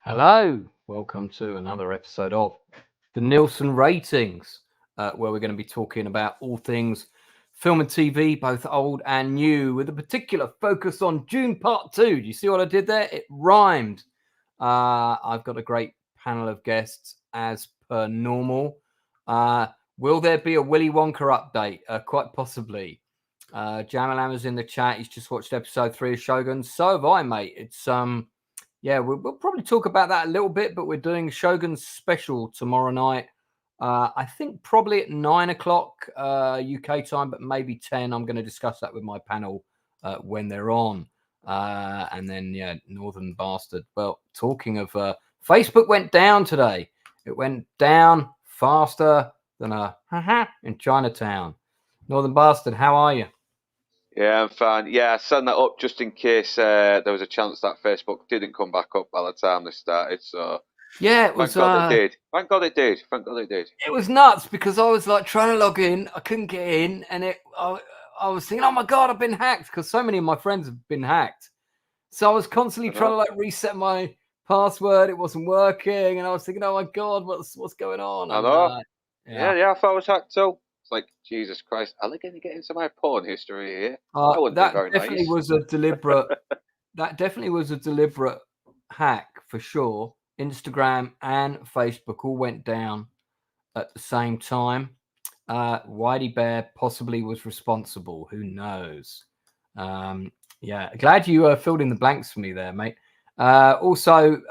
Hello, welcome to another episode of the Nielsen Ratings, where we're going to be talking about all things film and TV, both old and new, with a particular focus on June Part 2. Do you see what I did there? It rhymed. I've got a great panel of guests as per normal. Will there be a Willy Wonka update? Quite possibly. Jamalam is in the chat. He's just watched episode 3 of Shogun. So have I, mate. It's yeah, we'll probably talk about that a little bit, but we're doing Shogun's special tomorrow night. I think probably at 9 o'clock UK time, but maybe 10. I'm going to discuss that with my panel when they're on. And then, yeah, Northern Bastard. Well, talking of Facebook went down today. It went down faster than a in Chinatown. Northern Bastard, how are you? Yeah, I'm fine. Yeah, I sent that up just in case there was a chance that Facebook didn't come back up by the time they started. So yeah, it was. Thank God it did. Thank God it did. Thank God it did. It was nuts because I was like trying to log in, I couldn't get in, and I was thinking, oh my God, I've been hacked because so many of my friends have been hacked. So I was constantly trying to like reset my password. It wasn't working, and I was thinking, oh my God, what's going on? I know. Yeah, I thought I was hacked too. It's like, Jesus Christ, are they going to get into my porn history here? That definitely was a deliberate. That definitely was a deliberate hack for sure. Instagram and Facebook all went down at the same time. Whitey Bear possibly was responsible. Who knows? Yeah, glad you filled in the blanks for me there, mate. Also,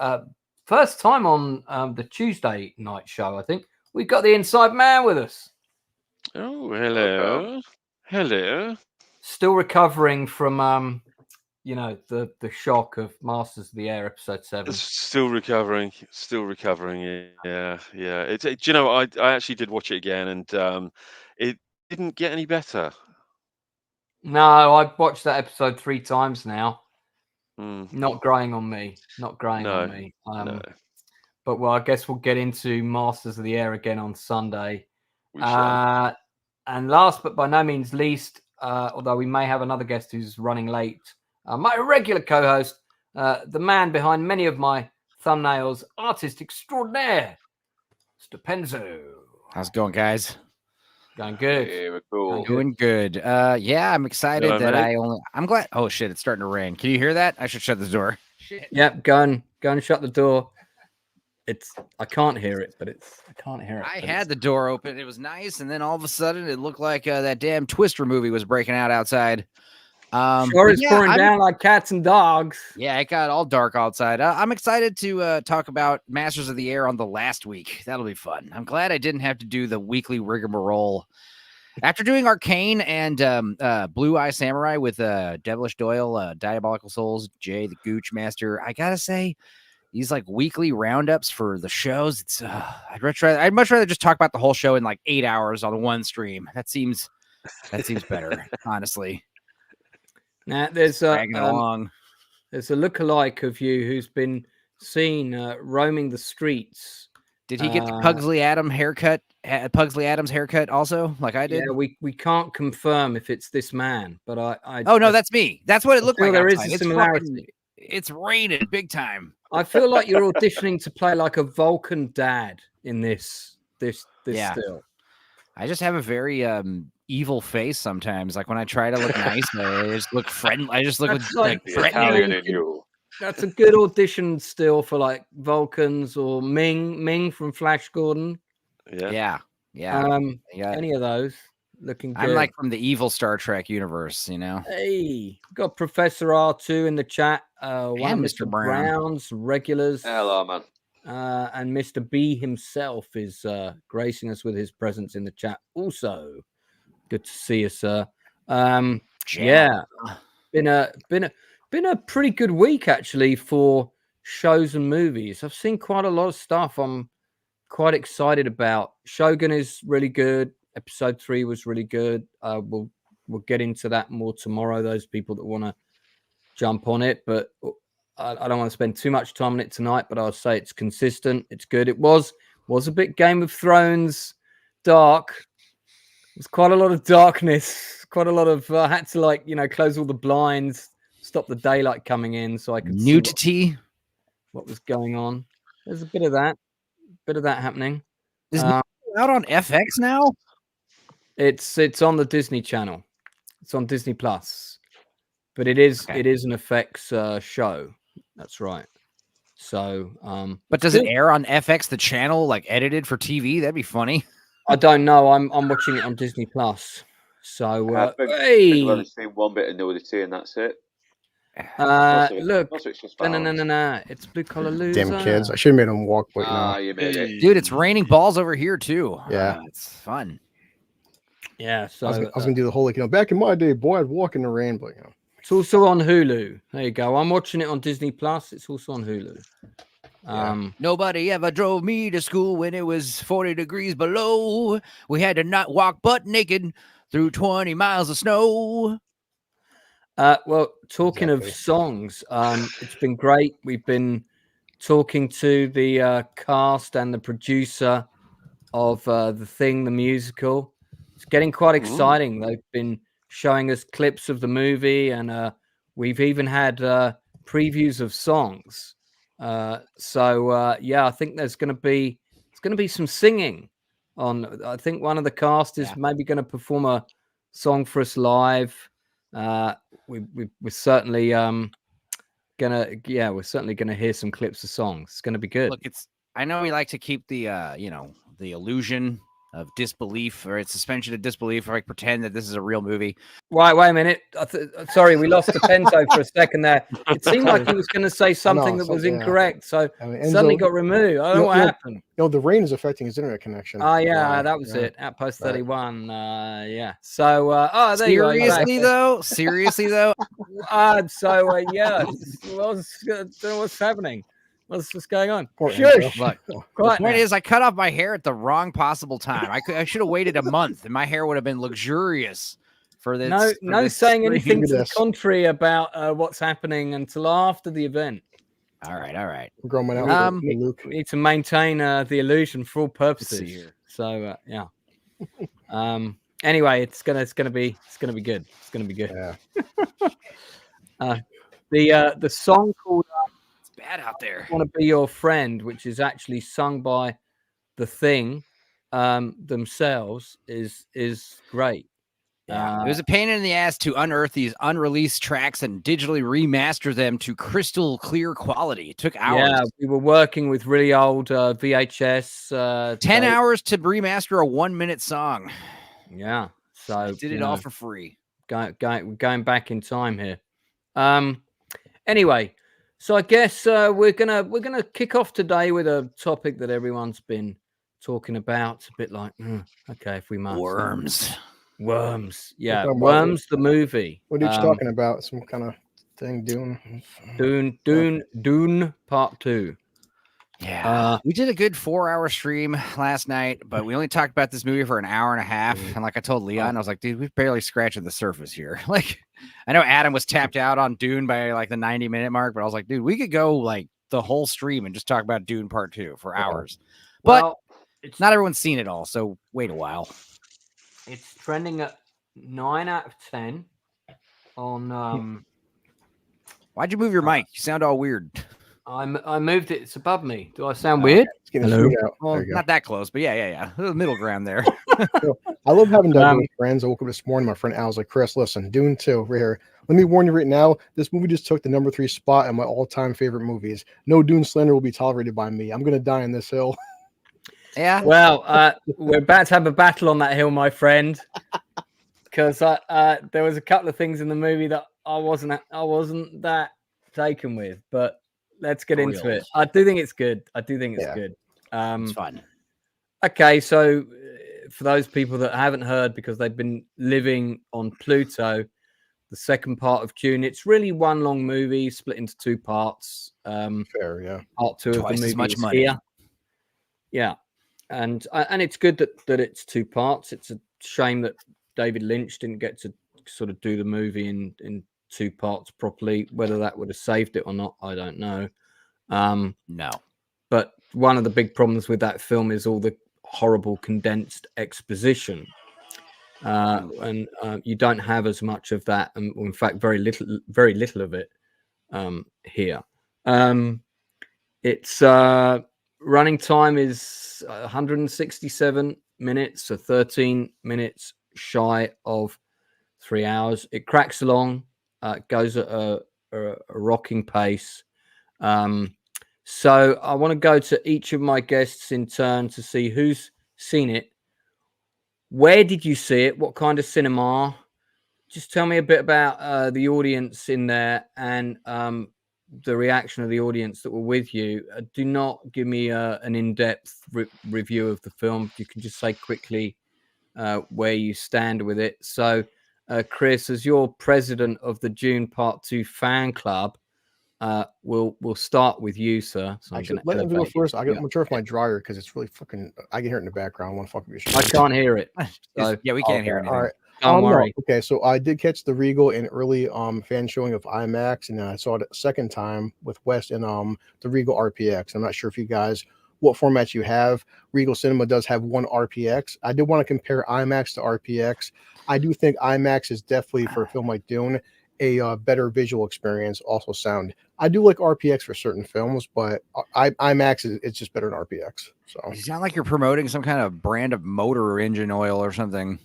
first time on the Tuesday night show, I think we've got the Inside Man with us. Oh, hello. Hello. Still recovering from the shock of Masters of the Air episode 7. Still recovering. Yeah. Do you know, I actually did watch it again, and it didn't get any better. No, I've watched that episode 3 times now. Not growing on me. Not growing on me. No. But well, I guess we'll get into Masters of the Air again on Sunday. We shall. And last but by no means least, although we may have another guest who's running late, my regular co-host, the man behind many of my thumbnails, artist extraordinaire, Mr. Penzo. How's it going, guys? Going good. Yeah, we're cool. Doing good. Yeah, I'm excited Hello, that mate. I'm glad. Oh shit, it's starting to rain. Can you hear that? I should shut the door. Shit. Yep, go and shut the door. I can't hear it, but I can't hear it. I had the door open. It was nice, and then all of a sudden, it looked like that damn Twister movie was breaking out outside. Sure, it's pouring down like cats and dogs. Yeah, it got all dark outside. I'm excited to talk about Masters of the Air on the last week. That'll be fun. I'm glad I didn't have to do the weekly rigmarole. After doing Arcane and Blue Eye Samurai with Devilish Doyle, Diabolical Souls, Jay the Gooch Master, I gotta say, these like weekly roundups for the shows, it's I'd much rather just talk about the whole show in like 8 hours on one stream. That seems better, honestly. Now there's a lookalike of you who's been seen roaming the streets. Did he get the Pugsley Adams haircut also, like I did? Yeah, we can't confirm if it's this man, but I oh no, that's me. That's what it looked like. There is a similarity. It's raining big time. I feel like you're auditioning to play like a Vulcan dad in this still. I just have a very evil face sometimes. Like when I try to look nice, I just look friendly. I just look like Italian in you. That's a good audition still for like Vulcans or Ming from Flash Gordon. Yeah. Any of those looking good. I'm like from the evil Star Trek universe, you know. Hey, got Professor R2 in the chat. One of Mr. Brown's regulars. Hello, man. And Mr. B himself is gracing us with his presence in the chat. Also, good to see you, sir. Yeah, been a pretty good week actually for shows and movies. I've seen quite a lot of stuff I'm quite excited about. Shogun is really good. Episode 3 was really good. We'll get into that more tomorrow. Those people that want to jump on it, but I don't want to spend too much time on it tonight, but I'll say it's consistent. It's good. It was a bit Game of Thrones dark. There's quite a lot of darkness, quite a lot of had to close all the blinds, stop the daylight coming in so I could nudity. what was going on. There's a bit of that happening. Is it out on FX now? It's on the Disney Channel. It's on Disney Plus, but it is Okay. an FX show. That's right. So, But does it air on FX, the channel, like edited for TV? That'd be funny. I don't know. I'm watching it on Disney Plus. So, I think I've hey, only seen one bit of nudity, and that's it. look, Most of it's just no, violence. it's Blue Collar Loser. Damn kids! I should have made them walk, but You made it. Dude, it's raining balls over here too. Yeah. It's fun. Yeah, so I was gonna do the whole like, back in my day, boy, I'd walk in the rain, but it's also on Hulu. There you go. I'm watching it on Disney Plus. It's also on Hulu. Nobody ever drove me to school when it was 40 degrees below. We had to not walk butt naked through 20 miles of snow. Well, talking of songs, it's been great. We've been talking to the cast and the producer of The Thing, the musical. It's getting quite exciting. They've been showing us clips of the movie, and we've even had previews of songs. I think there's going to be some singing on. I think one of the cast is maybe going to perform a song for us live. We're certainly we're certainly gonna hear some clips of songs. It's gonna be good. Look, I know we like to keep the the illusion of disbelief or its suspension of disbelief, or like pretend that this is a real movie. Wait a minute. Sorry, we lost the Pento for a second there. It seemed like he was going to say something that was incorrect, so suddenly got removed. I don't know what happened. The rain is affecting his internet connection. Oh yeah, that was it. Outpost 31. Yeah. So there you go. Seriously though. Yeah. What's happening? What's going on? Shush. Look, the point is, I cut off my hair at the wrong possible time. I should have waited a month, and my hair would have been luxurious for this. No saying anything to the contrary about what's happening until after the event. All right. We're growing out. We need to maintain the illusion for all purposes here. So yeah. Anyway, it's gonna be good. It's gonna be good. Yeah. The song called. Bad out there. I Want to Be Your Friend, which is actually sung by The Thing themselves, is great. It was a pain in the ass to unearth these unreleased tracks and digitally remaster them to crystal clear quality. It took hours. Yeah, we were working with really old VHS. 10 hours to remaster a 1-minute song. Yeah, so I did it all for free. Going back in time here. Anyway. So I guess we're gonna kick off today with a topic that everyone's been talking about. It's a bit like, okay, if we must. Worms. Yeah, Worms the movie. What are you talking about? Some kind of thing, Dune Part 2. Yeah, we did a good 4-hour stream last night, but we only talked about this movie for an hour and a half. And like I told Leon, I was like, dude, we've barely scratched the surface here. Like, I know Adam was tapped out on Dune by like the 90-minute mark, but I was like, dude, we could go like the whole stream and just talk about Dune Part 2 for hours. But not everyone's seen it all, so wait a while. It's trending at 9 out of 10 on. Why'd you move your mic? You sound all weird. I moved it. It's above me. Do I sound weird? Hello. Well, not that close, but yeah. The middle ground there. I love having done with friends. I woke up this morning. My friend Al was like, Chris, listen, Dune 2 right here. Let me warn you right now. This movie just took the number 3 spot in my all-time favorite movies. No Dune slander will be tolerated by me. I'm going to die on this hill. Yeah. Well, we're about to have a battle on that hill, my friend. Because there was a couple of things in the movie that I wasn't that taken with, but let's get into it. I do think it's good. Good. It's fun. Okay, so for those people that haven't heard because they've been living on Pluto, the second part of Dune, it's really one long movie split into 2 parts. Fair, yeah. Part 2 Twice of the movie as much is money. here. Yeah, and it's good that it's 2 parts. It's a shame that David Lynch didn't get to sort of do the movie in 2 parts properly. Whether that would have saved it or not, I don't know. No. But one of the big problems with that film is all the horrible condensed exposition. And you don't have as much of that, and in fact, very little of it here. It's running time is 167 minutes, so 13 minutes shy of 3 hours. It cracks along, goes at a rocking pace. So I want to go to each of my guests in turn to see who's seen it. Where did you see it? What kind of cinema? Just tell me a bit about the audience in there and the reaction of the audience that were with you. Do not give me an in-depth review of the film. You can just say quickly where you stand with it. So, Chris, as your president of the June Part 2 fan club, we'll start with you, sir. So Actually, let me go first. I'm gonna turn off my dryer because it's really fucking. I can hear it in the background. I want to fucking be. I can't hear it. So, Yeah, we can't hear anything. All right. don't worry. No. Okay, so I did catch the Regal in early fan showing of IMAX, and then I saw it a second time with West and the Regal RPX. I'm not sure if you guys what format you have. Regal Cinema does have one RPX. I did want to compare IMAX to RPX. I do think IMAX is definitely for a film like Dune a better visual experience, also sound. I do like RPX for certain films, but IMAX it's just better than RPX. So You sound like you're promoting some kind of brand of motor or engine oil or something.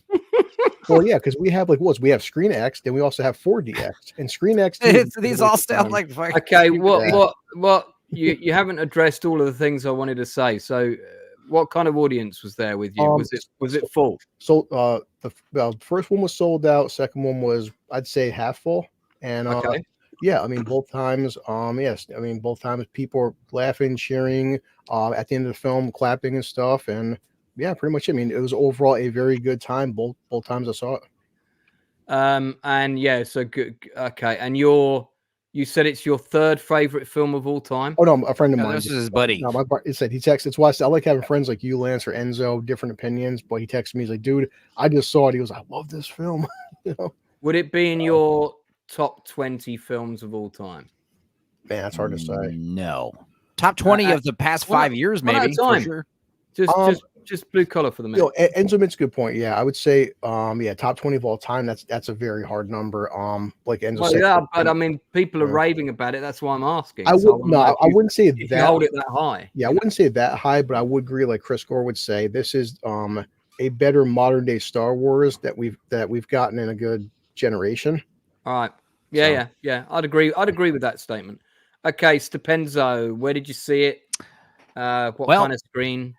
well, yeah, because we have we have Screen X, then we also have 4DX, and Screen X. These all sound like fucking Okay, stupid. what you haven't addressed all of the things I wanted to say. So, what kind of audience was there with you? Was it full? So the first one was sold out. Second one was, I'd say, half full. And Okay. yeah, I mean both times. Yes, I mean both times people were laughing, cheering. At the end of the film, clapping and stuff. And yeah, pretty much. I mean, it was overall a very good time. Both times I saw it. And yeah, so good. Okay, and you said it's your third favorite film of all time. Oh no, a friend of No, mine. this is his buddy. No, he said he texted. It's why I like having friends like you, Lance, or Enzo, different opinions. But he texted me. He's like, dude, I just saw it. He goes, I love this film. You know? Would it be in your top 20 films of all time? Man, that's hard to say. No. Top 20 of the past 5 years, one at a maybe. For time. sure. Just blue collar for the minute. Enzo makes a good point. Yeah, I would say, top 20 of all time. That's a very hard number. Like Enzo Well, said, yeah, but I mean, people are Yeah. raving about it. That's why I'm asking. I So would no, I wouldn't say if you that. hold it that high. Yeah, I wouldn't say that high, but I would agree. Like Chris Gore would say, this is a better modern day Star Wars that we've gotten in a good generation. All right. Yeah. I'd agree with that statement. Okay, Stepenzo, where did you see it? What kind of screen?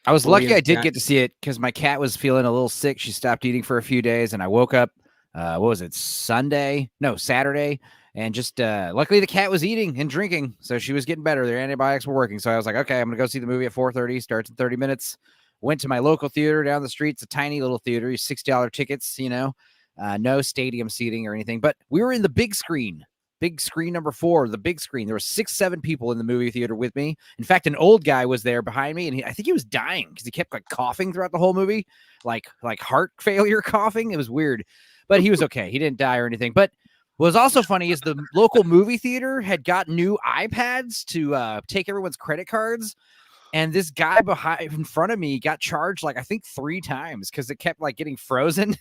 I was lucky I did Audience get to see it because my cat was feeling a little sick. She stopped eating for a few days, and I woke up, what was it, Saturday, and just luckily the cat was eating and drinking, so she was getting better. Their antibiotics were working, so I was like, okay, I'm going to go see the movie at 4:30, starts in 30 minutes. Went to my local theater down the street. It's a tiny little theater, $60 tickets, no stadium seating or anything, but we were in the big screen number 4, the big screen. There were 6-7 people in the movie theater with me. In fact, an old guy was there behind me, and I think he was dying because he kept like coughing throughout the whole movie, like heart failure coughing. It was weird, but he was okay. He didn't die or anything. But what was also funny is the local movie theater had got new iPads to take everyone's credit cards. And this guy in front of me got charged like I think 3 times because it kept like getting frozen.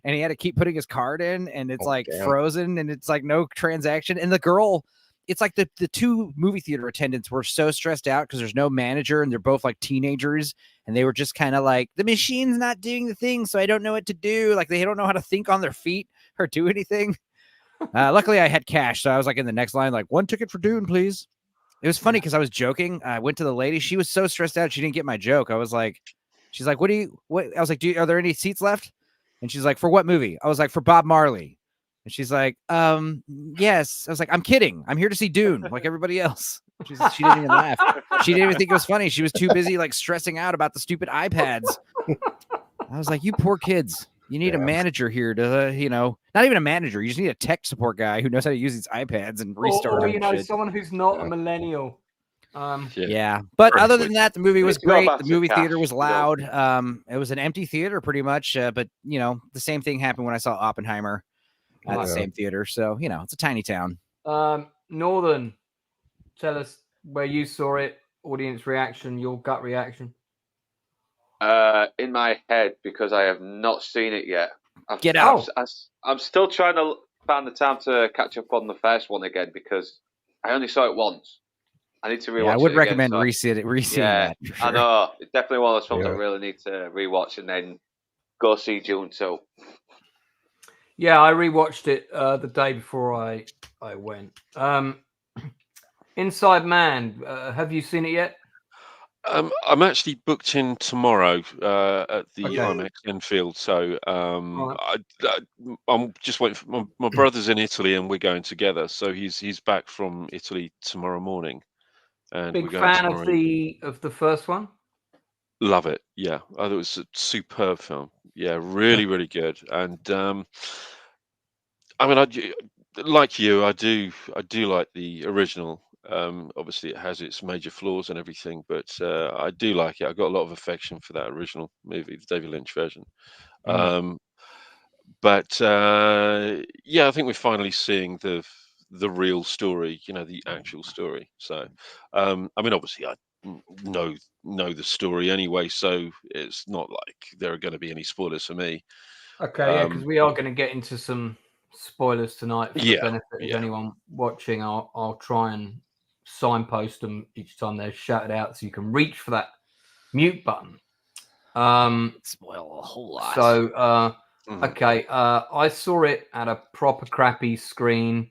And he had to keep putting his card in, and it's frozen, and it's like no transaction. And the girl, it's like the 2 movie theater attendants were so stressed out because there's no manager, and they're both like teenagers, and they were just kind of like, the machine's not doing the thing, so I don't know what to do. Like they don't know how to think on their feet or do anything. Luckily, I had cash, so I was like in the next line, like 1 ticket for Dune, please. It was funny because I was joking. I went to the lady. She was so stressed out she didn't get my joke. I was like, she's like, what? I was like, are there any seats left? And she's like, for what movie? I was like, for Bob Marley. And she's like, yes. I was like, I'm kidding. I'm here to see Dune like everybody else. She didn't even laugh. She didn't even think it was funny. She was too busy like stressing out about the stupid iPads. I was like, you poor kids. You need a manager here to, not even a manager. You just need a tech support guy who knows how to use these iPads and restart them. Someone who's not a millennial. But other than that, the movie was great. The movie theater was loud. Yeah. It was an empty theater pretty much, but the same thing happened when I saw Oppenheimer at the same theater. So it's a tiny town. Northern, tell us where you saw it, audience reaction, your gut reaction. In my head, because I have not seen it yet. Get out. I'm still trying to find the time to catch up on the first one again because I only saw it once. I need to rewatch. Yeah, I would it recommend again, reseeing yeah, that. For sure. I know. It's definitely one of those films I Yeah. really need to rewatch and then go see June 2. Yeah, I rewatched it the day before I went. Inside Man, have you seen it yet? I'm actually booked in tomorrow at the Okay. IMAX Enfield, so Alright. I'm just waiting for my brother's in Italy and we're going together. So he's back from Italy tomorrow morning, and we're Big going fan tomorrow. of the first one. Love it. Yeah, I thought it was a superb film. Yeah, really, really good. And I mean, like you, I do like the original. Obviously, it has its major flaws and everything, but I do like it. I've got a lot of affection for that original movie, the David Lynch version. But yeah, I think we're finally seeing the real story, the actual story. So, I mean, obviously, I know the story anyway, so it's not like there are going to be any spoilers for me. Okay, yeah, because we are going to get into some spoilers tonight for the benefit of anyone watching. I'll try and signpost them each time they're shouted out so you can reach for that mute button. Spoil a whole lot. So, okay, I saw it at a proper crappy screen.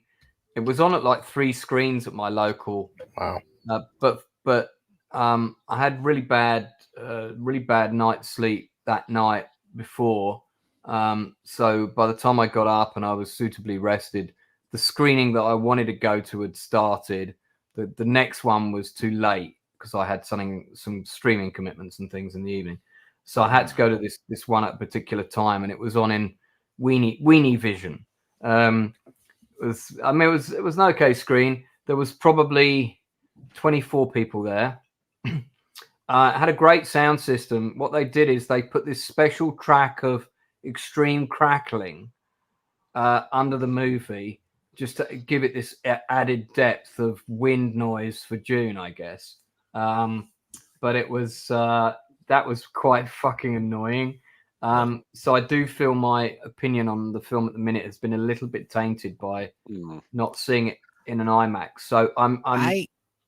It was on at like 3 screens at my local. Wow. But I had really bad night's sleep that night before. So by the time I got up and I was suitably rested, the screening that I wanted to go to had started. The next one was too late because I had some streaming commitments and things in the evening. So I had to go to this one at a particular time, and it was on in Weenie Vision. It was an okay screen. There was probably 24 people there. It had a great sound system. What they did is they put this special track of extreme crackling under the movie just to give it this added depth of wind noise for June, I guess. But it was that was quite fucking annoying. So I do feel my opinion on the film at the minute has been a little bit tainted by not seeing it in an IMAX. So I'm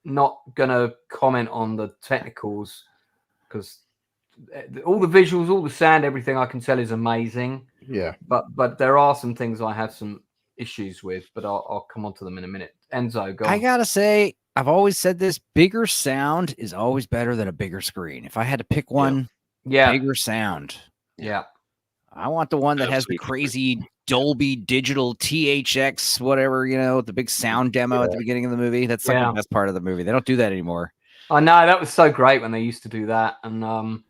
not gonna comment on the technicals because all the visuals, all the sound, everything I can tell is amazing. Yeah. But there are some things I have some issues with, but I'll come on to them in a minute. Enzo, go on. I gotta say, I've always said this: bigger sound is always better than a bigger screen. If I had to pick one, bigger sound. Yeah. I want the one that has the crazy Dolby Digital THX, whatever, the big sound demo at the beginning of the movie. That's like the best part of the movie. They don't do that anymore. I know, that was so great when they used to do that. And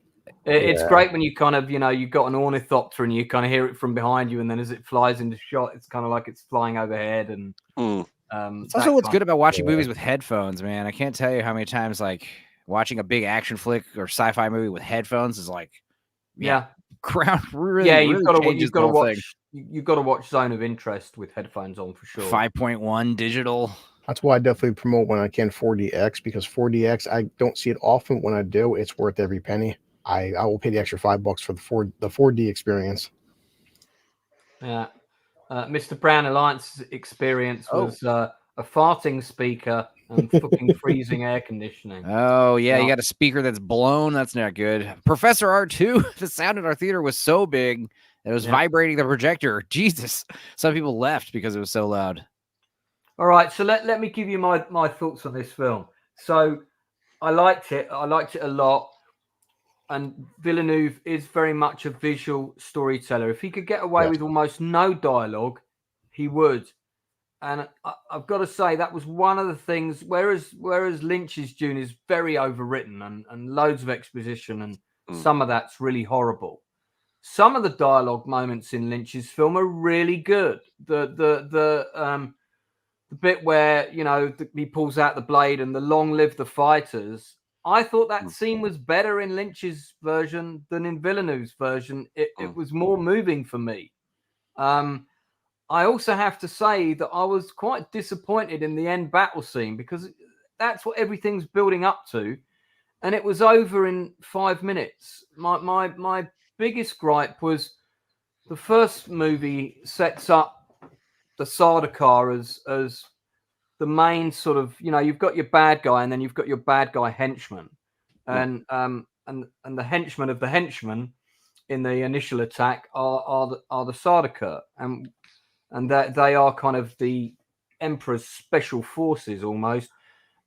it's great when you kind of, you've got an ornithopter and you kind of hear it from behind you. And then as it flies into shot, it's kind of like it's flying overhead. And it's also what's good about watching movies with headphones, man. I can't tell you how many times like watching a big action flick or sci-fi movie with headphones is like, you've got to watch Zone of Interest with headphones on for sure. 5.1 digital. That's why I definitely promote when I can 4DX, because 4DX, I don't see it often. When I do, it's worth every penny. I will pay the extra $5 for the 4D experience. Yeah. Mr. Brown Alliance's experience was a farting speaker and fucking freezing air conditioning. Oh, yeah. You got a speaker that's blown. That's not good. Professor R2, the sound in our theater was so big that it was vibrating the projector. Jesus. Some people left because it was so loud. All right. So let me give you my thoughts on this film. So I liked it. I liked it a lot. And Villeneuve is very much a visual storyteller. If he could get away with almost no dialogue, he would. And I've got to say that was one of the things. Whereas Lynch's Dune is very overwritten and loads of exposition, and some of that's really horrible. Some of the dialogue moments in Lynch's film are really good. The bit where he pulls out the blade and the "Long live the fighters." I thought that scene was better in Lynch's version than in Villeneuve's version. It was more moving for me. I also have to say that I was quite disappointed in the end battle scene because that's what everything's building up to, and it was over in 5 minutes. My biggest gripe was the first movie sets up the Sardaukar as main sort of, you've got your bad guy and then you've got your bad guy henchman, and the henchmen of the henchmen in the initial attack are the Sardaukar, and that they are kind of the Emperor's special forces almost,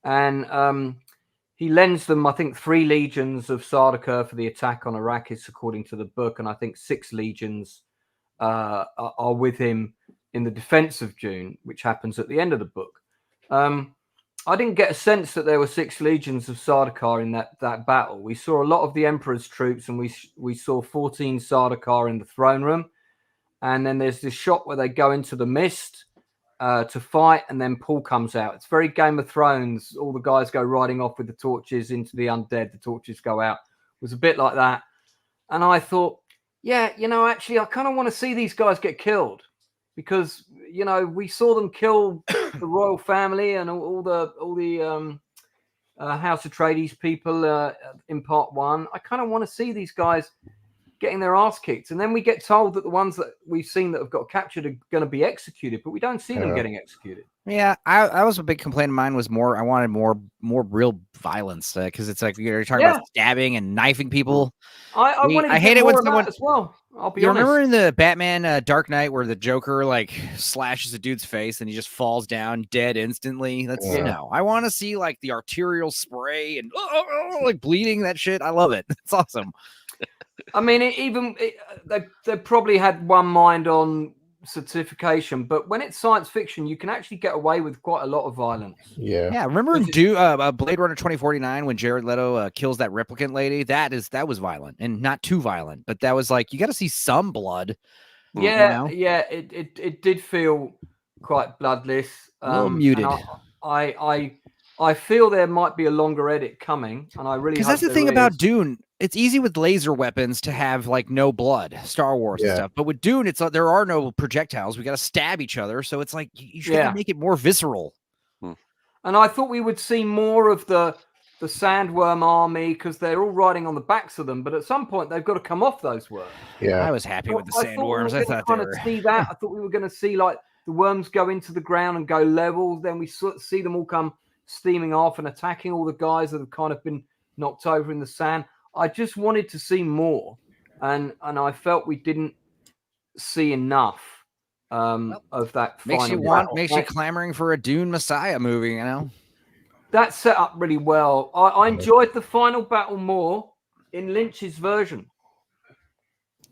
and he lends them, I think, 3 legions of Sardaukar for the attack on Arrakis, according to the book, and I think 6 legions are with him in the defense of Dune, which happens at the end of the book. I didn't get a sense that there were 6 legions of Sardaukar in that battle. We saw a lot of the Emperor's troops, and we saw 14 Sardaukar in the throne room. And then there's this shot where they go into the mist to fight, and then Paul comes out. It's very Game of Thrones. All the guys go riding off with the torches into the undead. The torches go out. It was a bit like that. And I thought, yeah, actually, I kind of want to see these guys get killed, because we saw them kill the royal family and all the House Atreides people in part 1. I kind of want to see these guys getting their ass kicked, and then we get told that the ones that we've seen that have got captured are going to be executed, but we don't see them getting executed. Yeah, I was a big complaint of mine was I wanted more real violence, because it's like you're talking about stabbing and knifing people. I hate it when someone as well. I'll be honest. Remember in the Batman Dark Knight where the Joker like slashes a dude's face and he just falls down dead instantly? That's I want to see like the arterial spray and like bleeding, that shit. I love it. It's awesome. I mean, they probably had one mind on certification, but when it's science fiction, you can actually get away with quite a lot of violence. Yeah. Remember in Blade Runner 2049 when Jared Leto kills that replicant lady? That was violent, and not too violent, but that was like, you got to see some blood. Yeah, it did feel quite bloodless. A little muted. I feel there might be a longer edit coming, and I really, because that's the thing about Dune. It's easy with laser weapons to have like no blood, Star Wars and stuff. But with Dune, it's there are no projectiles. We got to stab each other, so it's like you should make it more visceral. And I thought we would see more of the sandworm army, because they're all riding on the backs of them. But at some point, they've got to come off those worms. Yeah, I was happy with the sandworms. I thought we were going to see that. I thought we were going to see like the worms go into the ground and go level. Then we see them all come steaming off and attacking all the guys that have kind of been knocked over in the sand. I just wanted to see more, and I felt we didn't see enough of that. Makes you clamoring for a Dune Messiah movie, That set up really well. I enjoyed the final battle more in Lynch's version.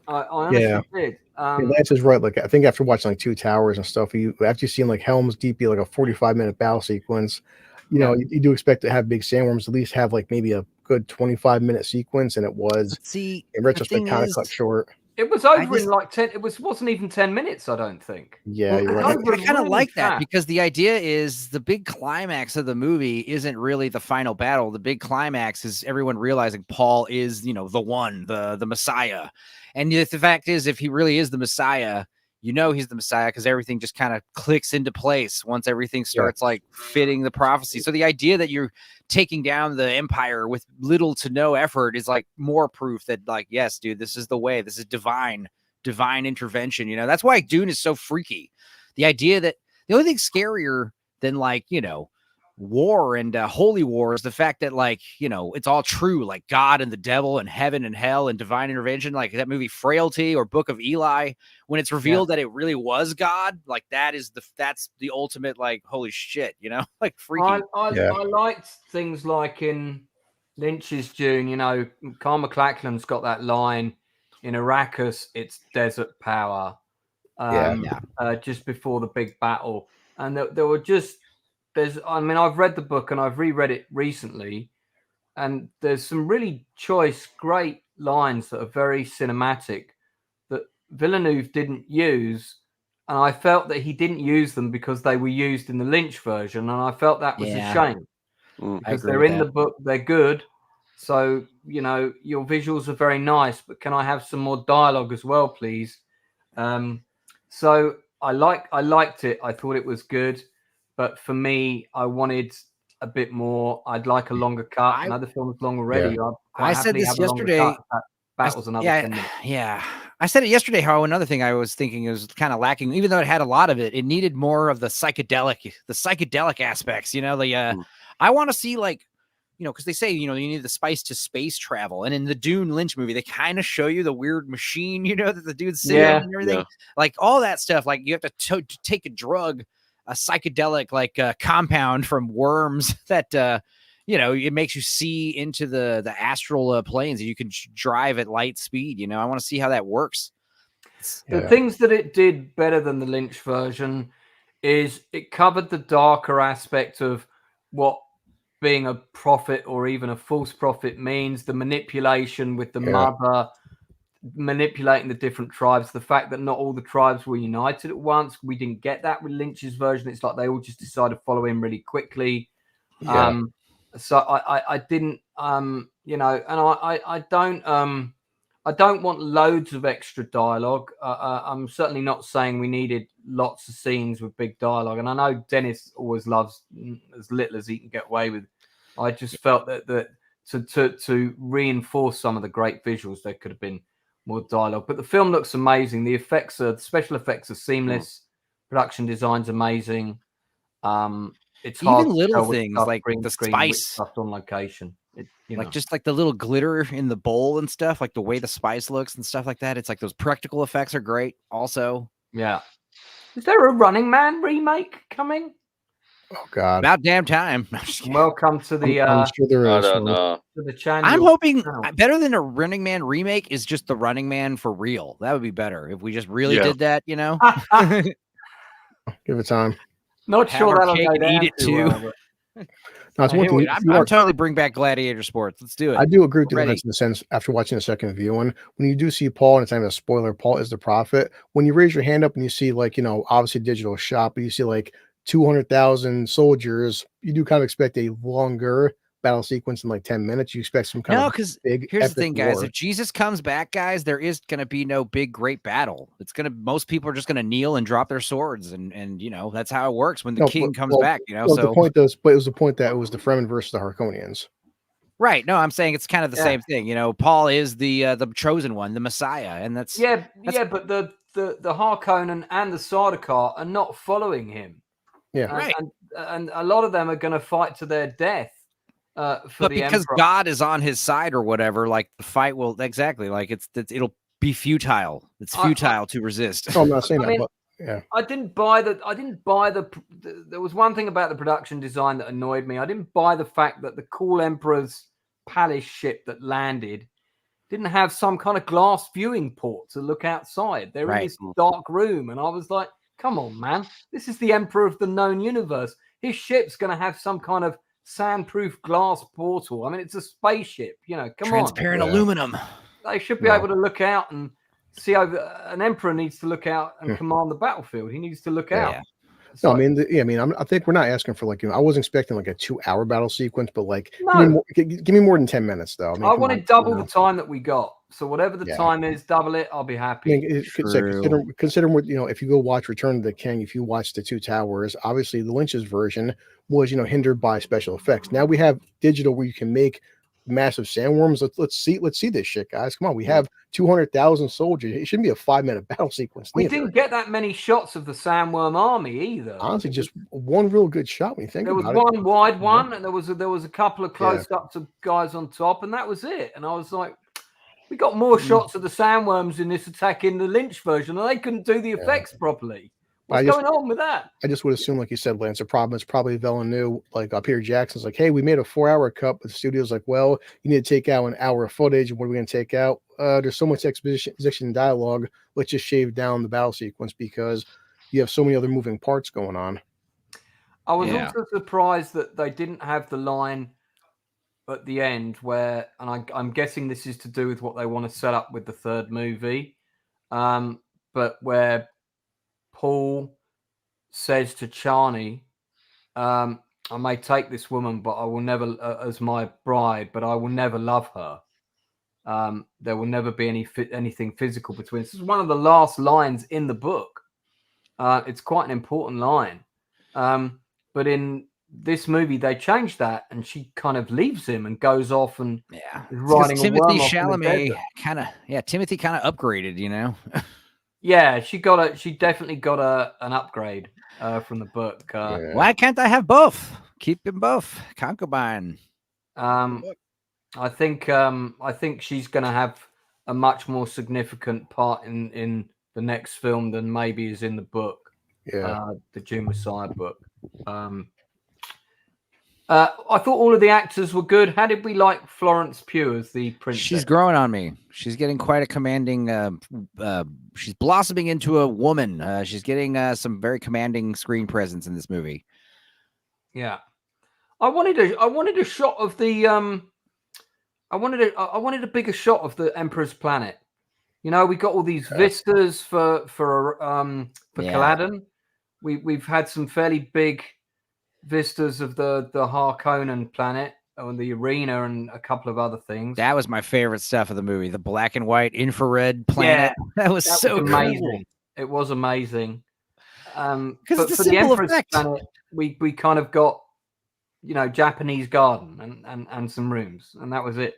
I honestly did. Lance is right. Like, I think after watching like Two Towers and stuff, after you've seen like Helm's Deep be like a 45-minute battle sequence, you do expect to have big sandworms at least have like maybe a good 25-minute sequence, and it was in retrospect kind of cut short. It was over in like 10. It wasn't even 10 minutes, I don't think. Yeah, you're right. I kind of like that, because the idea is the big climax of the movie isn't really the final battle. The big climax is everyone realizing Paul is, the one, the Messiah. And the fact is, if he really is the Messiah, he's the Messiah, because everything just kind of clicks into place once everything starts like fitting the prophecy. So the idea that you're taking down the Empire with little to no effort is like more proof that, like, yes, dude, this is the way. This is divine intervention. That's why Dune is so freaky. The idea that the only thing scarier than like, war and holy war is the fact that, like, it's all true, like God and the devil and heaven and hell and divine intervention, like that movie Frailty or Book of Eli, when it's revealed that it really was God. Like that's the ultimate, like, holy shit, like freaky. I liked things like in Lynch's Dune, Carl MacLachlan's got that line in Arrakis, it's desert power, just before the big battle, and there were just I've read the book and I've reread it recently, and there's some really choice, great lines that are very cinematic that Villeneuve didn't use, and I felt that he didn't use them because they were used in the Lynch version, and I felt that was a shame, because they're in the book, they're good, so your visuals are very nice, but can I have some more dialogue as well, please? So I liked it. I thought it was good. But for me, I wanted a bit more. I'd like a longer cut. Another film is long already. I said this yesterday. Battles another 10 minutes. Yeah. I said it yesterday. How another thing I was thinking is kind of lacking, even though it had a lot of it. It needed more of the psychedelic aspects. You know, I want to see like, you know, because they say, you know, you need the spice to space travel, and in the Dune Lynch movie, they kind of show you the weird machine, you know, that the dude's sitting on and everything, like all that stuff. Like you have to take a drug, a psychedelic like compound from worms that. You know, it makes you see into the astral planes that you can drive at light speed. You know, I want to see how that works. The things that it did better than the Lynch version is it covered the darker aspect of what being a prophet or even a false prophet means, the manipulation with the mother, manipulating the different tribes, the fact that not all the tribes were united at once. We didn't get that with Lynch's version. It's like they all just decided to follow him really quickly. So I didn't, you know, and I don't want loads of extra dialogue. I'm certainly not saying we needed lots of scenes with big dialogue. And I know Dennis always loves as little as he can get away with. I just felt that to reinforce some of the great visuals, there could have been more dialogue. But the film looks amazing. The special effects are seamless. Production design's amazing. It's even little things like the spice stuff on location. Like just like the little glitter in the bowl and stuff, like the way the spice looks and stuff like that. It's like those practical effects are great. Also, yeah. Is there a Running Man remake coming? Oh God! About damn time. Welcome to the. I'm sure there is. I don't know. To the channel. I'm hoping better than a Running Man remake is just the Running Man for real. That would be better if we just really did that. You know, give it time. Not sure that'll go down eat it too. No, it's one thing. I'm totally bring back gladiator sports. Let's do it. I do agree with you in the sense after watching the second viewing, when you do see Paul, and it's not even a spoiler, Paul is the prophet. When you raise your hand up and you see like, you know, obviously digital shot, but you see like 200,000 soldiers, you do kind of expect a longer battle sequence in like 10 minutes. You expect some kind of because big. Here's the thing, guys. war. If Jesus comes back, guys, there is going to be no big, great battle. Most people are just going to kneel and drop their swords, and you know that's how it works when the king comes back. You know, well, so the point is, but it was the point that it was the Fremen versus the Harkonians. Right. No, I'm saying it's kind of the same thing. You know, Paul is the chosen one, the Messiah, and that's but the Harkonnen and the Sardaukar are not following him. Yeah, right. And a lot of them are going to fight to their death. But because Emperor. God is on his side or whatever, like the fight will it'll be futile. It's futile to resist. No, I'm not saying that, but yeah, I didn't buy the. There was one thing about the production design that annoyed me. I didn't buy the fact that the cool Emperor's palace ship that landed didn't have some kind of glass viewing port to look outside. They're in this dark room, and I was like, "Come on, man! This is the Emperor of the known universe. His ship's going to have some kind of sandproof glass portal. I mean, it's a spaceship, you know. Come transparent aluminum. They should be able to look out and see over. An emperor needs to look out and command the battlefield. He needs to look out. No, I mean, I think we're not asking for like, you know, I wasn't expecting like a 2-hour battle sequence, but like, give me more than 10 minutes though. I wanted double the time that we got. So whatever the time is, double it. I'll be happy. I mean, consider what, you know, if you go watch Return of the King, if you watch the Two Towers, obviously the Lynch's version was, you know, hindered by special effects. Now we have digital where you can make massive sandworms. Let's see this shit, guys. Come on, we have 200,000 soldiers. It shouldn't be a 5-minute battle sequence. We didn't get that many shots of the sandworm army either. Honestly, just one real good shot. When you think there was one wide one, and there was a couple of close ups of guys on top, and that was it. And I was like, we got more shots of the sandworms in this attack in the Lynch version, and they couldn't do the effects properly. What's going on with that? I just would assume, like you said, Lance, the problem is probably Villeneuve, like Peter Jackson's like, hey, we made a 4-hour cut, but the studio's like, well, you need to take out an hour of footage. And what are we going to take out? There's so much exposition and dialogue. Let's just shave down the battle sequence because you have so many other moving parts going on. I was also surprised that they didn't have the line at the end where, and I'm guessing this is to do with what they want to set up with the third movie, but where Paul says to Chani, I may take this woman, but I will never, as my bride, but I will never love her. There will never be anything physical between us. This is one of the last lines in the book. It's quite an important line. But in this movie they changed that, and she kind of leaves him and goes off and Yeah, is riding a Timothy worm off in the Chalamet desert. Timothy kind of upgraded, you know. Yeah, she definitely got an upgrade from the book. Why can't I have both? Keep them both. Concubine. I think she's going to have a much more significant part in the next film than maybe is in the book. Yeah. The June Messiah book. I thought all of the actors were good. How did we like Florence Pugh as the princess? She's growing on me. She's getting quite a commanding. She's blossoming into a woman. She's getting some very commanding screen presence in this movie. Yeah, I wanted a shot of the I wanted a bigger shot of the Emperor's planet. You know, we got all these vistas for Caladan. We've had some fairly big vistas of the Harkonnen planet and the arena and a couple of other things. That was my favorite stuff of the movie. The black and white infrared planet. Yeah, that was so amazing. Cool. It was amazing. But for the Emperor's planet, we kind of got, you know, Japanese garden and some rooms, and that was it.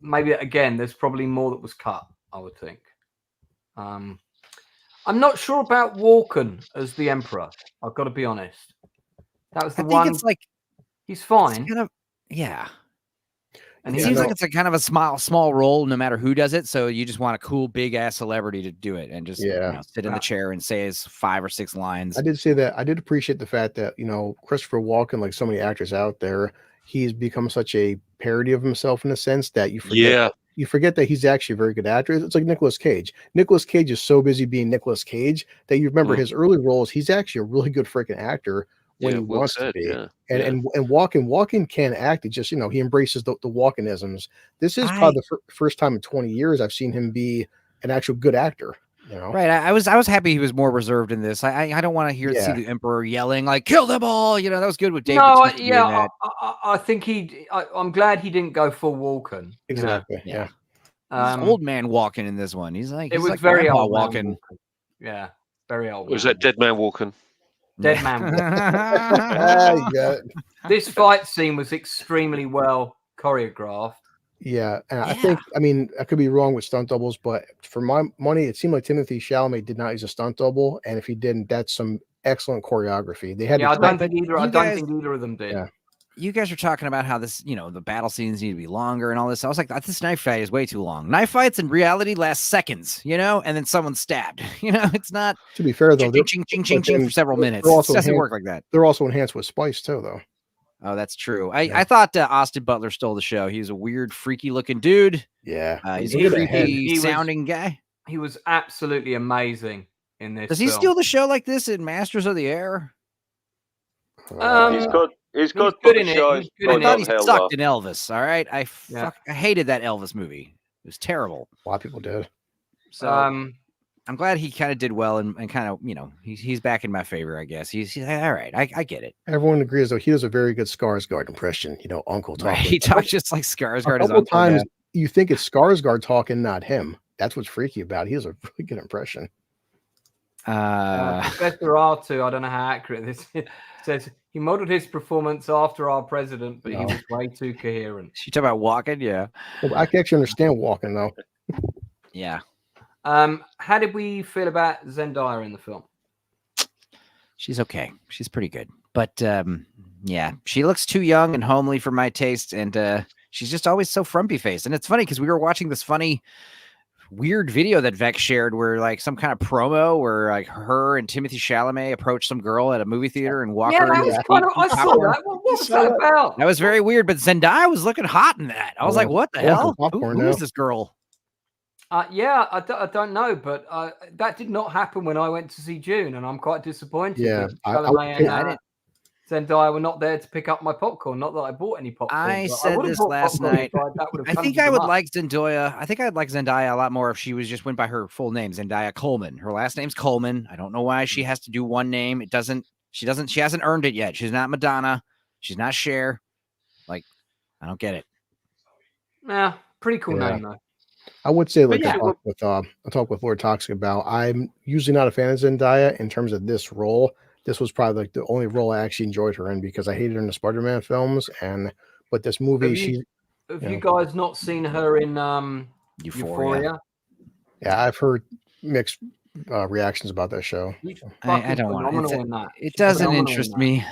Maybe again, there's probably more that was cut, I would think. I'm not sure about Walken as the Emperor. I've got to be honest. That was the one. It's like he's fine. Kind of, yeah. And it seems like it's a kind of a small role, no matter who does it. So you just want a cool, big ass celebrity to do it and just sit in the chair and say his 5 or 6 lines. I did say that. I did appreciate the fact that, you know, Christopher Walken, like so many actors out there, he's become such a parody of himself in a sense that you forget that he's actually a very good actor. It's like Nicolas Cage. Nicolas Cage is so busy being Nicolas Cage that you remember his early roles. He's actually a really good freaking actor when he wants to be. And Walken can act. It just, you know, he embraces the Walkenisms. This is probably the first time in 20 years I've seen him be an actual good actor. You know? Right. I was happy he was more reserved in this. I don't want to see the Emperor yelling like "kill them all." You know, that was good with David. No, I think I'm glad he didn't go full Walken. Exactly. Yeah. Old man walking in this one. He's like very old walking. Yeah, very old. Was that dead man walking? Dead man walking. This fight scene was extremely well choreographed. Yeah, and I think, I mean, I could be wrong with stunt doubles, but for my money, it seemed like Timothy Chalamet did not use a stunt double, and if he didn't, that's some excellent choreography. They had. I don't think either of them did. Yeah. You guys are talking about how this, you know, the battle scenes need to be longer and all this. I was like, this knife fight is way too long. Knife fights in reality last seconds, you know, and then someone's stabbed. You know, it's not. To be fair, though, ching for several minutes. It doesn't work like that. They're also enhanced with spice too, though. Oh, that's true. I thought Austin Butler stole the show. He's a weird, freaky looking dude. Yeah. He's a creepy sounding guy. He was absolutely amazing in this. Does he steal the show like this in Masters of the Air? He's good. He's good in it. I thought he sucked in Elvis. All right. I hated that Elvis movie. It was terrible. A lot of people did. So I'm glad he kind of did well and kind of, you know, he's back in my favor, I guess. He's all right. I get it. Everyone agrees, though. He does a very good Skarsgård impression. You know, Uncle talking. Right. He talks just like Skarsgård. A couple times you think it's Skarsgård talking, not him. That's what's freaky about it. He has a really good impression. Professor R2, I don't know how accurate this is. Says he modeled his performance after our president, but he was way too coherent. You talk about walking, yeah. Well, I can actually understand walking though. Yeah. How did we feel about Zendaya in the film? She's okay. She's pretty good, but yeah, she looks too young and homely for my taste, and she's just always so frumpy faced. And it's funny because we were watching this funny, weird video that Vex shared where like some kind of promo where like her and Timothy Chalamet approached some girl at a movie theater and walked her. That was kind of, I saw that. What was that about? That was very weird, but Zendaya was looking hot in that. I was like, what the hell? Who is this girl? I don't know, but that did not happen when I went to see June, and I'm quite disappointed. Yeah, Zendaya were not there to pick up my popcorn. Not that I bought any popcorn. I said this last night. I think I would like Zendaya. I think I'd like Zendaya a lot more if she went by her full name, Zendaya Coleman. Her last name's Coleman. I don't know why she has to do one name. She hasn't earned it yet. She's not Madonna. She's not Cher. Like, I don't get it. Yeah, pretty cool name though. I would say, like I talked with Lord Toxic about, I'm usually not a fan of Zendaya in terms of this role. this was probably like the only role I actually enjoyed her in, because I hated her in the Spider-Man films, but this movie, Have you guys not seen her in Euphoria? Yeah, I've heard mixed reactions about that show. I don't want in that. It She's doesn't phenomenal in interest that. me.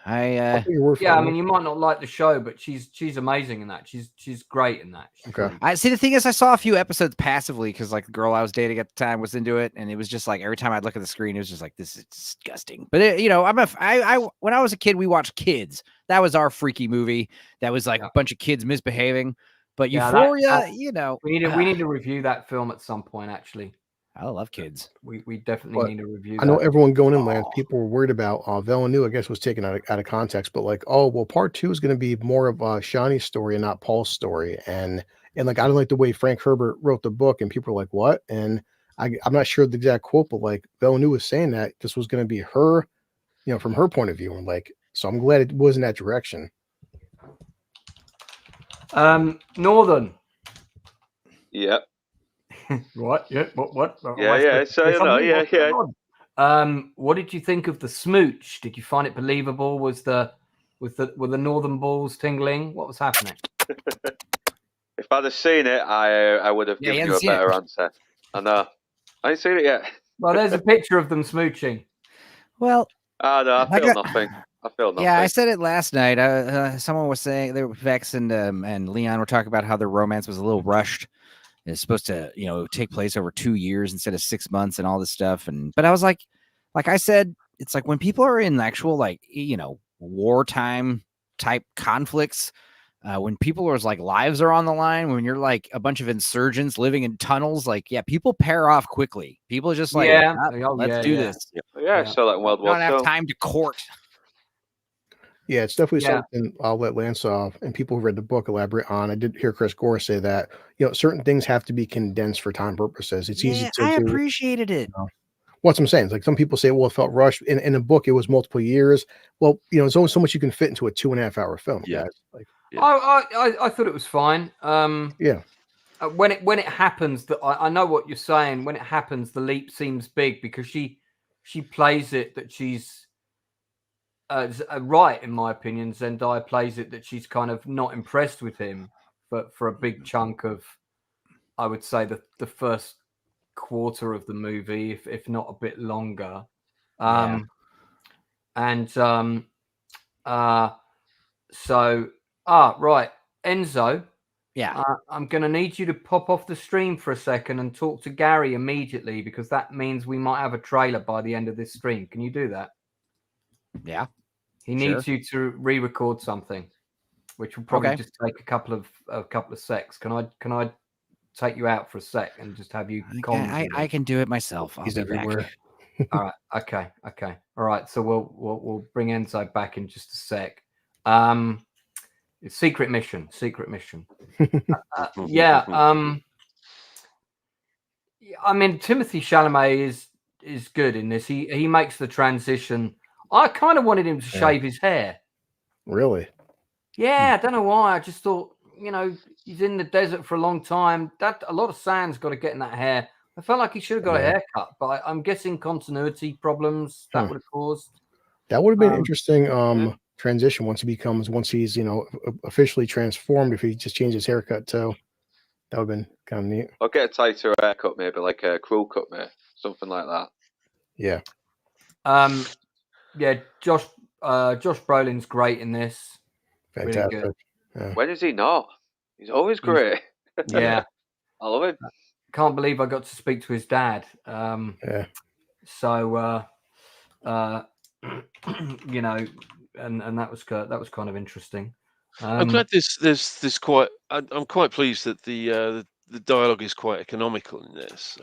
I'll take your word for Yeah, it. I mean, you might not like the show, but she's amazing in that. She's great in that. She's Okay. really I see. The thing is, I saw a few episodes passively because like the girl I was dating at the time was into it, and it was just like every time I'd look at the screen, it was just like, this is disgusting. But it, you know, when I was a kid, we watched Kids. That was our freaky movie. That was like a bunch of kids misbehaving. But Euphoria, you know, we need to review that film at some point. Actually, I love Kids. We definitely need to review. I know that. everyone going in, Lance. People were worried about Villeneuve. I guess was taken out of context, but like, oh well, part 2 is going to be more of Shawnee's story and not Paul's story, and like I don't like the way Frank Herbert wrote the book, and people were like, what? And I'm not sure the exact quote, but like Villeneuve was saying that this was going to be her, you know, from her point of view, and like, so I'm glad it was in that direction. Northern. Yep. What? Yeah. What? Yeah. So you know, yeah. What did you think of the smooch? Did you find it believable? Was the northern balls tingling? What was happening? If I'd have seen it, I would have given you a better answer. I know. I ain't seen it yet. Well, there's a picture of them smooching. Well, no, I feel nothing. I feel nothing. Yeah, I said it last night. Someone was saying they were Vex and Leon were talking about how their romance was a little rushed. It's supposed to, you know, take place over 2 years instead of 6 months and all this stuff. But I was like I said, it's like when people are in actual, like, you know, wartime type conflicts, when people are like lives are on the line, when you're like a bunch of insurgents living in tunnels, like, yeah, people pair off quickly. People are just like, let's do this. Yeah, so like World War II. Don't have time to court. Yeah, it's definitely something I'll let Lance and people who read the book elaborate on. I did hear Chris Gore say that, you know, certain things have to be condensed for time purposes. It's easy to I do. appreciated it. You know, what I'm saying is, like, some people say, well, it felt rushed. In a book, it was multiple years. Well, you know, there's only so much you can fit into a 2.5 hour film. Yeah. Guys. Like, I thought it was fine. Yeah. When it happens, that I know what you're saying. When it happens, the leap seems big because she plays it that she's right, in my opinion. Zendaya plays it that she's kind of not impressed with him, but for a big chunk of, I would say, the first quarter of the movie, if not a bit longer. So right, Enzo. Yeah. I'm going to need you to pop off the stream for a second and talk to Gary immediately, because that means we might have a trailer by the end of this stream. Can you do that? Yeah. He needs you to re-record something, which will probably just take a couple of secs. Can I take you out for a sec and just have you comment? I can do it myself. He's everywhere. All right. Okay. All right. So we'll bring Enzo back in just a sec. It's secret mission. Yeah. I mean, Timothée Chalamet is good in this. He makes the transition. I kind of wanted him to shave his hair. Really? Yeah, I don't know why. I just thought, you know, he's in the desert for a long time. That a lot of sand's got to get in that hair. I felt like he should have got a haircut, but I'm guessing continuity problems that would have caused. That would have been interesting transition once he's, you know, officially transformed. If he just changed his haircut too, that would have been kind of neat. I'll get a tighter haircut, maybe like a crew cut, maybe something like that. Yeah. Yeah, Josh Brolin's great in this. Fantastic. Really good. Yeah. When is he not? He's always great. Yeah. I love him. Can't believe I got to speak to his dad. So you know, and that was kind of interesting. I'm glad there's quite. I'm quite pleased that the dialogue is quite economical in this.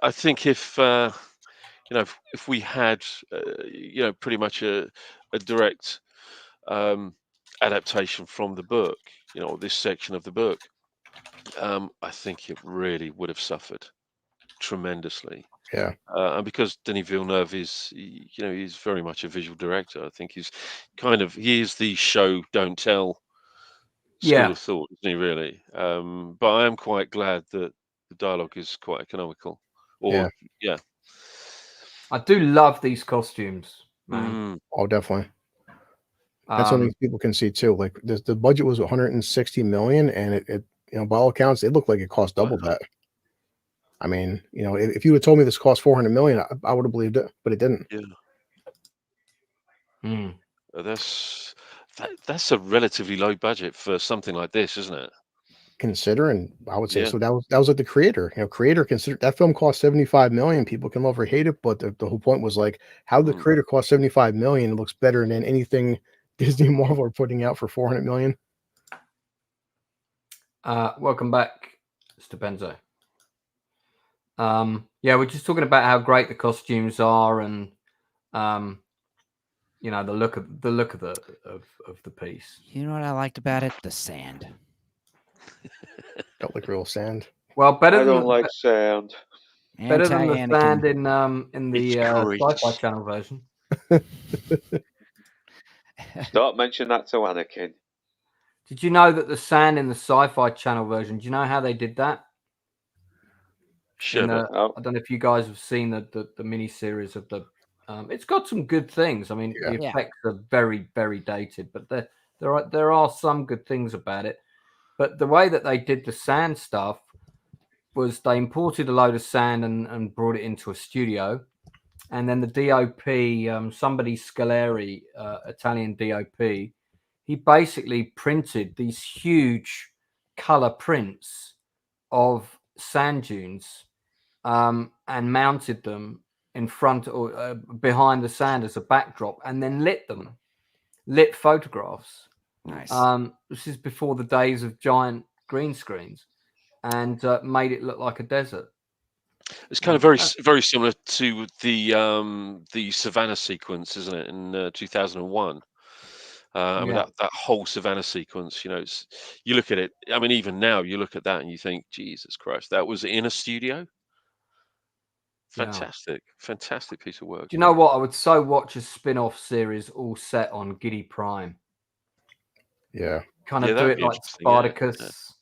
I think if you know, if we had you know, pretty much a direct adaptation from the book, you know, this section of the book, I think it really would have suffered tremendously. Yeah. And because Denis Villeneuve is, you know, he's very much a visual director. I think he is the show don't tell school of thought, isn't he, really? But I am quite glad that the dialogue is quite economical. I do love these costumes, man. Oh, definitely. That's something people can see too. Like the budget was 160 million, and it by all accounts, it looked like it cost double that. I mean, if you had told me this cost 400 million, I would have believed it, but it didn't. Yeah. That's a relatively low budget for something like this, isn't it? Considering, I would say so. That was like the creator. Creator considered that film cost 75 million. People can love or hate it, but the whole point was like how the creator cost 75 million. It looks better than anything Disney and Marvel are putting out for 400 million. Welcome back, Mr. Benzo. Yeah, we're just talking about how great the costumes are, and the look of the piece. You know what I liked about it? The sand. Don't like real sand. Well, I don't like sand. Better than the sand in the Sci-Fi Channel version. Don't mention that to Anakin. Did you know that the sand in the Sci-Fi Channel version? Do you know how they did that? Sure. I don't know if you guys have seen the mini series of the. It's got some good things. I mean, the effects are very, very dated, but there are some good things about it. But the way that they did the sand stuff was they imported a load of sand and brought it into a studio. And then the DOP, somebody Scaleri, Italian DOP, he basically printed these huge color prints of sand dunes and mounted them in front or behind the sand as a backdrop, and then lit photographs. Nice. This is before the days of giant green screens, and made it look like a desert. It's kind of very similar to the Savannah sequence, isn't it? In 2001. I mean that whole Savannah sequence. You look at it. I mean, even now you look at that and you think, Jesus Christ, that was in a studio. Fantastic piece of work. Do you know what? I would so watch a spin-off series all set on Giddy Prime. Yeah. Kind of do it like Spartacus.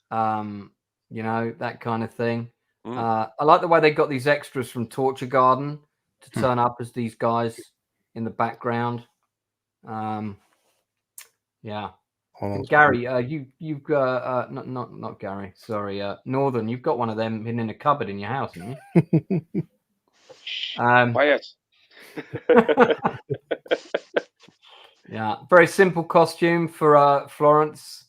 That kind of thing. I like the way they got these extras from Torture Garden to turn up as these guys in the background. And Gary, you've got not Gary, sorry, Northern. You've got one of them hidden in a cupboard in your house, haven't you? Quiet. Yeah, very simple costume for Florence.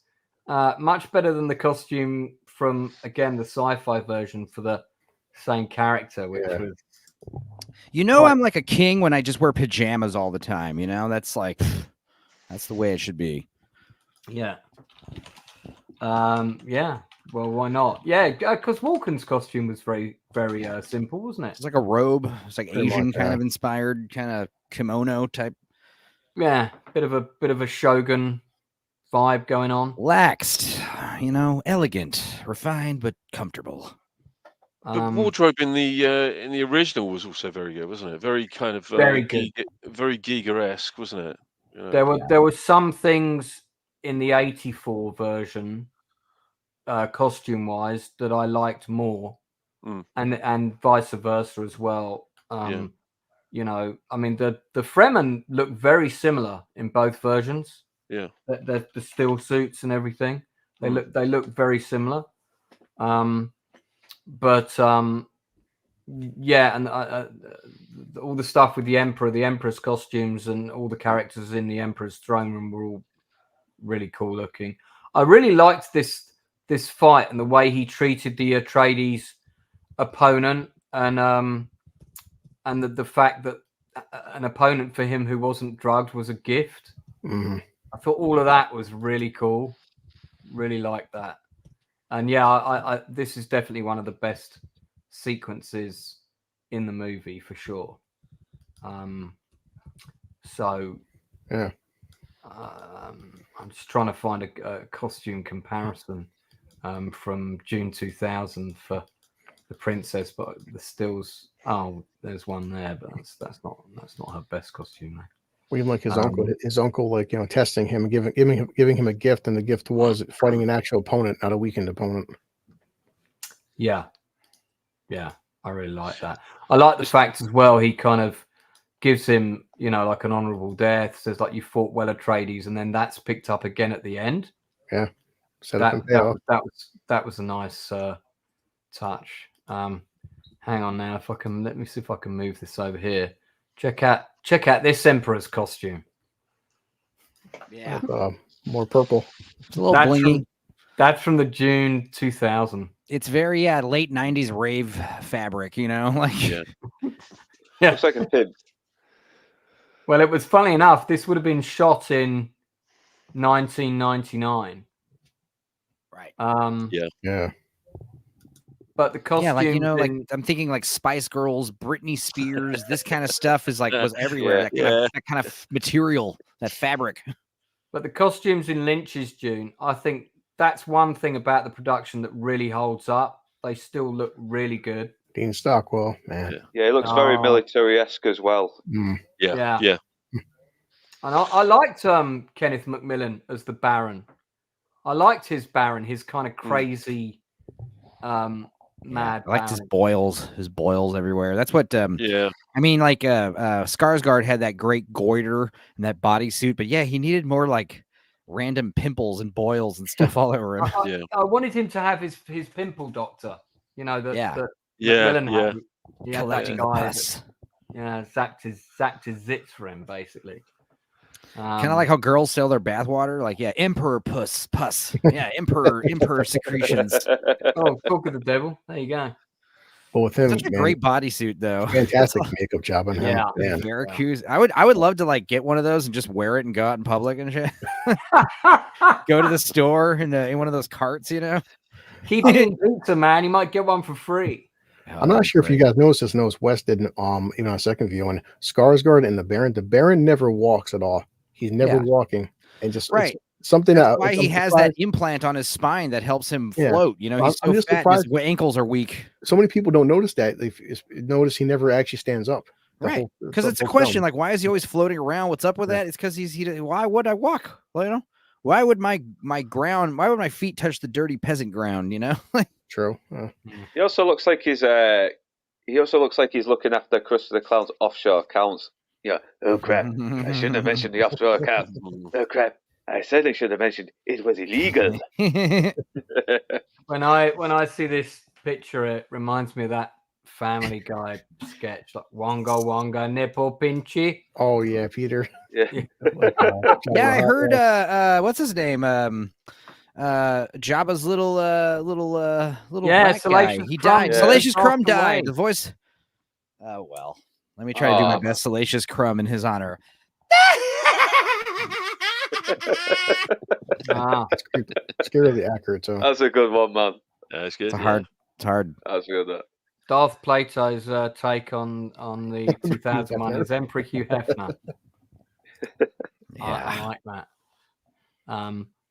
Much better than the costume from the sci-fi version for the same character, which was. I'm like a king when I just wear pajamas all the time. That's like, that's the way it should be. Yeah. Well, why not? Yeah, because Walken's costume was very, very simple, wasn't it? It's like a robe. It's like Asian kind of inspired, kind of kimono type. Yeah, bit of a shogun vibe going on. Relaxed, elegant, refined, but comfortable. The wardrobe in the original was also very good, wasn't it? Very kind of very good, very Giger-esque, wasn't it? There were some things in the '84 version, costume wise, that I liked more, and vice versa as well. I mean the Fremen look very similar in both versions. Yeah, the steel suits and everything. They look very similar. And all the stuff with the Emperor, the Emperor's costumes, and all the characters in the Emperor's throne room were all really cool looking. I really liked this fight and the way he treated the Atreides opponent, and the fact that an opponent for him who wasn't drugged was a gift. Mm-hmm. I thought all of that was really cool. Really liked that. And I this is definitely one of the best sequences in the movie for sure. I'm just trying to find a costume comparison from June 2000 for the princess, but the stills. Oh, there's one there, but that's not her best costume though. Well, even like his uncle, like testing him and giving him a gift, and the gift was fighting an actual opponent, not a weakened opponent. Yeah. I really like that. I like the fact as well he kind of gives him, like an honourable death. Says like you fought well, Atreides, and then that's picked up again at the end. Yeah, that was a nice touch. Hang on now, let me see if I can move this over here. Check out this Emperor's costume. Yeah, more purple. It's a little blingy. That's from the June 2000. It's very late 90s rave fabric, like Yeah. Looks like a pin. Well, it was funny enough. This would have been shot in 1999. Right. Yeah. But the costume, like I'm thinking like Spice Girls, Britney Spears, this kind of stuff was everywhere. That kind of material, that fabric. But the costumes in Lynch's June, I think that's one thing about the production that really holds up. They still look really good. Dean Stockwell, man. Yeah, it looks very military-esque as well. Mm. Yeah. And I liked Kenneth Macmillan as the Baron. I liked his Baron, his kind of crazy, mad. I liked Baron. his boils everywhere. That's what. Yeah. I mean, like Skarsgård had that great goiter and that bodysuit, but yeah, he needed more like random pimples and boils and stuff all over him. I wanted him to have his pimple doctor. Macmillan had. He had collecting that guy pus. Zapped his zits for him, basically. Kind of like how girls sell their bathwater, like emperor pus, emperor secretions. Oh, talk of the devil. There you go. Well, with him, Such a great bodysuit, though. Fantastic makeup job on him. Yeah, Syracuse. I would love to like get one of those and just wear it and go out in public and shit. Go to the store in one of those carts, Keep it in pizza, man. You might get one for free. I'm not sure if you guys noticed this. Notice Wes didn't. Even on second view on Skarsgård and the Baron. The Baron never walks at all. He's never walking, and just right. Something That's why he has that implant on his spine that helps him float. He's so fat, his ankles are weak. So many people don't notice that. They notice he never actually stands up. Right, because it's a question like, why is he always floating around? What's up with that? It's because why would I walk? Why would my feet touch the dirty peasant ground? True. He also looks like he's looking after Krusty the Clown's offshore accounts. Yeah. Oh crap! I shouldn't have mentioned the offshore account. Oh crap! I certainly should have mentioned it was illegal. When I see this picture, it reminds me of that Family Guy sketch, like Wonga Wonga nipple pinchy. Oh yeah, Peter. Yeah. Yeah, I heard. What's his name? Jabba's little rat guy. He died. Yeah. Salacious Crumb died. The voice. Oh well. Let me try to do my best Salacious Crumb in his honor. Scarily accurate. So that's a good one, man. That's good. It's hard. That's good. Darth Plato's take on the 2001 is Emperor Hugh Hefner. I like that.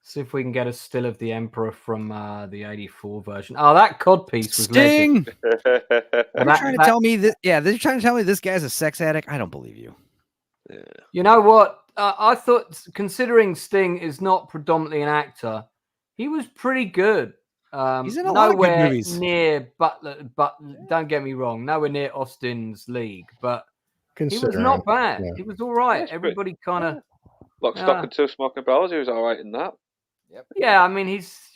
See if we can get a still of the Emperor from the 84 version. Oh, that codpiece was Sting. They're trying to tell me that. Yeah, they're trying to tell me this guy's a sex addict. I don't believe you. Yeah. You know what? I thought, considering Sting is not predominantly an actor, he was pretty good. He's in a lot of good movies. Near Butler, but don't get me wrong, nowhere near Austin's league, but he was not bad. Yeah. He was all right. Everybody kind of Lock, Stock, and Two Smoking Barrels. He was all right in that. Yep. Yeah, I mean, he's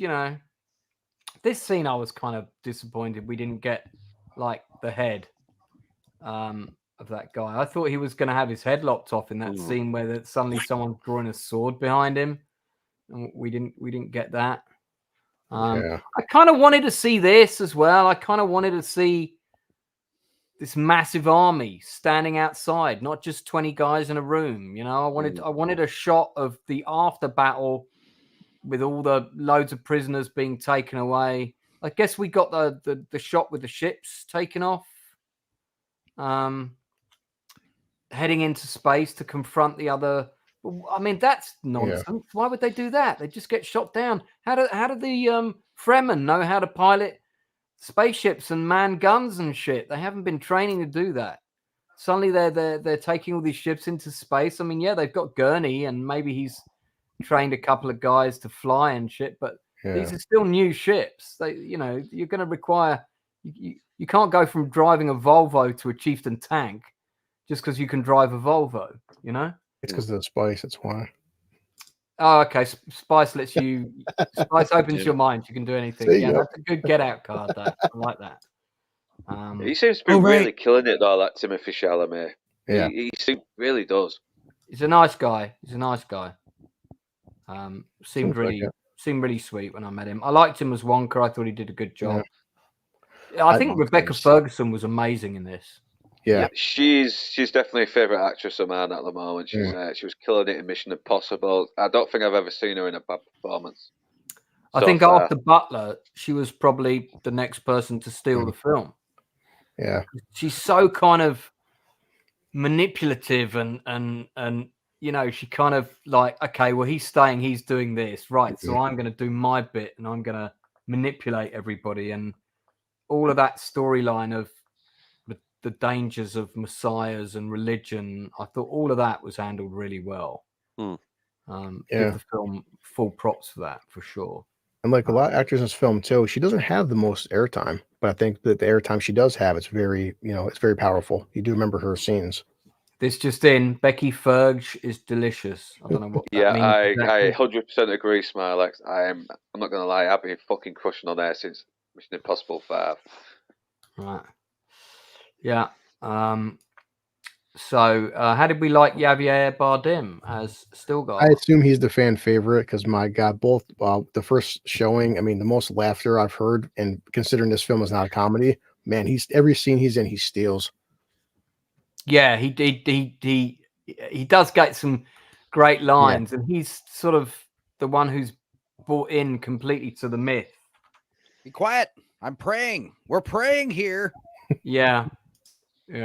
this scene I was kind of disappointed we didn't get like the head of that guy. I thought he was going to have his head lopped off in that scene where suddenly someone's drawing a sword behind him, and we didn't get that. I kind of wanted to see this as well. I kind of wanted to see this massive army standing outside, not just 20 guys in a room. I wanted a shot of the after battle with all the loads of prisoners being taken away. I guess we got the shot with the ships taken off, heading into space to confront the other. I mean, that's nonsense. Yeah. Why would they do that? They just get shot down. How do the Fremen know how to pilot spaceships and man guns and shit? They haven't been training to do that. Suddenly they're taking all these ships into space. I mean, yeah, they've got Gurney and maybe he's trained a couple of guys to fly and shit, but these are still new ships. You're going to require You can't go from driving a Volvo to a Chieftain tank just because you can drive a Volvo, you know? It's because of the spice. That's why. Oh, okay. Spice lets you. Spice opens Yeah. your mind. You can do anything. There you Yeah, go. that's a good get out card. That I like that. He seems to be really killing it though, that Timothée Chalamet. Yeah. He really does. He's a nice guy. Seemed like it. seemed really sweet when I met him. I liked him as Wonka. I thought he did a good job. Yeah. I think Rebecca Ferguson was amazing in this. Yeah. She's definitely a favourite actress of mine at the moment. She was killing it in Mission Impossible. I don't think I've ever seen her in a bad performance. I think after Butler, she was probably the next person to steal the film. Yeah. She's so kind of manipulative and you know, she kind of like, okay, well, he's staying, he's doing this, right? So I'm going to do my bit and I'm going to manipulate everybody, and all of that storyline of the dangers of messiahs and religion. I thought all of that was handled really well. Give the film full props for that, for sure. And like a lot of actors in this film too, she doesn't have the most airtime, but I think that the airtime she does have, it's very, it's very powerful. You do remember her scenes. This just in, Becky Ferg is delicious. I don't know what that means. I 100% agree, Smilex. I'm not gonna lie, I've been fucking crushing on her since Mission Impossible 5. Right. Yeah. So how did we like Javier Bardem as Stilgar? I assume he's the fan favorite because, my God, both the first showing, I mean, the most laughter I've heard, and considering this film is not a comedy, man, every scene he's in, he steals. Yeah, he does get some great lines, and he's sort of the one who's bought in completely to the myth. Be quiet. I'm praying. We're praying here. Yeah. He's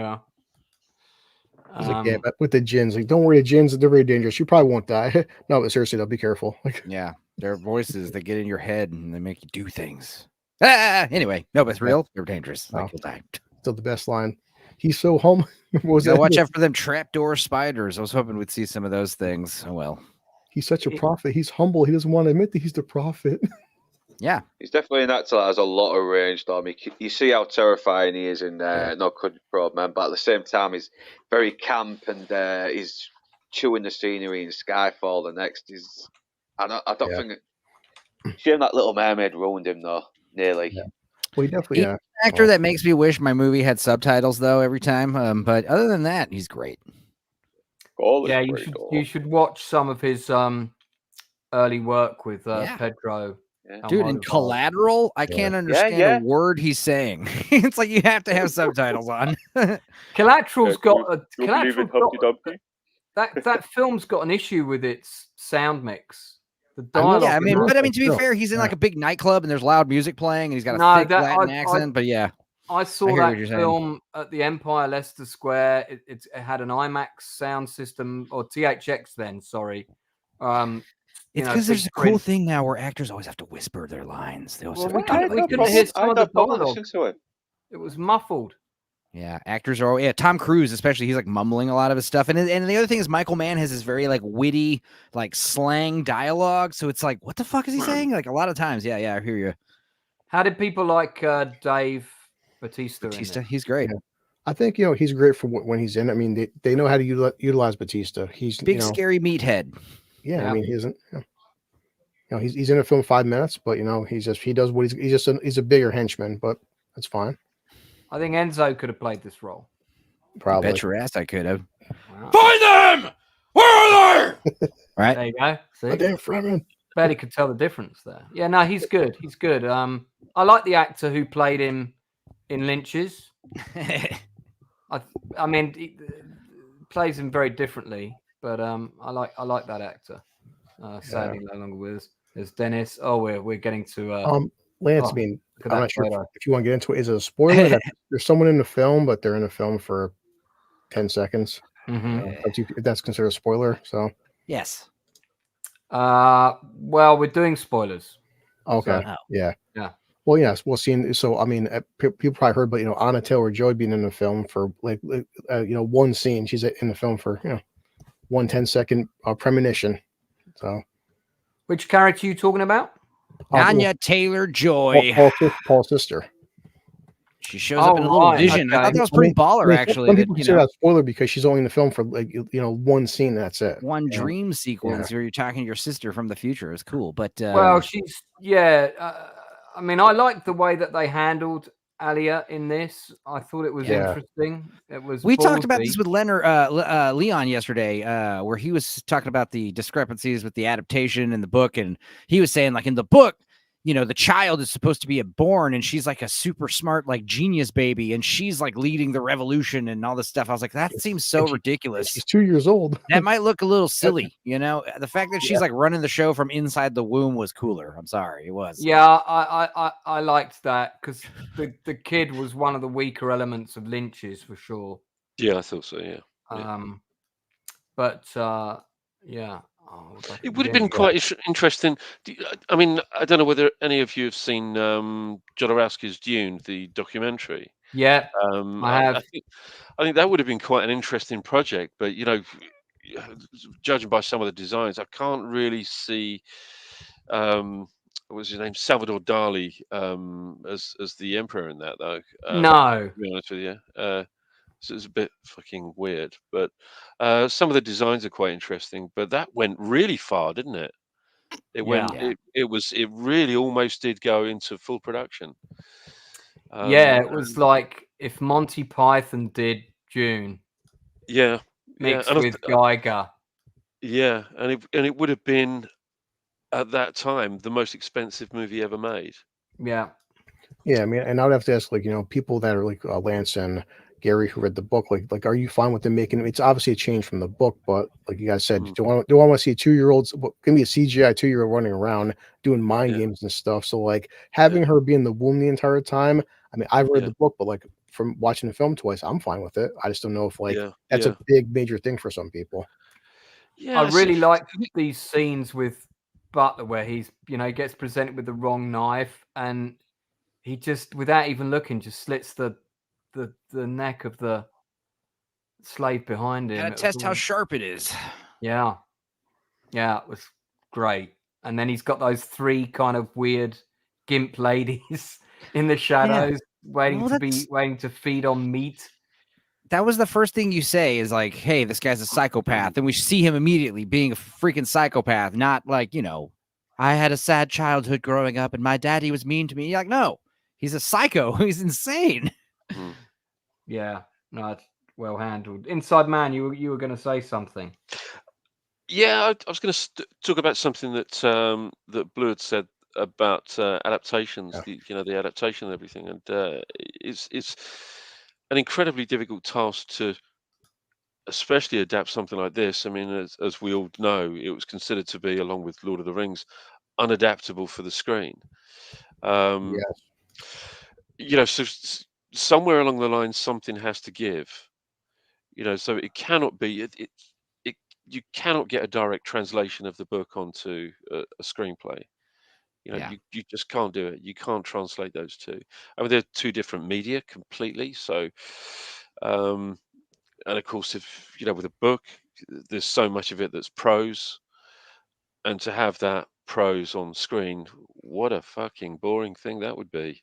like, yeah, but with the gins, like, don't worry, the gins, they're very dangerous. You probably won't die. No, but seriously, though, be careful. Like, yeah, they're voices that get in your head and they make you do things. Anyway, no, but it's real. They're dangerous. Like, you'll die. Still the best line. He's so humble. Watch out for them trapdoor spiders. I was hoping we'd see some of those things. Oh well. He's such a prophet. He's humble. He doesn't want to admit that he's the prophet. Yeah, he's definitely an actor that has a lot of range, though. I mean, you see how terrifying he is in No Country for Old Men, but at the same time, he's very camp, and he's chewing the scenery in Skyfall. The next is, I don't think. Shame that Little Mermaid ruined him, though. Nearly. Yeah. Well, he definitely. An actor that makes me wish my movie had subtitles, though, every time. But other than that, he's great. You should watch some of his early work with Pedro. Yeah. Dude, in Collateral, I can't understand a word he's saying. It's like you have to have subtitles on. Collateral's got that film's got an issue with its sound mix. The dialogue. Yeah, I mean, to be fair, he's in like a big nightclub and there's loud music playing and he's got a thick Latin accent. But yeah, I saw that film at the Empire, Leicester Square. It had an IMAX sound system, or THX then. Sorry. It's because there's a cool thing now where actors always have to whisper their lines. They always we couldn't hear some of the dialogue. It was muffled. Yeah, actors are. Tom Cruise especially. He's like mumbling a lot of his stuff, and the other thing is Michael Mann has this very like witty, like slang dialogue. So it's like, what the fuck is he saying? Like a lot of times. Yeah, I hear you. How did people like Dave Bautista? He's great. Yeah. I think he's great for when he's in. I mean, they know how to utilize Bautista. He's big scary meathead. Yeah, I mean, he isn't. He's in a film 5 minutes, but he does what he's a bigger henchman, but that's fine. I think Enzo could have played this role. Probably. Bet your ass I could have. Wow. Find them! Where are they? Right. There you go. See? Damn, Fremen. Barely could tell the difference there. Yeah, no, he's good. He's good. I like the actor who played him in Lynch's. I mean, he plays him very differently, but I like that actor. Sadly, no longer with us. There's Dennis. Oh, we're getting to Lance. I mean, I'm not sure if you want to get into it. Is it a spoiler that there's someone in the film, but they're in the film for 10 seconds? If that's considered a spoiler. So yes. Well, we're doing spoilers. Okay. So, yeah. Well, yes, we'll see. So, I mean, people probably heard, but Anna Taylor-Joy being in the film for one scene. She's in the film for 1 10-second premonition. So, which character are you talking about? Anya Taylor-Joy, Paul's sister. She shows up in a little vision. I thought that was pretty baller, actually. Some people consider that a spoiler because she's only in the film for like one scene. That's it. One dream sequence where you're talking to your sister from the future is cool. But well, she's I mean, I like the way that they handled Alia in this. I thought it was interesting. It was. We talked about this with Leon yesterday, where he was talking about the discrepancies with the adaptation in the book, and he was saying, like, in the book, the child is supposed to be born, and she's like a super smart, like, genius baby, and she's like leading the revolution and all this stuff. I was like, that seems so ridiculous. She's 2 years old. That might look a little silly, The fact that she's like running the show from inside the womb was cooler. I'm sorry, it was. Yeah, I liked that because the kid was one of the weaker elements of Lynch's for sure. Yeah, I thought so. Yeah. But yeah. It would have been quite interesting. I mean, I don't know whether any of you have seen Jodorowsky's Dune, the documentary. Yeah, I have. I think that would have been quite an interesting project, but judging by some of the designs, I can't really see what was his name, Salvador Dali, as the emperor in that, though. No, to be honest with you. So it's a bit fucking weird, but some of the designs are quite interesting. But that went really far, didn't it? It went. It really almost did go into full production. It was like if Monty Python did Dune. Yeah, mixed with Geiger. Yeah, and it would have been at that time the most expensive movie ever made. Yeah. Yeah, I mean, and I would have to ask, like, people that are like Lance and Gary who read the book, like are you fine with them making? It's obviously a change from the book, but like you guys said, do I want to see 2-year-olds? Give me a CGI 2-year-old running around doing mind games and stuff. So like having her be in the womb the entire time. I mean, I've read the book, but like from watching the film twice, I'm fine with it. I just don't know if that's a big major thing for some people. Yeah, I really like these scenes with Butler where he's he gets presented with the wrong knife and he just, without even looking, just slits the neck of the slave behind him. Gotta test how sharp it is. Yeah, it was great. And then he's got those 3 kind of weird gimp ladies in the shadows, waiting to feed on meat. That was the first thing you say is like, hey, this guy's a psychopath. And we see him immediately being a freaking psychopath, not like, I had a sad childhood growing up and my daddy was mean to me. You're like, no, he's a psycho. He's insane. Yeah, no, it's well handled. Inside Man, you were going to say something. Yeah, I was going to talk about something that that Blue had said about adaptations. The adaptation and everything, and it's an incredibly difficult task to, especially adapt something like this. I mean, as we all know, it was considered to be, along with Lord of the Rings, unadaptable for the screen. So somewhere along the line, something has to give. So it cannot be. You cannot get a direct translation of the book onto a screenplay. You just can't do it. You can't translate those two. I mean, they're 2 different media completely. So, and of course, if with a book, there's so much of it that's prose, and to have that prose on screen, what a fucking boring thing that would be.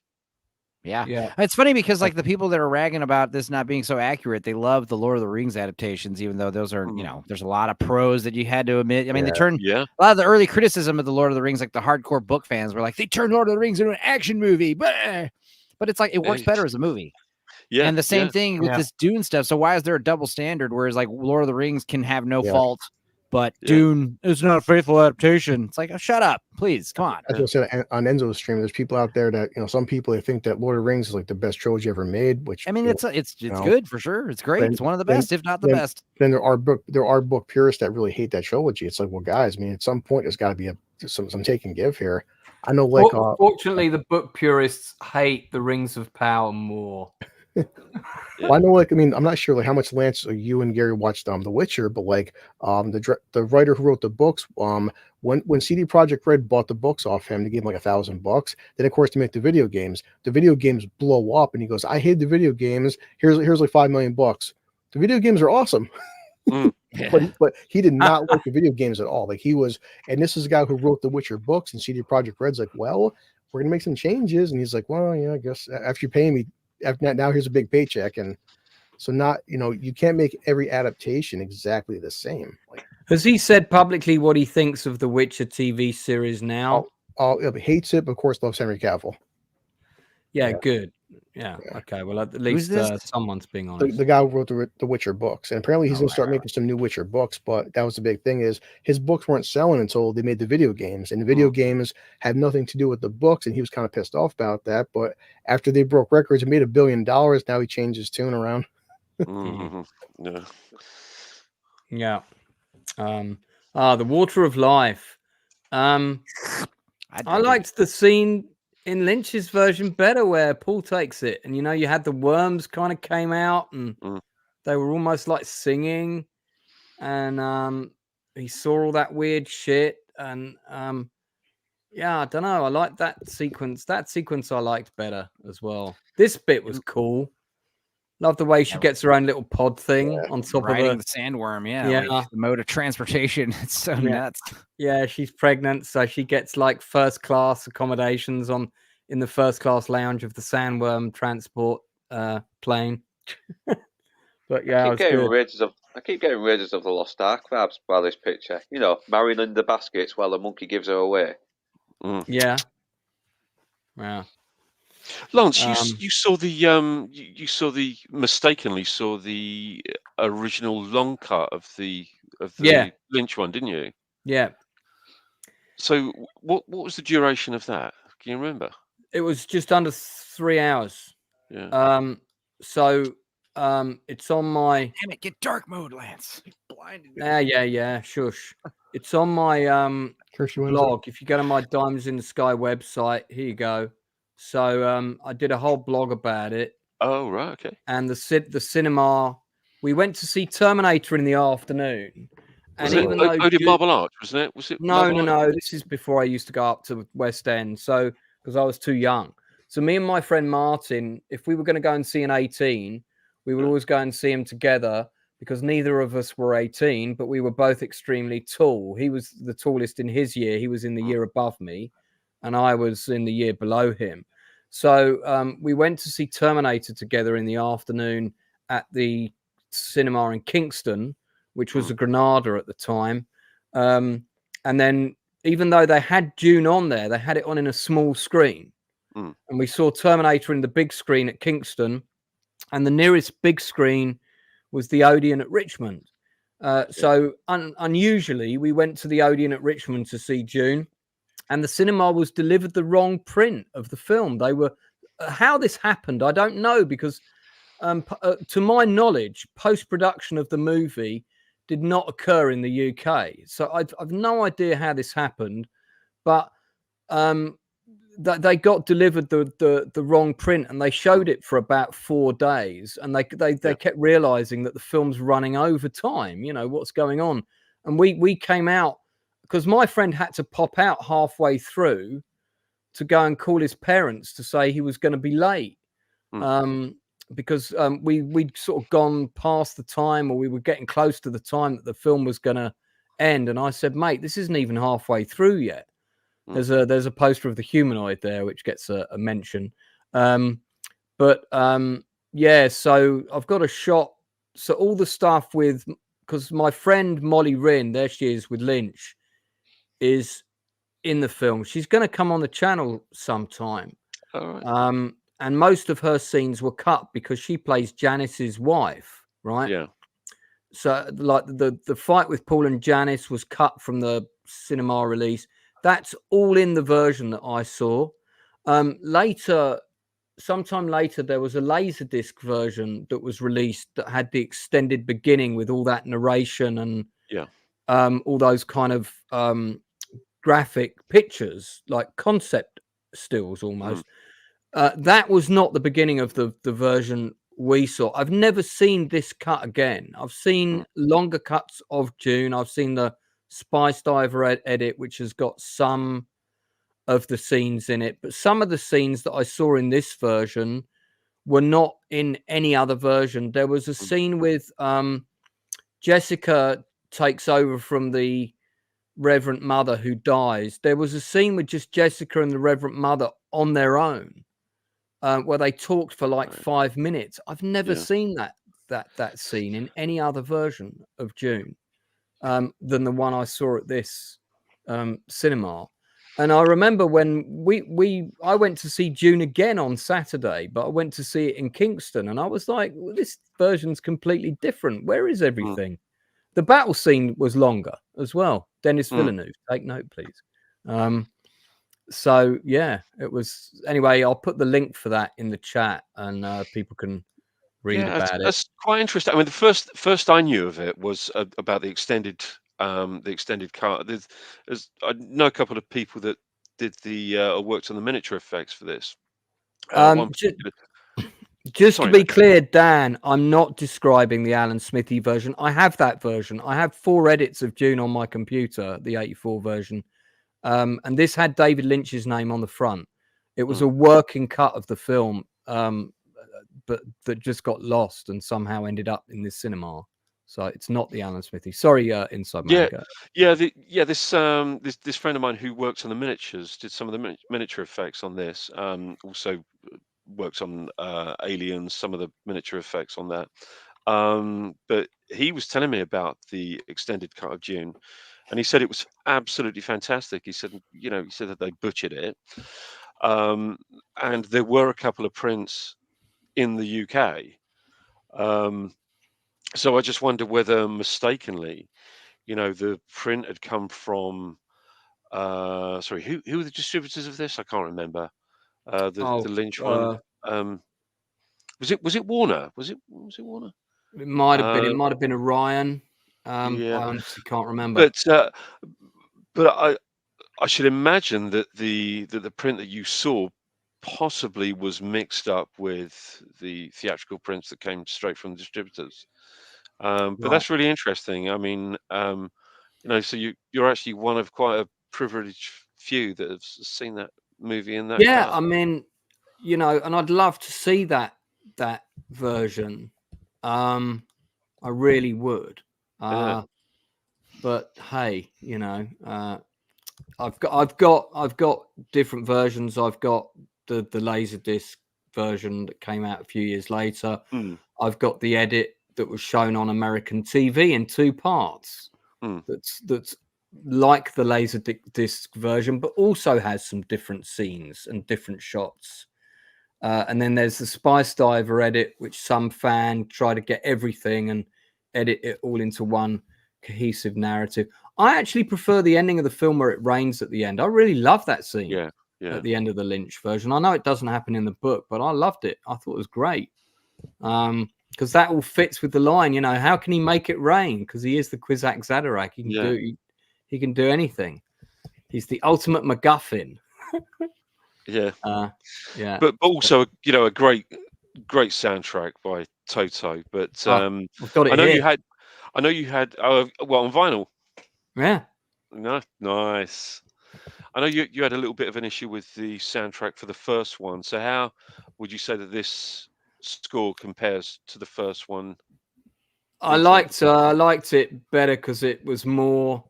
Yeah. It's funny because like the people that are ragging about this not being so accurate, they love the Lord of the Rings adaptations, even though those are, there's a lot of prose that you had to admit. I mean, they turned a lot of the early criticism of the Lord of the Rings, like the hardcore book fans were like, they turned Lord of the Rings into an action movie. But it's like, it works better as a movie. Yeah. And the same thing with this Dune stuff. So why is there a double standard? Whereas like Lord of the Rings can have no fault, but Dune is not a faithful adaptation. It's like, oh, shut up, please, come on. As I said on Enzo's stream, there's people out there that some people they think that Lord of the Rings is like the best trilogy ever made. Which I mean, it's good for sure. It's great. It's one of the best, if not the best. Then there are book purists that really hate that trilogy. It's like, well, guys, I mean, at some point there's got to be some take and give here. I know, like, fortunately, the book purists hate the Rings of Power more. Well, I know, like, I mean, I'm not sure like how much Lance you and Gary watched The Witcher, but like the writer who wrote the books, when CD Projekt Red bought the books off him, they gave him like $1,000. Then of course to make the video games blow up, and he goes, "I hate the video games. Here's like $5 million. The video games are awesome." But he did not like the video games at all. Like and this is a guy who wrote the Witcher books, and CD Projekt Red's like, well, we're gonna make some changes, and he's like, well, yeah, I guess after you pay me now here's a big paycheck, and so not, you can't make every adaptation exactly the same. Like, has he said publicly what he thinks of the Witcher TV series now? Hates it, but of course loves Henry Cavill. Yeah, Yeah. good. Yeah. Okay. Well, at Who's least this? someone's being honest. The guy who wrote the Witcher books, and apparently he's Oh, going to start right, making some new Witcher books. But that was the big thing, is his books weren't selling until they made the video games, and the video games had nothing to do with the books, and he was kind of pissed off about that. But after they broke records and made $1 billion, now he changed his tune around. Yeah. Yeah. The Water of Life. I liked the scene in Lynch's version better, where Paul takes it, and you had the worms kind of came out, and they were almost like singing, and he saw all that weird shit, and yeah, I don't know. I like that sequence. That sequence I liked better as well. This bit was cool. Love the way she gets her own little pod thing on top riding of the sandworm. Yeah, like the mode of transportation. It's so nuts. Yeah, she's pregnant, so she gets like first class accommodations in the first class lounge of the sandworm transport plane. But yeah, I keep getting Raiders of the Lost Ark vibes by this picture. Marrying in the baskets while the monkey gives her away. Yeah. Wow. Lance, you saw the mistakenly saw the original long cut of the Lynch one, didn't you? Yeah. So what was the duration of that? Can you remember? It was just under 3 hours. Yeah. So it's on my Damn it, get dark mode, Lance. Blinded. Yeah. Shush. It's on my blog. If you go to my Diamonds in the Sky website, here you go. So I did a whole blog about it. Oh, right, okay. And the cinema, we went to see Terminator in the afternoon. Was it in Marble Arch, wasn't it? Was it? No. This is before I used to go up to West End. So because I was too young. So me and my friend Martin, if we were going to go and see an 18, we would always go and see him together, because neither of us were 18, but we were both extremely tall. He was the tallest in his year. He was in the year above me, and I was in the year below him. So we went to see Terminator together in the afternoon at the cinema in Kingston, which was a Granada at the time. And then, even though they had Dune on there, they had it on in a small screen. And we saw Terminator in the big screen at Kingston, and the nearest big screen was the Odeon at Richmond. So unusually, we went to the Odeon at Richmond to see Dune, and the cinema was delivered the wrong print of the film. They were how this happened, I don't know, because to my knowledge, post-production of the movie did not occur in the UK. So I've no idea how this happened, but they got delivered the wrong print, and they showed it for about 4 days, and they kept realizing that the film's running over time. What's going on? And we came out, because my friend had to pop out halfway through to go and call his parents to say he was going to be late. Because we'd sort of gone past the time, or we were getting close to the time that the film was going to end. And I said, mate, this isn't even halfway through yet. There's a poster of the humanoid there, which gets a mention. So I've got a shot. So all the stuff because my friend Molly Rinn, there she is with Lynch, is in the film. She's going to come on the channel sometime. All right. And most of her scenes were cut because she plays Janice's wife, right? Yeah. So like the fight with Paul and Janice was cut from the cinema release. That's all in the version that I saw. Sometime later, there was a Laserdisc version that was released that had the extended beginning with all that narration and all those kind of graphic pictures, like concept stills almost. That was not the beginning of the version we saw. I've never seen this cut again. I've seen longer cuts of Dune. I've seen the Spice Diver edit, which has got some of the scenes in it, but some of the scenes that I saw in this version were not in any other version. There was a scene with Jessica takes over from the Reverend Mother who dies. There was a scene with just Jessica and the Reverend Mother on their own. where they talked for like Right. 5 minutes. I've never Yeah. seen that scene in any other version of Dune than the one I saw at this cinema. And I remember when I went to see Dune again on Saturday, but I went to see it in Kingston, and I was like, well, this version's completely different. Where is everything? The battle scene was longer as well. Denis Villeneuve, take note, please. So yeah, it was. Anyway, I'll put the link for that in the chat, and people can read about it. That's quite interesting. I mean, the first I knew of it was about the extended cut. I know a couple of people that did the worked on the miniature effects for this. One particular. Just Sorry, to be mate. clear, Dan, I'm not describing the Alan Smithy version. I have that version. I have 4 edits of Dune on my computer, the 84 version. And this had David Lynch's name on the front. It was a working cut of the film, but that just got lost and somehow ended up in this cinema. So it's not the Alan Smithy. Sorry, Inside Man. This friend of mine who works on the miniatures did some of the miniature effects on this. Also works on Aliens, some of the miniature effects on that. But he was telling me about the extended cut of Dune, and he said it was absolutely fantastic. He said that they butchered it, and there were a couple of prints in the UK. So I just wonder whether mistakenly, the print had come from. Sorry, who were the distributors of this? I can't remember. The Lynch one. Was it Warner? Was it Warner? It might have been. It might have been Orion. I honestly can't remember. But I should imagine that the print that you saw possibly was mixed up with the theatrical prints that came straight from the distributors. But that's really interesting. I mean, so you're actually one of quite a privileged few that have seen that movie in that. Yeah, cut. I mean, and I'd love to see that version. I really would. But hey, I've got different versions. I've got the Laserdisc version that came out a few years later. I've got the edit that was shown on American TV in 2 parts. That's like the Laserdisc version, but also has some different scenes and different shots. And then there's the Spice Diver edit, which some fan tried to get everything and edit it all into one cohesive narrative. I actually prefer the ending of the film where it rains at the end. I really love that scene at the end of the Lynch version. I know it doesn't happen in the book, but I loved it. I thought it was great. Because that all fits with the line, how can he make it rain? Because he is the Kwisatz Haderach. He can do anything. He's the ultimate MacGuffin. But also, a great soundtrack by Toto. But I've got it I know you had on vinyl. Yeah. No, nice. I know you had a little bit of an issue with the soundtrack for the first one. So how would you say that this score compares to the first one? I liked it better because it was more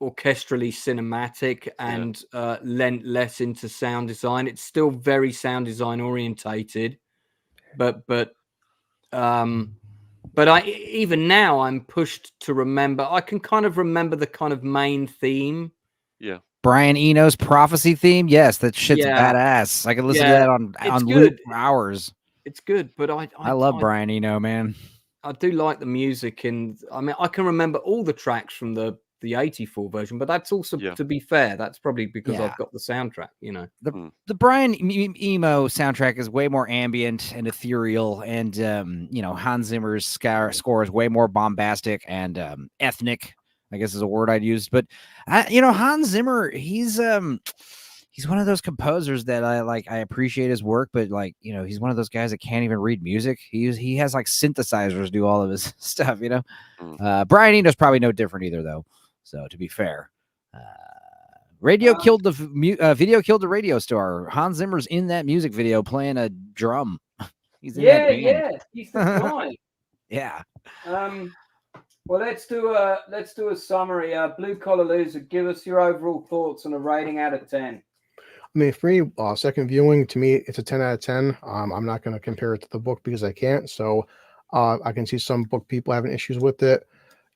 orchestrally cinematic and lent less into sound design. It's still very sound design orientated, but even now I'm pushed to remember. I can kind of remember the kind of main theme. Yeah. Brian Eno's prophecy theme. Yes, that shit's badass. I can listen to that on loop for hours. It's good, but I love Brian Eno, man. I do like the music, and I mean I can remember all the tracks from the 84 version, but that's also to be fair, that's probably because I've got the soundtrack, The Brian Eno soundtrack is way more ambient and ethereal, and Hans Zimmer's score is way more bombastic and ethnic, I guess is a word I'd use. But Hans Zimmer, he's one of those composers that I appreciate his work, but he's one of those guys that can't even read music. He has like synthesizers do all of his stuff, Brian Eno's probably no different either, though. So to be fair, video killed the radio star. Hans Zimmer's in that music video playing a drum. He's in that band. He's the guy. Yeah. Well, let's do a summary. Blue Collar Loser, give us your overall thoughts on a rating out of 10. I mean, for me, second viewing, to me, it's a 10 out of 10. I'm not going to compare it to the book because I can't. So I can see some book people having issues with it.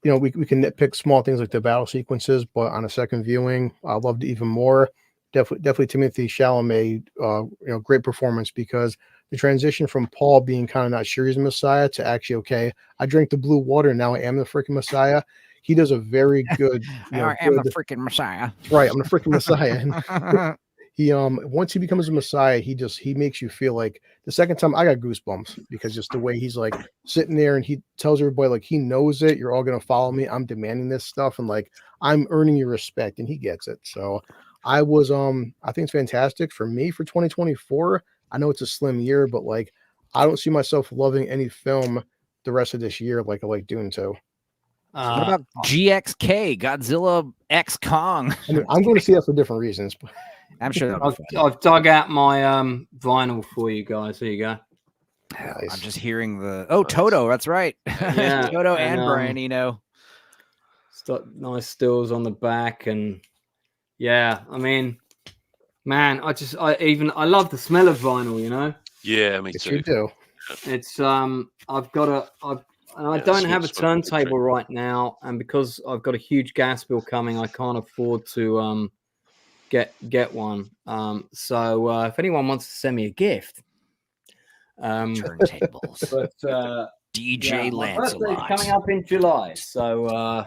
You know, we can nitpick small things like the battle sequences, but on a second viewing, I loved it even more. Definitely Timothy Chalamet, great performance, because the transition from Paul being kind of not sure he's a Messiah to actually, okay, I drank the blue water and now I am the freaking Messiah. He does a very good. I am the freaking Messiah. Right, I'm the freaking Messiah. And he once he becomes a Messiah, he makes you feel like, the second time I got goosebumps, because just the way he's like sitting there and he tells everybody like he knows it, you're all gonna follow me, I'm demanding this stuff, and like I'm earning your respect, and he gets it. So I think it's fantastic for me for 2024. I know it's a slim year, but like I don't see myself loving any film the rest of this year like I like Dune 2. What about GXK, Godzilla X Kong? I mean, I'm going to see that for different reasons. But I'm sure I've dug out my vinyl for you guys. There you go. nice. I'm just hearing the Toto. That's right. Yeah, Toto and and, Brian Eno. Nice stills on the back, and yeah, I mean, man, I love the smell of vinyl. You know. Yeah, me Yes, too. you do. It's I've got I Yeah, don't have a smoke's one of the big turntable right now, and because I've got a huge gas bill coming, I can't afford to get one. So if anyone wants to send me a gift, Turntables. but DJ my birthday's Lancelot. coming up in July, so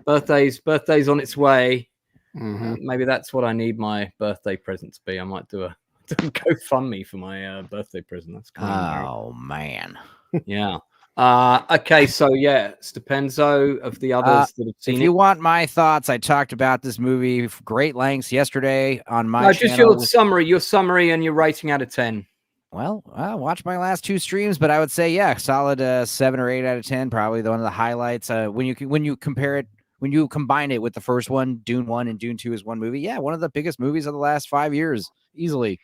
birthday's on its way. Mhm. Maybe that's what I need my birthday present to be. I might do a GoFundMe for my birthday present. That's kind of Oh man. yeah. Okay, so yeah, Stupenzo of the others that have seen If it. you want my thoughts, I talked about this movie for great lengths yesterday on my No, channel. just your summary and your rating out of 10. Well, watch my last two streams, but I would say, yeah, solid 7 or 8 out of 10. Probably one of the highlights. When you compare it, when you combine it with the first one, Dune 1 and Dune 2 is one movie. Yeah, one of the biggest movies of the last 5 years, easily.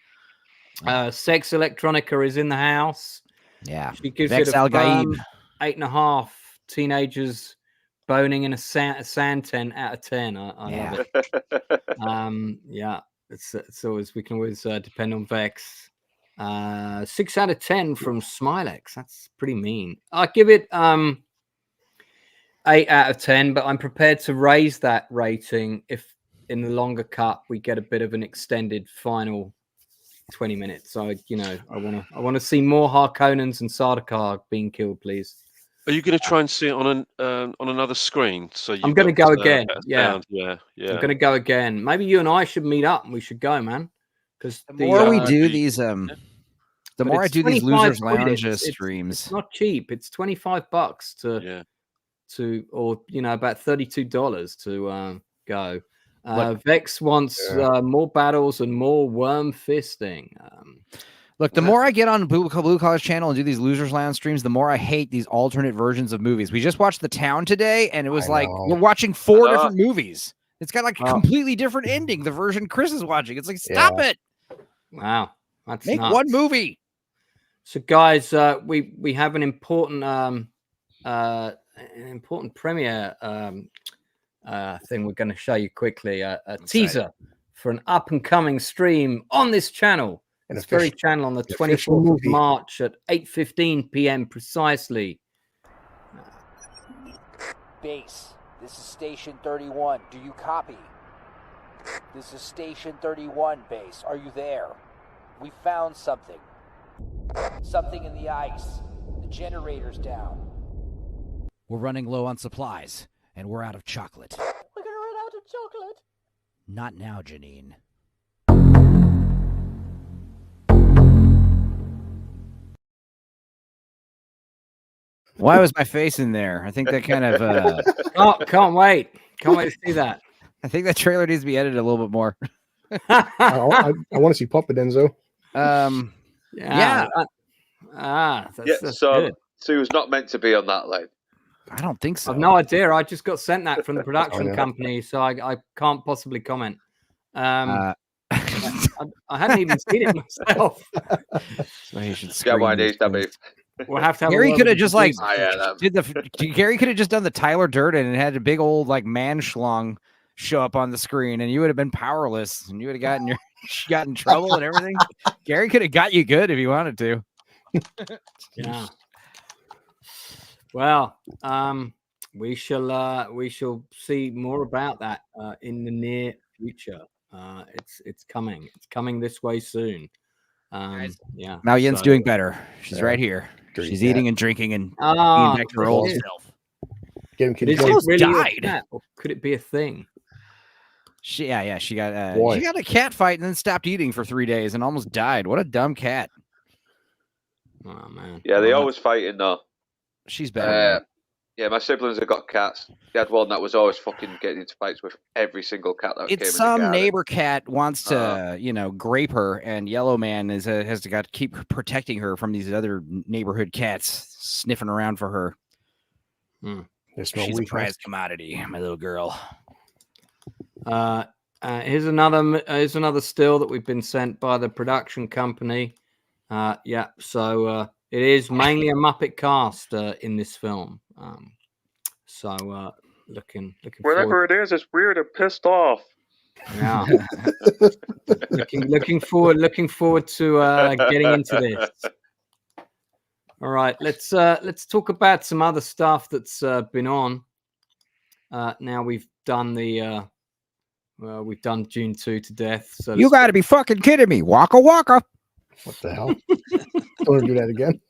Sex Electronica is in the house. Yeah, She gives Vex it a Al Gaib. 8.5. Teenagers boning in a sand tent out of 10. I love it. Yeah, it's always, we can always depend on Vex. 6 out of 10 from Smilex. That's pretty mean. I give it 8 out of 10, but I'm prepared to raise that rating if in the longer cut we get a bit of an extended final 20 minutes. So I want to see more Harkonnens and Sardaukar being killed, please. Are you going to try and see it on another screen? So I'm going to go again. yeah. I'm going to go again. Maybe you and I should meet up and we should go, man. Because The more we do these, the more I it's do these 25 Losers quid. Lounge It's streams. not cheap. It's $25 or about $32 to go. Vex wants more battles and more worm fisting. Look, the more I get on Blue Collar's channel and do these Losers Lounge streams, the more I hate these alternate versions of movies. We just watched The Town today, and it was like we're watching 4 different movies. It's got like a completely different ending. The version Chris is watching. It's like, stop it! Wow, that's make nuts. one movie. So, guys, we have an important premiere thing we're going to show you quickly. A teaser for an up and coming stream on this channel. This very channel on the 24th of March at 8:15 p.m. precisely. Base, this is Station 31. Do you copy? This is Station 31, Base. Are you there? We found something. Something in the ice. The generator's down. We're running low on supplies, and we're out of chocolate. We're gonna run out of chocolate. Not now, Janine. Why was my face in there? I think that kind of can't wait to see that. I think that trailer needs to be edited a little bit more. I want to see Puppet Enzo. So he was not meant to be on that lane. I don't think so. I've no idea. I just got sent that from the production company, so I can't possibly comment. I hadn't even seen it myself. So he should get my knees, Debbie. We'll have to have Gary could have just like Gary could have just done the Tyler Durden and had a big old like man schlong show up on the screen, and you would have been powerless, and you would have gotten your She got in trouble and everything. Gary could have got you good if he wanted to. Yeah. Well, we shall see more about that in the near future. It's coming. It's coming this way soon. Yeah. Now Yen's so- doing better. She's Yeah. right here. Dirty She's cat. eating and drinking and being Ah, back to her old is self. Get him, it kitty. almost really a died. cat, or could it be a thing? She got Boy. she got a cat fight and then stopped eating for 3 days and almost died. What a dumb cat. Oh man. Yeah, they All right. always fighting though. She's better. now. Yeah, my siblings have got cats. They had one that was always fucking getting into fights with every single cat that came in It's the some garden. neighbor cat wants to, grape her, and Yellow Man has to keep protecting her from these other neighborhood cats sniffing around for her. They smell She's a weak. prized commodity, my little girl. Here's another still that we've been sent by the production company. Yeah, so it is mainly a Muppet cast in this film. So looking forward. it is, it's weird and pissed off. Yeah. looking forward to getting into this. All right, let's talk about some other stuff that's been on. Now we've done we've done June 2 to death. So You got to be fucking kidding me. Waka waka. What the hell? Don't want to do that again.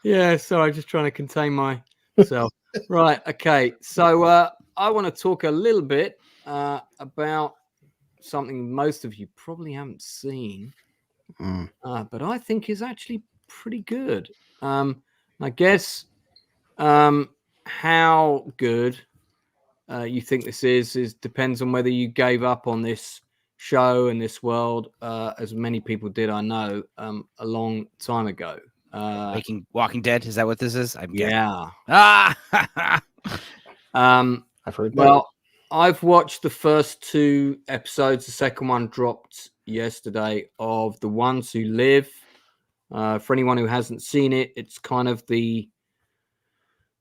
Yeah, sorry, just trying to contain myself. Right, okay. So I want to talk a little bit about something most of you probably haven't seen, but I think is actually pretty good. I guess how good you think this is depends on whether you gave up on this show and this world, as many people did, I know, a long time ago. Walking Dead, is that what this is? Yeah. Ah. I've heard that. Well, I've watched the first 2 episodes. The second one dropped yesterday of The Ones Who Live. For anyone who hasn't seen it, it's kind of the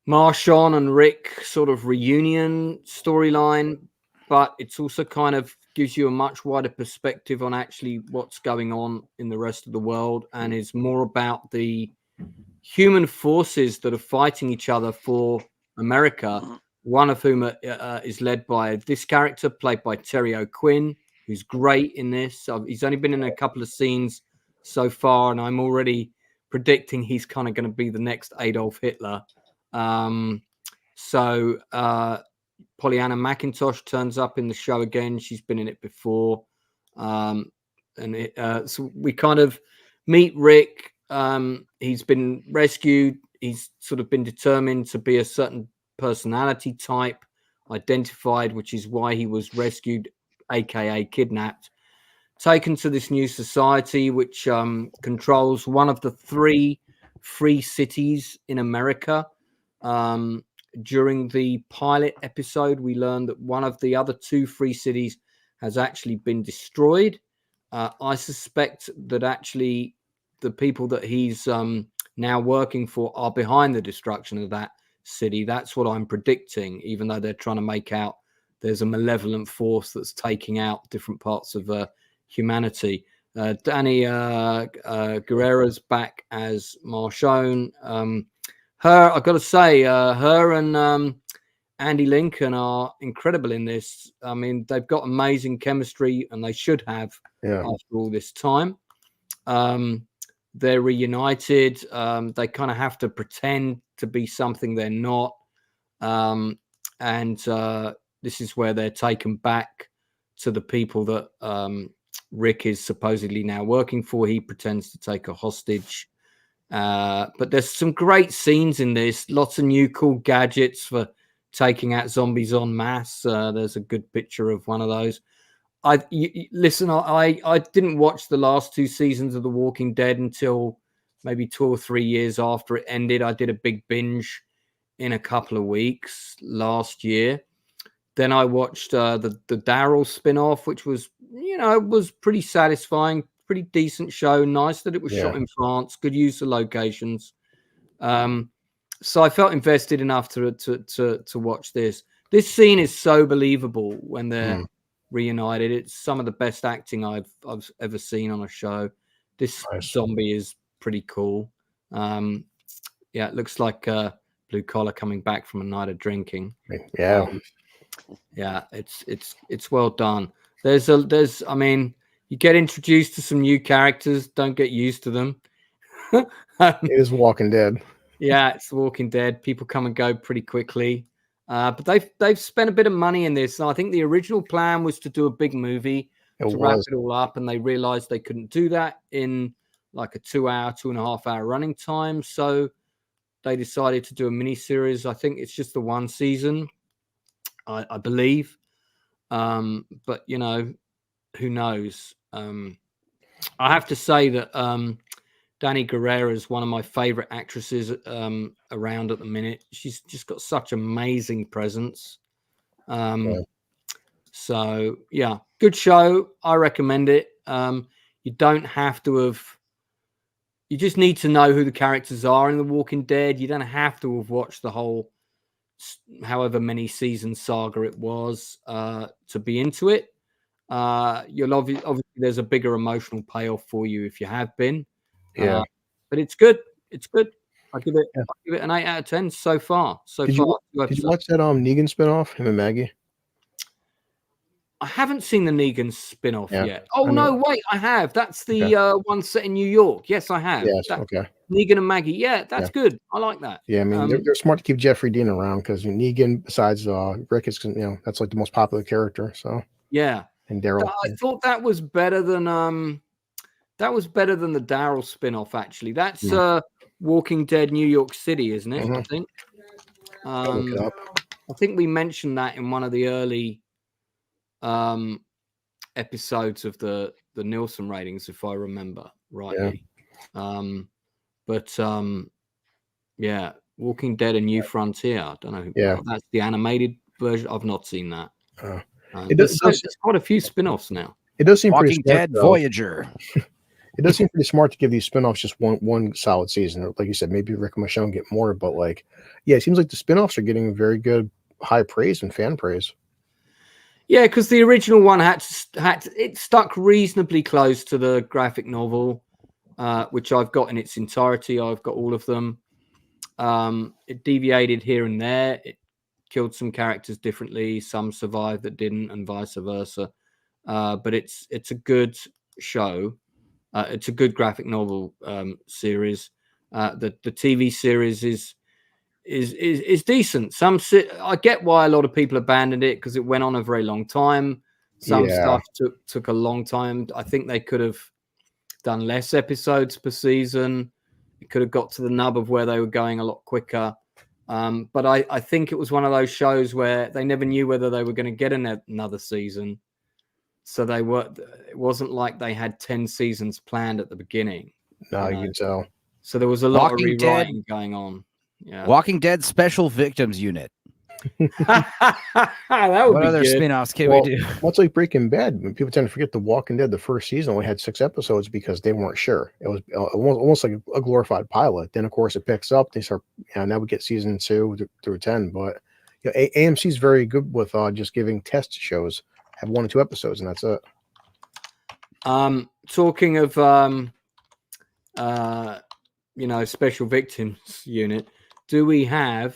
Marshawn and Rick sort of reunion storyline, but it's also kind of gives you a much wider perspective on actually what's going on in the rest of the world, and is more about the human forces that are fighting each other for America, one of whom is led by this character played by Terry O'Quinn, who's great in this. He's only been in a couple of scenes so far, and I'm already predicting he's kind of going to be the next Adolf Hitler. So Pollyanna McIntosh turns up in the show again. She's been in it before. So we kind of meet Rick. He's been rescued. He's sort of been determined to be a certain personality type identified, which is why he was rescued, aka kidnapped, taken to this new society, which controls one of the 3 free cities in America. During the pilot episode, we learned that one of the other 2 free cities has actually been destroyed. I suspect that actually the people that he's now working for are behind the destruction of that city. That's what I'm predicting, even though they're trying to make out there's a malevolent force that's taking out different parts of humanity. Danny Guerrera's back as Marshawn. I've got to say, her and Andy Lincoln are incredible in this. I mean, they've got amazing chemistry, and they should have after all this time. They're reunited. They kind of have to pretend to be something they're not. And this is where they're taken back to the people that Rick is supposedly now working for. He pretends to take a hostage. But there's some great scenes in this. Lots of new cool gadgets for taking out zombies en masse. There's a good picture of one of those. I didn't watch the last 2 seasons of The Walking Dead until maybe 2 or 3 years after it ended. I did a big binge in a couple of weeks last year. Then I watched the Daryl spin-off, which was, was pretty satisfying, pretty decent show. Nice that it was shot in France. Good use of locations. So I felt invested enough to watch this. This scene is so believable when they're reunited. It's some of the best acting I've ever seen on a show. This zombie is pretty cool. Yeah, it looks like blue collar coming back from a night of drinking. Yeah. Yeah, it's well done. I mean, you get introduced to some new characters. Don't get used to them. It is Walking Dead. Yeah, it's Walking Dead. People come and go pretty quickly. But they've spent a bit of money in this. And I think the original plan was to do a big movie to wrap it all up, and they realized they couldn't do that in like a 2.5 hour running time. So they decided to do a mini series. I think it's just the one season, I believe. But you know, who knows? I have to say that Danny Guerrero is one of my favorite actresses around at the minute. She's just got such amazing presence. So yeah, good show. I recommend it. You don't have to have. You just need to know who the characters are in The Walking Dead. You don't have to have watched the whole, however many season saga it was, to be into it. You'll obviously there's a bigger emotional payoff for you if you have been. Yeah, but it's good. It's good. I give it an 8 out of 10 so far. Did you watch that Negan spinoff, him and Maggie? I haven't seen the Negan spin-off yet. Oh, no, wait, I have. That's the one set in New York. Yes, I have. Yes, okay. Negan and Maggie. Yeah, that's good. I like that. Yeah, I mean, they're smart to keep Jeffrey Dean around because Negan, besides Rick, is, you know, that's like the most popular character. So yeah. And Daryl. I thought that was better than the Daryl spin-off, actually. That's Walking Dead New York City, isn't it? I think. Look it up. I think we mentioned that in one of the early episodes of the Nielsen ratings, if I remember rightly. Yeah. Walking Dead: A New Frontier. I don't know. Yeah, that's the animated version. I've not seen that. There's quite a few spin-offs now. It does seem Walking pretty smart, Dead Voyager. It does seem pretty smart to give these spin-offs just one solid season. Like you said, maybe Rick and Michonne get more, but like, yeah, it seems like the spin-offs are getting very good, high praise and fan praise. Yeah, because the original one it stuck reasonably close to the graphic novel, which I've got in its entirety. I've got all of them. It deviated here and there. It killed some characters differently. Some survived that didn't, and vice versa. But it's a good show. It's a good graphic novel series. The TV series is decent. I get why a lot of people abandoned it because it went on a very long time. Some stuff took a long time. I think they could have done less episodes per season. It could have got to the nub of where they were going a lot quicker. But I think it was one of those shows where they never knew whether they were going to get another season. So it wasn't like they had 10 seasons planned at the beginning. No, you can tell. So there was a lot of rewriting going on. Yeah. Walking Dead Special Victims Unit. That would what be other good. spin-offs can we do? What's like Breaking Bad? When people tend to forget The Walking Dead, the first season only had 6 episodes because they weren't sure. It was almost like a glorified pilot. Then, of course, it picks up. They start. Now we get season 2 through 10. But AMC is very good with just giving test shows. Have 1 or 2 episodes, and that's it. Talking of Special Victims Unit, do we have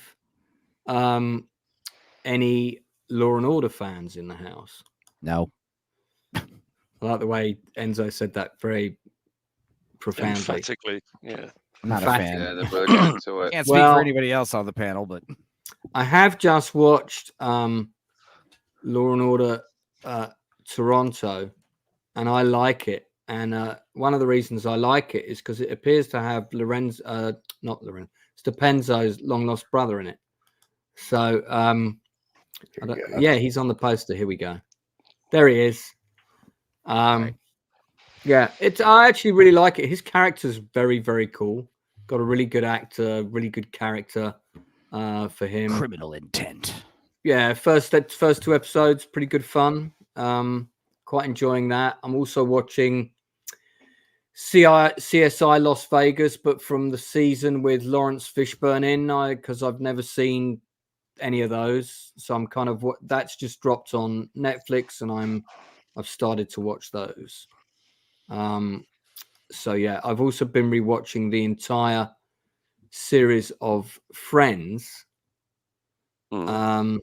any Law and Order fans in the house? No. I like the way Enzo said that very profoundly. Emphatically, yeah. I'm not a fan. Yeah, they're really into it. Can't speak for anybody else on the panel, but I have just watched Law and Order Toronto, and I like it. And one of the reasons I like it is because it appears to have Stepenzo's long lost brother in it. So he's on the poster. Here we go. There he is. Yeah, I actually really like it. His character's very, very cool. Got a really good actor, really good character for him. Criminal Intent. Yeah, first 2 episodes, pretty good fun. Quite enjoying that. I'm also watching CSI Las Vegas, but from the season with Lawrence Fishburne in, because I've never seen any of those, so I'm kind of that's just dropped on Netflix, and I've started to watch those. So yeah, I've also been rewatching the entire series of Friends. Do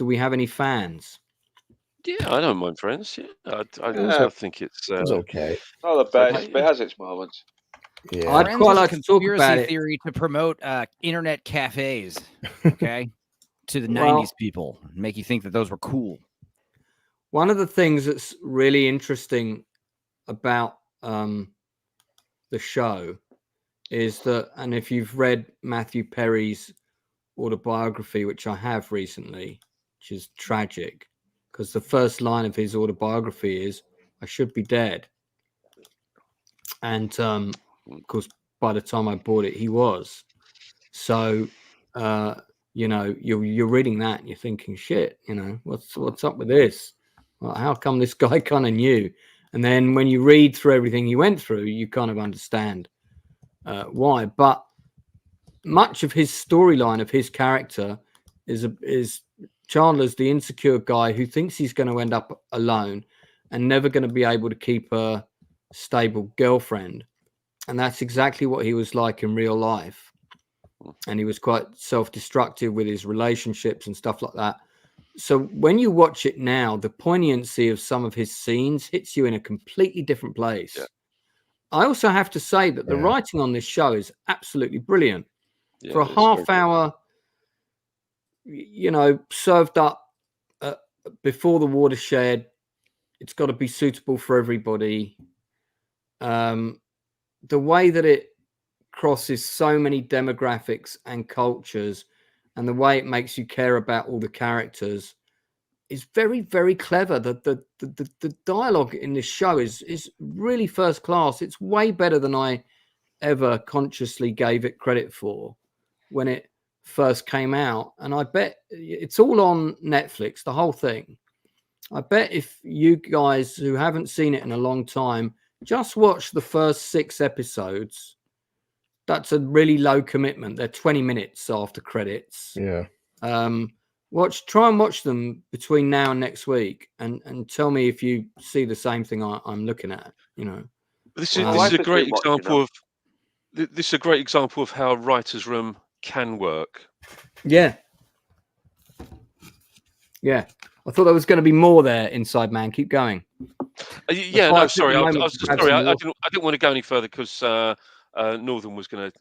we have any fans? Yeah, I don't mind Friends. Yeah, I think it's okay. Not the best, but it has its moments. Yeah, I'd Friends quite was a like to talk about conspiracy it. theory to promote internet cafes, okay, to the Well, 90s people, make you think that those were cool. One of the things that's really interesting about the show is that, and if you've read Matthew Perry's autobiography, which I have recently, which is tragic, because the first line of his autobiography is, "I should be dead." And of course, by the time I bought it, he was. So, you're reading that and you're thinking, shit, what's up with this? Well, how come this guy kind of knew? And then when you read through everything he went through, you kind of understand why. But much of his storyline of his character is Chandler's the insecure guy who thinks he's going to end up alone and never going to be able to keep a stable girlfriend. And that's exactly what he was like in real life. And he was quite self-destructive with his relationships and stuff like that. So when you watch it now, the poignancy of some of his scenes hits you in a completely different place. Yeah. I also have to say that the writing on this show is absolutely brilliant. Yeah, For a half hour, served up before the watershed, it's got to be suitable for everybody. The way that it crosses so many demographics and cultures, and the way it makes you care about all the characters is very, very clever. The dialogue in this show is really first class. It's way better than I ever consciously gave it credit for when it first came out. And I bet it's all on Netflix, the whole thing. I bet if you guys who haven't seen it in a long time, just watch the first 6 episodes. That's a really low commitment. They're 20 minutes after credits. Yeah. Try and watch them between now and next week, and tell me if you see the same thing I'm looking at. This My is wife a has great been watching example of this is a great example of how a writer's room can work. Yeah. I thought there was going to be more there, Inside Man. Keep going. Yeah, no, sorry. I was just sorry. I more. didn't want to go any further because Northern was going to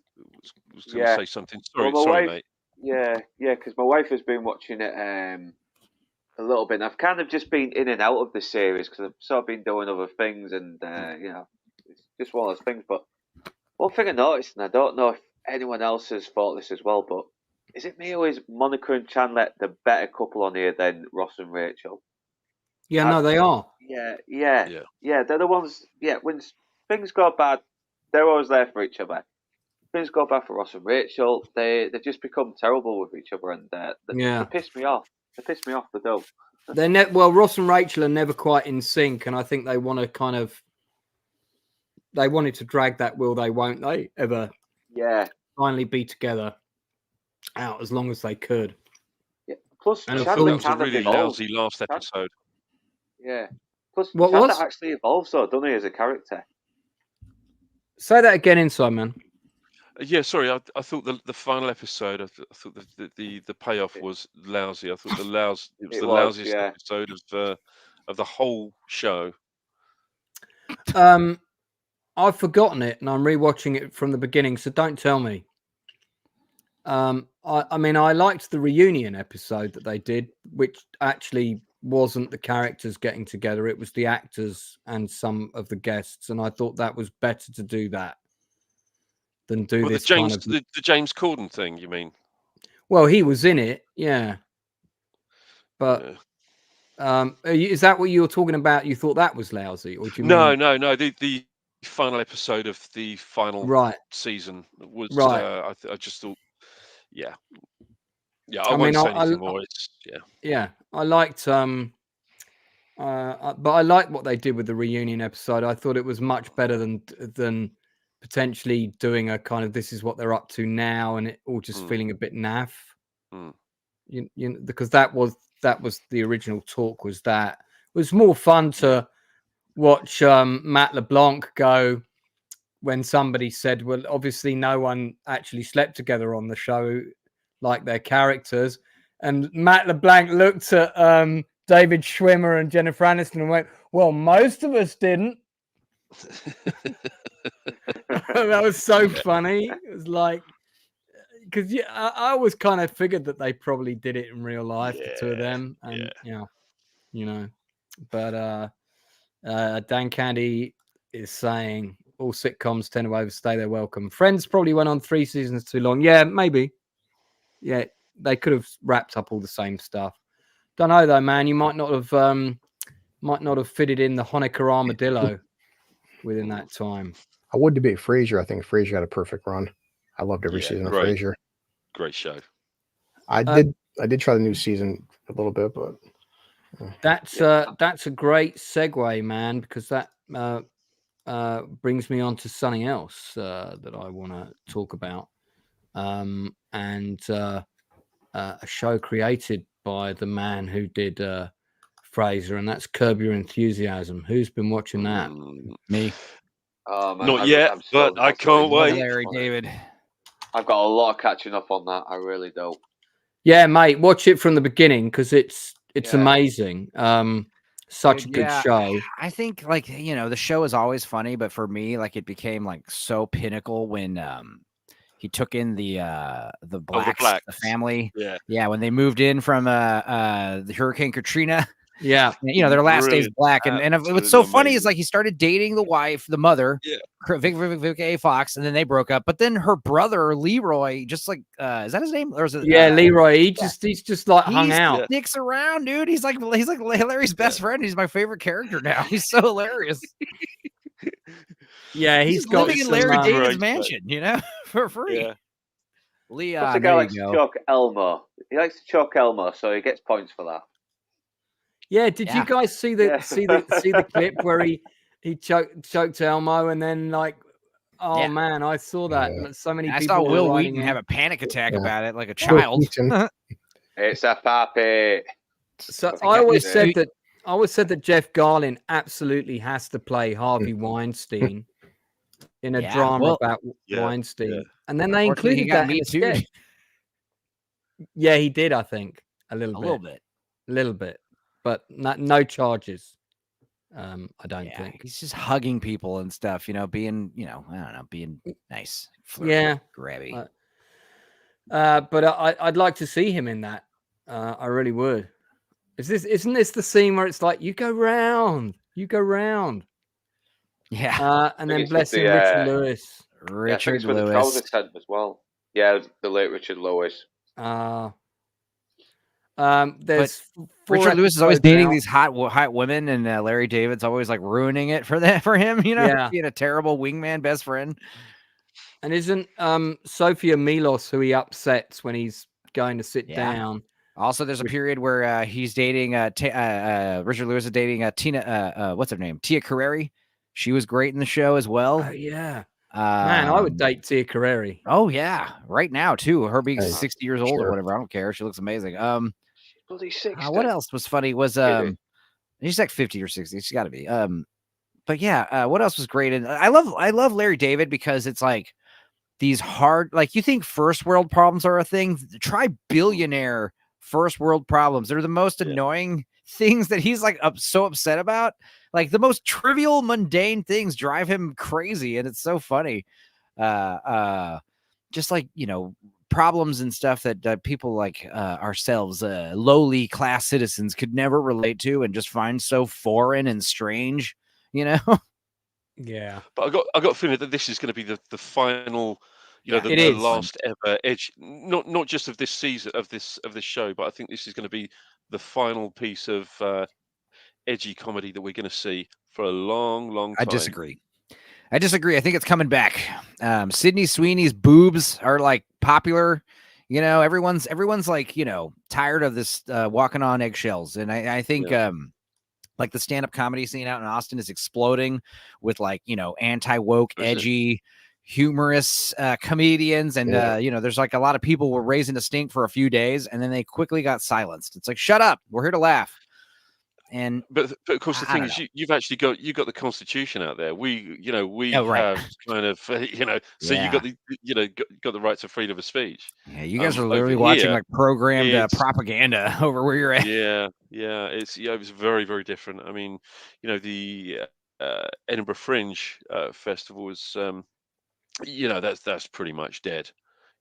say something. Sorry, Well, my sorry, wife, mate. Yeah, because my wife has been watching it a little bit. And I've kind of just been in and out of the series because I've sort of been doing other things, and it's just one of those things. But one thing I noticed, and I don't know if anyone else has thought this as well, but is it me or is Monica and Chandler the better couple on here than Ross and Rachel? Yeah, no, they are. Yeah. They're the ones. Yeah, when things go bad, they're always there for each other. Things go bad for Ross and Rachel. They just become terrible with each other, and they piss me off. They piss me off. They do. Ross and Rachel are never quite in sync, and I think they want to they wanted to drag that will they won't they ever finally be together out as long as they could. Yeah. Plus, and Chandler was a really lousy last episode. Yeah. Plus, what Chandler was actually evolves, though, doesn't he, as a character? Say that again, Inside Man. Yeah, sorry. I thought the final episode. I thought the payoff was lousy. I thought it was the lousiest episode of the whole show. I've forgotten it, and I'm rewatching it from the beginning. So don't tell me. I mean, I liked the reunion episode that they did, which actually wasn't the characters getting together. It was the actors and some of the guests, and I thought that was better to do that than do this the James Corden thing. You mean? Well, he was in it, yeah. But is that what you were talking about? You thought that was lousy, or do you mean? No. The final episode of the final season was. I just thought, yeah. I won't say anything more. Yeah. I liked but I liked what they did with the reunion episode. I thought it was much better than potentially doing a kind of this is what they're up to now, and it all just feeling a bit naff. because that was the original talk. Was that it was more fun to watch Matt LeBlanc go when somebody said, well, obviously no one actually slept together on the show like their characters. And Matt LeBlanc looked at David Schwimmer and Jennifer Aniston and went, well, most of us didn't. That was so funny. It was like, because I always kind of figured that they probably did it in real life, the two of them. And, but Dan Candy is saying all sitcoms tend to overstay their welcome. Friends probably went on 3 seasons too long. Yeah, maybe. Yeah, they could have wrapped up all the same stuff. Don't know though, man. You might not have fitted in the Honecker armadillo within that time. I would debate Frasier. I think Frasier had a perfect run. I loved every season of Frasier. Great show. I did try the new season a little bit, but that's a great segue, man, because that brings me on to something else that I want to talk about, and a show created by the man who did Frasier, and that's Curb Your Enthusiasm. Who's been watching that? Me. Not yet, but I can't wait. Larry David. I've got a lot of catching up on that. I really don't. Yeah, mate, watch it from the beginning because it's amazing. Such a good show. I think the show is always funny, but for me, it became so pinnacle when he took in the blacks, the family. Yeah, when they moved in from the Hurricane Katrina. Yeah, their last days black, and what's so funny is he started dating the wife, the mother, Vic A. Fox, and then they broke up. But then her brother Leroy, just is that his name? Or is it? Yeah, Leroy. He's just hung out. Sticks around, dude. He's like Larry's best friend. He's my favorite character now. He's so hilarious. Yeah, he's got living in Larry David's mansion, for free. Yeah. Leon, what's the guy likes to choke Elmo? He likes to choke Elmo, so he gets points for that. Yeah, did you guys see the clip where he choked Elmo and then man, I saw that. Yeah. So many I people saw Will writing Wheaton have a panic attack Yeah. about it like a child. It's a puppy. So I always said that Jeff Garlin absolutely has to play Harvey Weinstein in a drama about Weinstein. And then they included that in the sketch. Yeah, he did, I think. A little bit. But no charges. I don't think. He's just hugging people and stuff, being, I don't know, being nice. Flirty, yeah. Grabby. But I'd like to see him in that. I really would. Isn't this the scene where it's like, you go round. Yeah. And then bless him, Richard Lewis. Richard with the Lewis. trouser tent as well. Yeah, the late Richard Lewis. There's Richard Lewis is always dating these hot women, and Larry David's always ruining it for him. Being a terrible wingman best friend. And isn't Sophia Milos who he upsets when he's going to sit down? Also, there's a period where he's dating Richard Lewis is dating Tina. What's her name? Tia Carrere. She was great in the show as well. Oh yeah. Man, I would date Tia Carrere. Oh yeah, right now too. Her being 60 years old or whatever, I don't care. She looks amazing. Bloody 60. What else was funny was she's 50 or 60. She's got to be. But yeah, what else was great? And I love Larry David because it's these hard, you think first world problems are a thing. Try billionaire first world problems. They're the most annoying things that he's so upset about. The most trivial, mundane things drive him crazy, and it's so funny. Just problems and stuff that people like ourselves, lowly class citizens, could never relate to and just find so foreign and strange, Yeah. But I got a feeling that this is going to be the final, the last ever edge, not just of this season of this show, but I think this is going to be the final piece of edgy comedy that we're going to see for a long, long time. I disagree. I think it's coming back. Sydney Sweeney's boobs are popular. Everyone's tired of this walking on eggshells. And I think the stand-up comedy scene out in Austin is exploding with anti-woke, edgy, humorous comedians, and Yeah. there's like a lot of people were raising a stink for a few days, and then they quickly got silenced. It's like, shut up, we're here to laugh. And But of course, the I thing don't is, know. you've actually got the Constitution out there. We Oh, right. have kind of so you got Yeah. got the right to freedom of speech. Yeah, you guys are Over literally watching here, like programmed it's propaganda over where you're at. yeah, it was very, very different. I mean, the Edinburgh Fringe Festival was that's pretty much dead.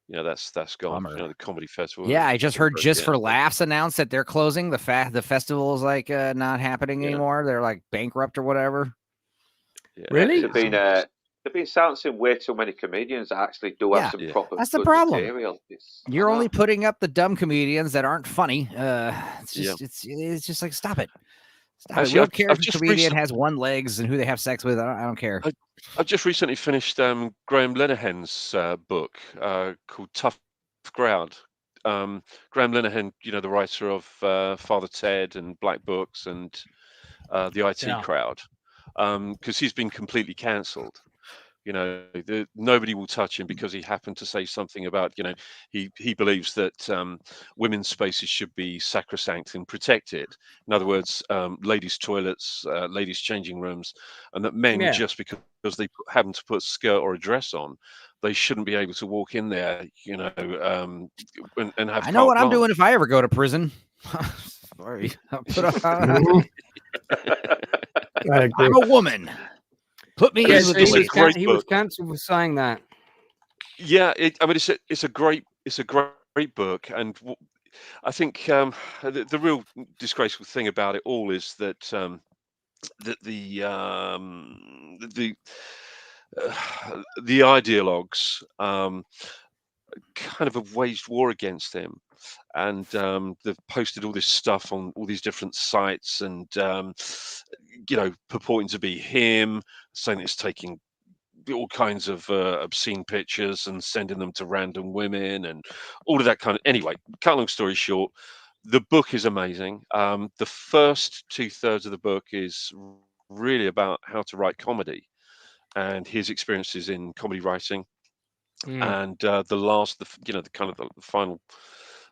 That's gone. Bummer. The comedy festival. Yeah, I just heard Edinburgh, Just yeah, for Laughs announced that they're closing. The festival is like not happening yeah, anymore. They're like bankrupt or whatever. yeah. Really? They've been silencing way too many comedians that actually do have Yeah, some Yeah. proper that's the good problem. material. I You're know. only putting up the dumb comedians that aren't funny. It's Yeah. just it's just like, stop it. Stop it. Actually, We I've don't care I've if a just comedian recent has one legs and who they have sex with. I don't care. I've just recently finished Graham Linehan's book called Tough Crowd. Graham Linehan, the writer of Father Ted and Black Books and the IT Yeah. Crowd, because he's been completely cancelled. Nobody will touch him because he happened to say something about, he believes that women's spaces should be sacrosanct and protected. In other words, ladies' toilets, ladies' changing rooms, and that men, Yeah. just because they happen to put a skirt or a dress on, they shouldn't be able to walk in there, and have I know what carte I'm doing blanche. if I ever go to prison. Sorry. I'll put on, Mhm. I agree. I'm a woman. Put me But in it's- with it's the a ladies. great he was book. cancelled for saying that. Yeah, it's a great book, and I think the real disgraceful thing about it all is that that the ideologues kind of have waged war against him, and they've posted all this stuff on all these different sites, and purporting to be him, saying it's taking all kinds of obscene pictures and sending them to random women and all of that kind of. Anyway, cut long story short, the book is amazing. The first 2/3 of the book is really about how to write comedy and his experiences in comedy writing, and the kind of the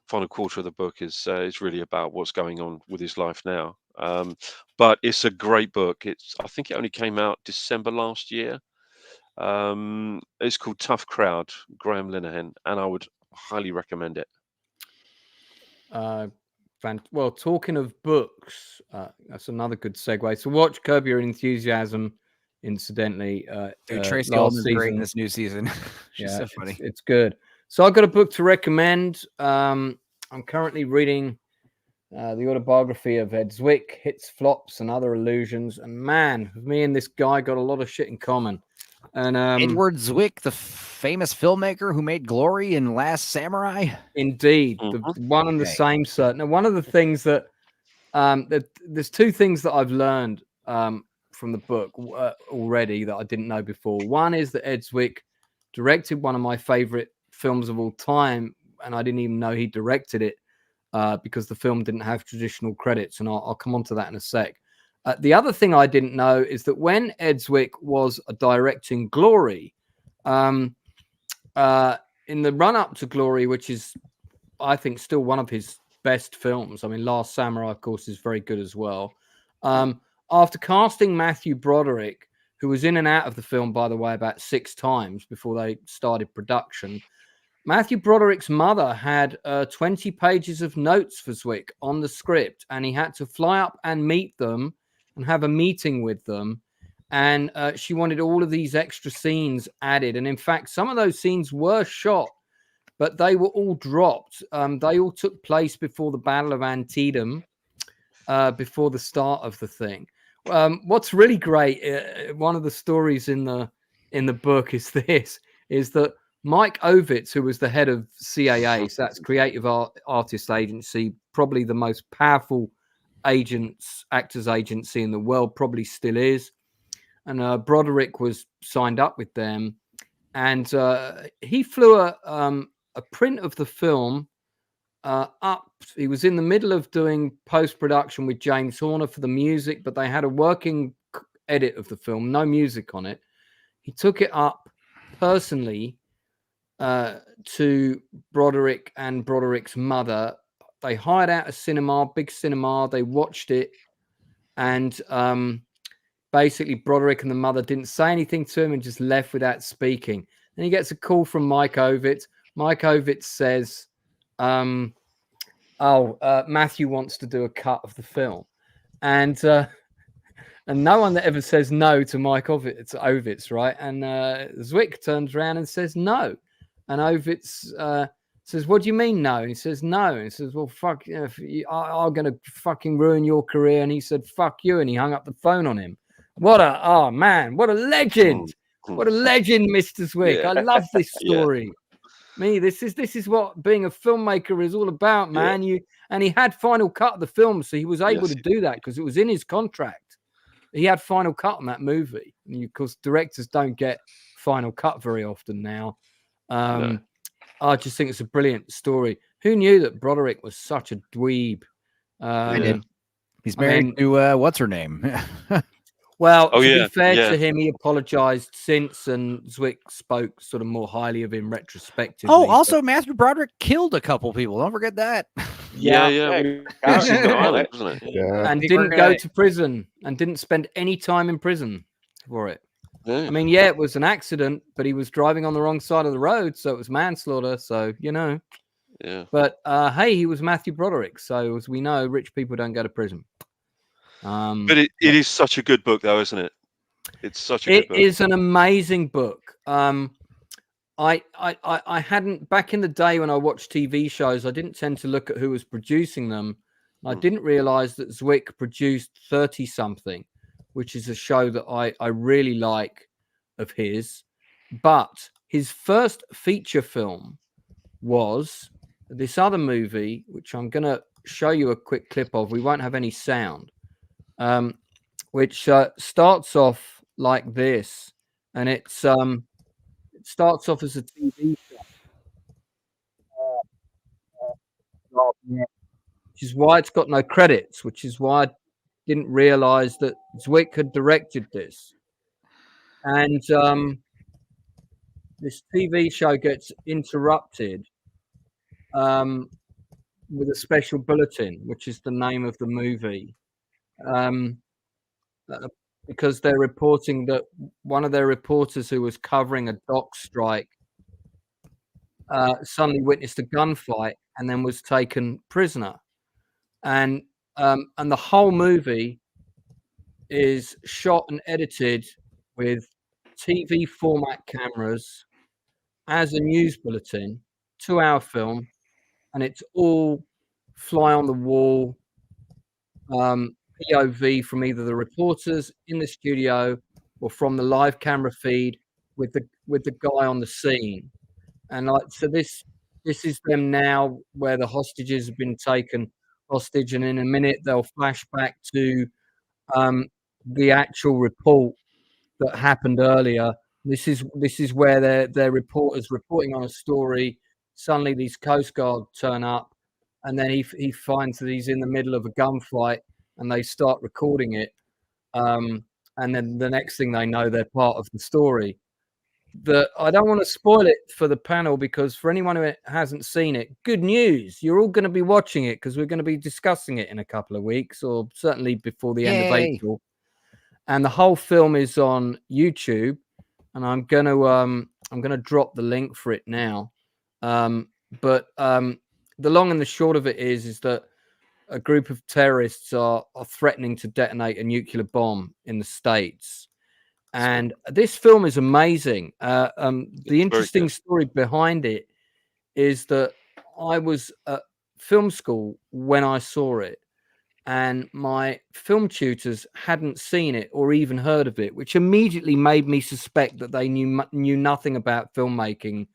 final quarter of the book is really about what's going on with his life now. But it's a great book. I think it only came out December last year. It's called Tough Crowd, Graham Linehan, and I would highly recommend it. Well, talking of books, that's another good segue. So watch Curb Your Enthusiasm, incidentally. Dude, Tracy last Ullman's great in season. this new season. She's Yeah, so funny. it's good. So I've got a book to recommend. I'm currently reading the autobiography of Ed Zwick, Hits, Flops, and Other Illusions. And man, me and this guy got a lot of shit in common. And Edward Zwick, the famous filmmaker who made Glory and Last Samurai. Indeed, the Mhm. one and the Okay. same. Now, one of the things that there's two things that I've learned from the book already that I didn't know before. One is that Ed Zwick directed one of my favorite films of all time, and I didn't even know he directed it because the film didn't have traditional credits, and I'll come on to that in a sec. The other thing I didn't know is that when Ed Zwick was directing Glory, in the run-up to Glory, which is, I think, still one of his best films. I mean, Last Samurai, of course, is very good as well. After casting Matthew Broderick, who was in and out of the film, by the way, about 6 times before they started production, Matthew Broderick's mother had 20 pages of notes for Zwick on the script, and he had to fly up and meet them and have a meeting with them. And she wanted all of these extra scenes added. And in fact, some of those scenes were shot, but they were all dropped. They all took place before the Battle of Antietam, before the start of the thing. What's really great, one of the stories in the book is that Mike Ovitz, who was the head of CAA, so that's Creative Artists Agency, probably the most powerful actors agency in the world, probably still is. And Broderick was signed up with them, and he flew a print of the film up. He was in the middle of doing post-production with James Horner for the music, but they had a working edit of the film, no music on it. He took it up personally to Broderick and Broderick's mother. They hired out a cinema, big cinema. They watched it, and basically Broderick and the mother didn't say anything to him and just left without speaking. Then he gets a call from Mike Ovitz. Mike Ovitz says, Matthew wants to do a cut of the film. And no one that ever says no to Mike Ovitz, right? And Zwick turns around and says no. And Ovitz says, what do you mean no? And he says no. And he says, well, fuck, I'm going to fucking ruin your career. And he said, fuck you. And he hung up the phone on him. What a legend. What a legend, Mr. Zwick. Yeah. I love this story. Yeah. This is what being a filmmaker is all about, man. Yeah. And he had final cut of the film, so he was able to do that because it was in his contract. He had final cut on that movie. And of course, directors don't get final cut very often now. No. I just think it's a brilliant story. Who knew that Broderick was such a dweeb? I did. He's married to what's her name? Well, to be fair to him, he apologized since, and Zwick spoke sort of more highly of him retrospectively. Oh, also, Matthew Broderick killed a couple people. Don't forget that. Yeah. And didn't go to prison and didn't spend any time in prison for it. Yeah. I mean, it was an accident, but he was driving on the wrong side of the road, so it was manslaughter. So, Yeah. But, hey, he was Matthew Broderick. So, as we know, rich people don't go to prison. But it is such a good book, though, isn't it? It's such a good book. It is an amazing book. I hadn't, back in the day when I watched TV shows, I didn't tend to look at who was producing them. I didn't realize that Zwick produced 30-something, which is a show that I really like of his. But his first feature film was this other movie, which I'm going to show you a quick clip of. We won't have any sound. Which starts off like this, and it starts off as a TV show, which is why it's got no credits, which is why I didn't realize that Zwick had directed this. And this TV show gets interrupted with a special bulletin, which is the name of the movie. Because they're reporting that one of their reporters who was covering a dock strike suddenly witnessed a gunfight and then was taken prisoner. And the whole movie is shot and edited with TV format cameras as a news bulletin, 2-hour film, and it's all fly on the wall POV from either the reporters in the studio or from the live camera feed with the guy on the scene. And so this is them now where the hostages have been taken hostage, and in a minute they'll flash back to the actual report that happened earlier. This is where their reporters reporting on a story. Suddenly these Coast Guard turn up, and then he finds that he's in the middle of a gunfight. And they start recording it. And then the next thing they know, they're part of the story. I don't want to spoil it for the panel, because for anyone who hasn't seen it, good news. You're all going to be watching it because we're going to be discussing it in a couple of weeks, or certainly before the end of April. And the whole film is on YouTube. And I'm going to drop the link for it now. But the long and the short of it is that a group of terrorists are threatening to detonate a nuclear bomb in the States. And this film is amazing. The interesting story behind it is that I was at film school when I saw it, and my film tutors hadn't seen it or even heard of it, which immediately made me suspect that they knew nothing about filmmaking.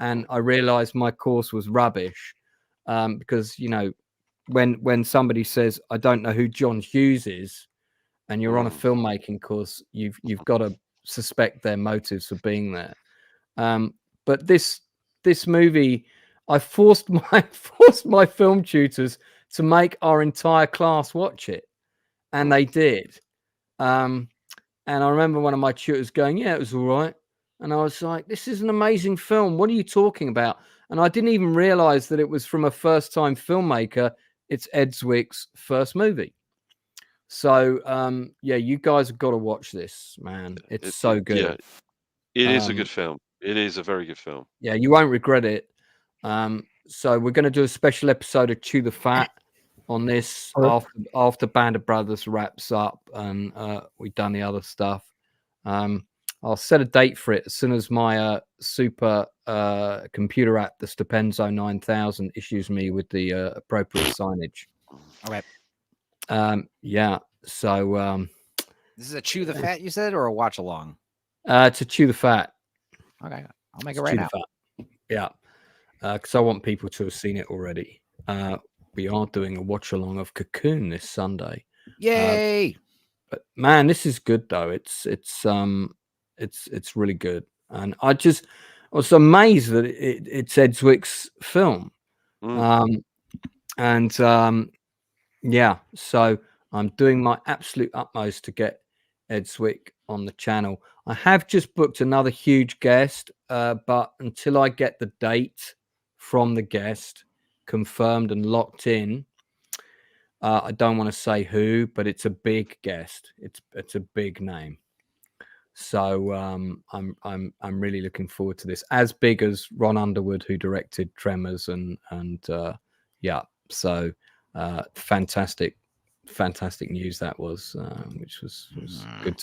And I realized my course was rubbish, because, when somebody says, I don't know who John Hughes is, and you're on a filmmaking course, you've got to suspect their motives for being there. But this movie, I forced my film tutors to make our entire class watch it, and they did. And I remember one of my tutors going, "Yeah, it was all right." And I was like, this is an amazing film. What are you talking about? And I didn't even realize that it was from a first-time filmmaker. It's Ed Zwick's first movie. So, yeah, you guys have got to watch this, man. It's so good. Yeah, it is a good film. It is a very good film. Yeah, you won't regret it. So we're going to do a special episode of Chew the Fat on this after Band of Brothers wraps up and we've done the other stuff. I'll set a date for it as soon as my super computer app, the Stupenzo 9000, issues me with the appropriate signage. All right. Yeah. So this is a Chew the Fat, you said, or a watch along? To Chew the Fat. Okay, I'll make it right now. Yeah. Because I want people to have seen it already. We are doing a watch along of Cocoon this Sunday. Yay! But man, this is good though. It's really good, and I was amazed that it's Ed Zwick's film. Yeah, so I'm doing my absolute utmost to get Ed Zwick on the channel. I have just booked another huge guest, but until I get the date from the guest confirmed and locked in, I don't want to say who, but it's a big guest. It's a big name. So I'm really looking forward to this. As big as Ron Underwood, who directed Tremors, and yeah. So fantastic news that was, which was good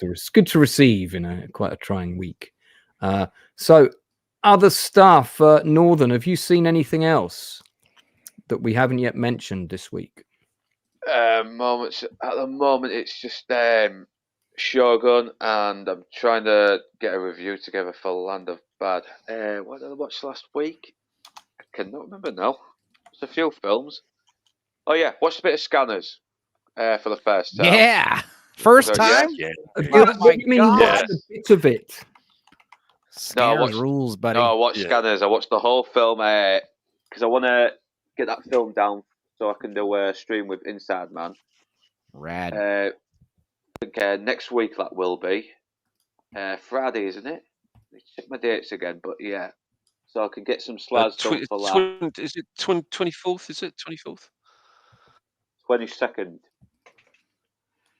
to receive in quite a trying week. So other stuff, Northern. Have you seen anything else that we haven't yet mentioned this week? Moments at the moment, it's just Shogun, and I'm trying to get a review together for Land of Bad. What did I watch last week? I cannot remember now. It's a few films. Oh yeah, watched a bit of Scanners for the first time. Yeah, first time. Yeah. What do you mean you watched a bit of it? Scanners rules, buddy. No, I watched Scanners. I watched the whole film because I want to get that film down so I can do a stream with Inside Man. Rad. I think next week that will be Friday, isn't it? Let me check my dates again, but yeah, so I can get some slides done for that. Is it 24th? Is it 24th? 22nd.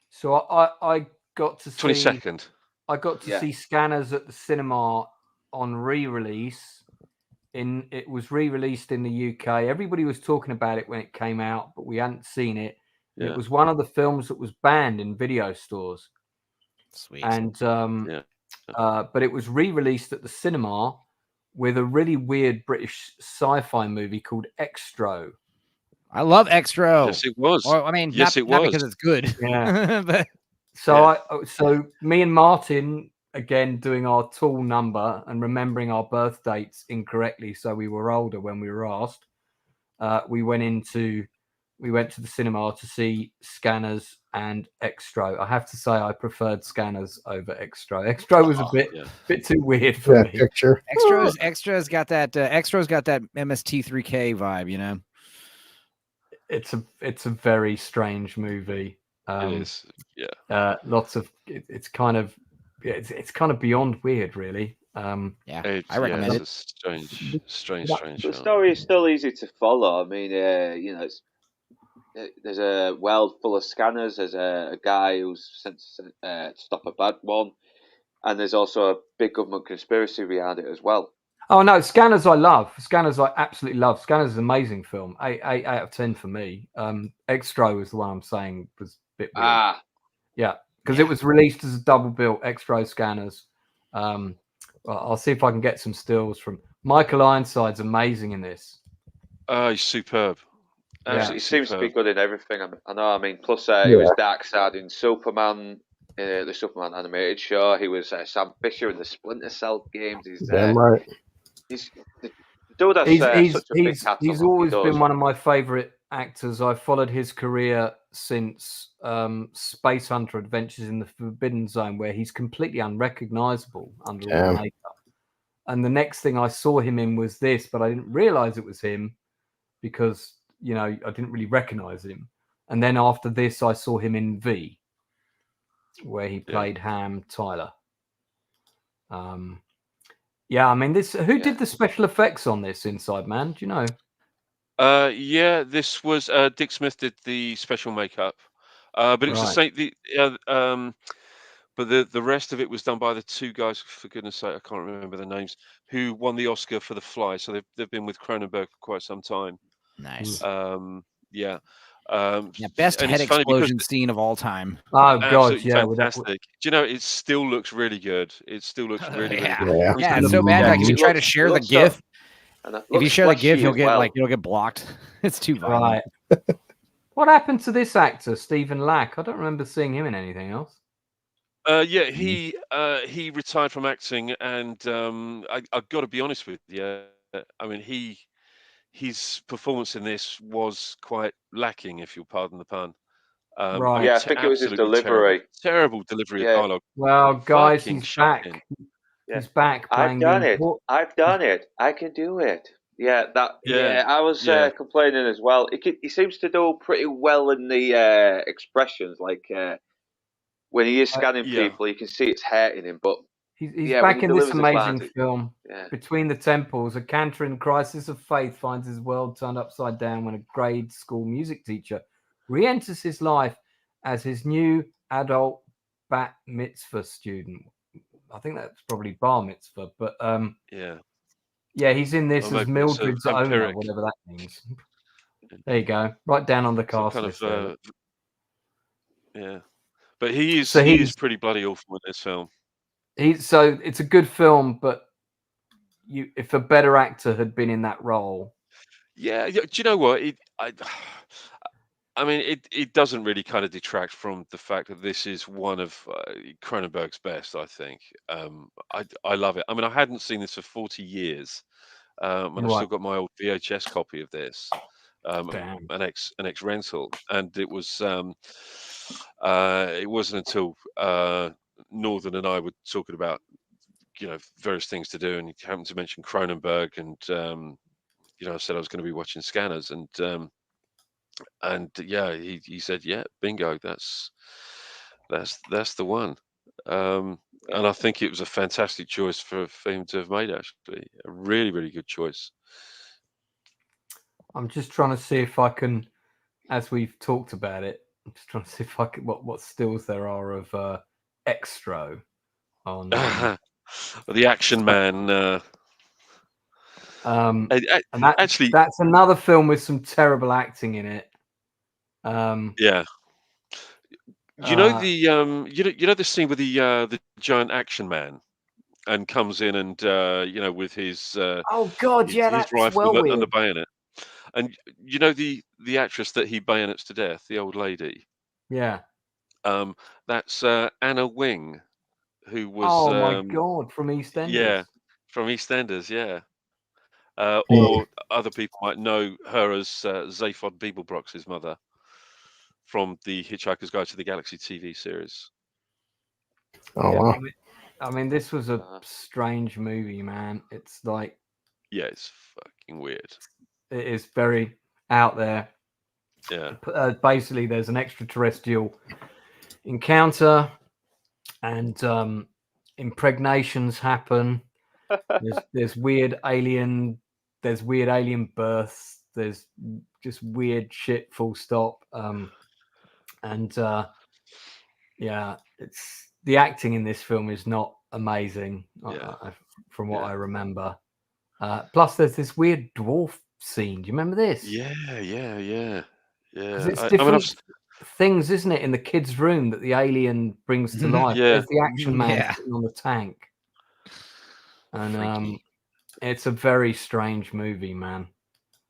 So I got to see 22nd. I got to see Scanners at the cinema on re-release. It was re-released in the UK. Everybody was talking about it when it came out, but we hadn't seen it. Yeah. It was one of the films that was banned in video stores. Sweet. And but it was re-released at the cinema with a really weird British sci-fi movie called Extro. I love Extro. Yes, it was. Or, I mean, yes, not because it's good. Yeah. But so me and Martin, again, doing our tool number and remembering our birth dates incorrectly, so we were older when we were asked. We went to the cinema to see Scanners and Extro. I have to say I preferred Scanners over Extro. Extro was a bit too weird for me. Picture. Extra's got that MST3K vibe, you know. It's a very strange movie. It is. Yeah. Lots of it's kind of beyond weird, really. I recommend it. It's a strange The film. story is still easy to follow. I mean, there's a world full of scanners. There's a guy who's sent to stop a bad one, and there's also a big government conspiracy behind it as well. Oh no, Scanners I love. Scanners I absolutely love. Scanners is an amazing film. 8 out of 10 for me. Extro is the one I'm saying was a bit weird. Yeah, because it was released as a double bill. Extro Scanners. I'll see if I can get some stills from Michael Ironside's amazing in this. Oh, he's superb. He seems to be good in everything. I know. I mean, plus he was Darkseid in Superman, the Superman animated show. He was Sam Fisher in the Splinter Cell games. He's right. He's the dude has such a big hat. He's always been one of my favorite actors. I've followed his career since Space Hunter Adventures in the Forbidden Zone, where he's completely unrecognizable under all the makeup. And the next thing I saw him in was this, but I didn't realize it was him because, I didn't really recognize him. And then after this, I saw him in V, where he played Ham Tyler. Yeah, I mean, who Yeah. did the special effects on this, Inside Man? Do you know? Yeah, this was Dick Smith did the special makeup, but it was the Right. same. But the rest of it was done by the two guys. For goodness' sake, I can't remember their names. Who won the Oscar for The Fly? So they've been with Cronenberg for quite some time. Nice. Yeah. Yeah, best And head it's funny because explosion scene of all time. Oh God, absolutely yeah. fantastic. Do you know it still looks really good? It still looks really, really Yeah. good. Yeah. Yeah, It it's so looks bad. Like if amazing. you try to share the GIF, and it if you looks share the GIF, flashy as well. you'll get blocked. It's too violent. Right. What happened to this actor, Stephen Lack? I don't remember seeing him in anything else. Yeah, he retired from acting, and I've got to be honest with you. I mean, his performance in this was quite lacking, if you'll pardon the pun. I Right. mean, Yeah, I think it was his absolutely terrible, delivery. terrible delivery of Yeah. dialogue. Well, guys, Fucking he's back. shocking. Yeah. He's back I've playing done the it. I've done it. I can do it. Yeah, Yeah, I was yeah, complaining as well. He seems to do pretty well in the expressions, like when he is scanning yeah. people, you can see it's hurting him. But He's yeah, when back he in this delivers his lines, amazing film, yeah, Between the Temples. A cantor in crisis of faith finds his world turned upside down when a grade school music teacher re-enters his life as his new adult bat mitzvah student. I think that's probably bar mitzvah, but Yeah. yeah, he's in this I'm as hoping it's a Mildred's owner, vampiric, whatever that means. There you go, right down on the some cast kind list there. of yeah. But he So is pretty bloody awful in this film. so it's a good film, but if a better actor had been in that role. Yeah, do you know what? I mean, it doesn't really kind of detract from the fact that this is one of Cronenberg's best. I think I love it. I mean, I hadn't seen this for 40 years, and I've still Right. got my old VHS copy of this, Damn. an ex rental, and it wasn't until Northern and I were talking about various things to do, and he happened to mention Cronenberg, and I said I was going to be watching Scanners, and yeah, he said, yeah, bingo, that's the one. And I think it was a fantastic choice for him to have made. Actually, a really, really good choice. I'm just trying to see if I can, as we've talked about it, I'm just trying to see if I can what stills there are of Extro on. The Action Man. And Actually, that's another film with some terrible acting in it. yeah. You know the scene with the giant Action Man, and comes in and with his Oh God, yeah, his that's rifle well and the weird. bayonet, and the actress that he bayonets to death, the old lady. Yeah. That's Anna Wing, who was Oh my God, from EastEnders. yeah, from EastEnders, yeah. Hmm. Or other people might know her as Zaphod Beeblebrox's mother from the Hitchhiker's Guide to the Galaxy TV series. Oh Yeah, wow. I mean, this was a strange movie, man. It's like, Yeah, it's fucking weird. it is very out there. Yeah. Basically, there's an extraterrestrial encounter, and impregnations happen. There's weird alien. There's weird alien births. There's just weird shit. Full stop. Yeah, it's the acting in this film is not amazing. Yeah. From what I remember. Plus, there's this weird dwarf scene. Do you remember this? Yeah. Because it's different things, isn't it? In the kid's room that the alien brings to life. Yeah. There's the Action Man sitting on the tank, and it's a very strange movie, man.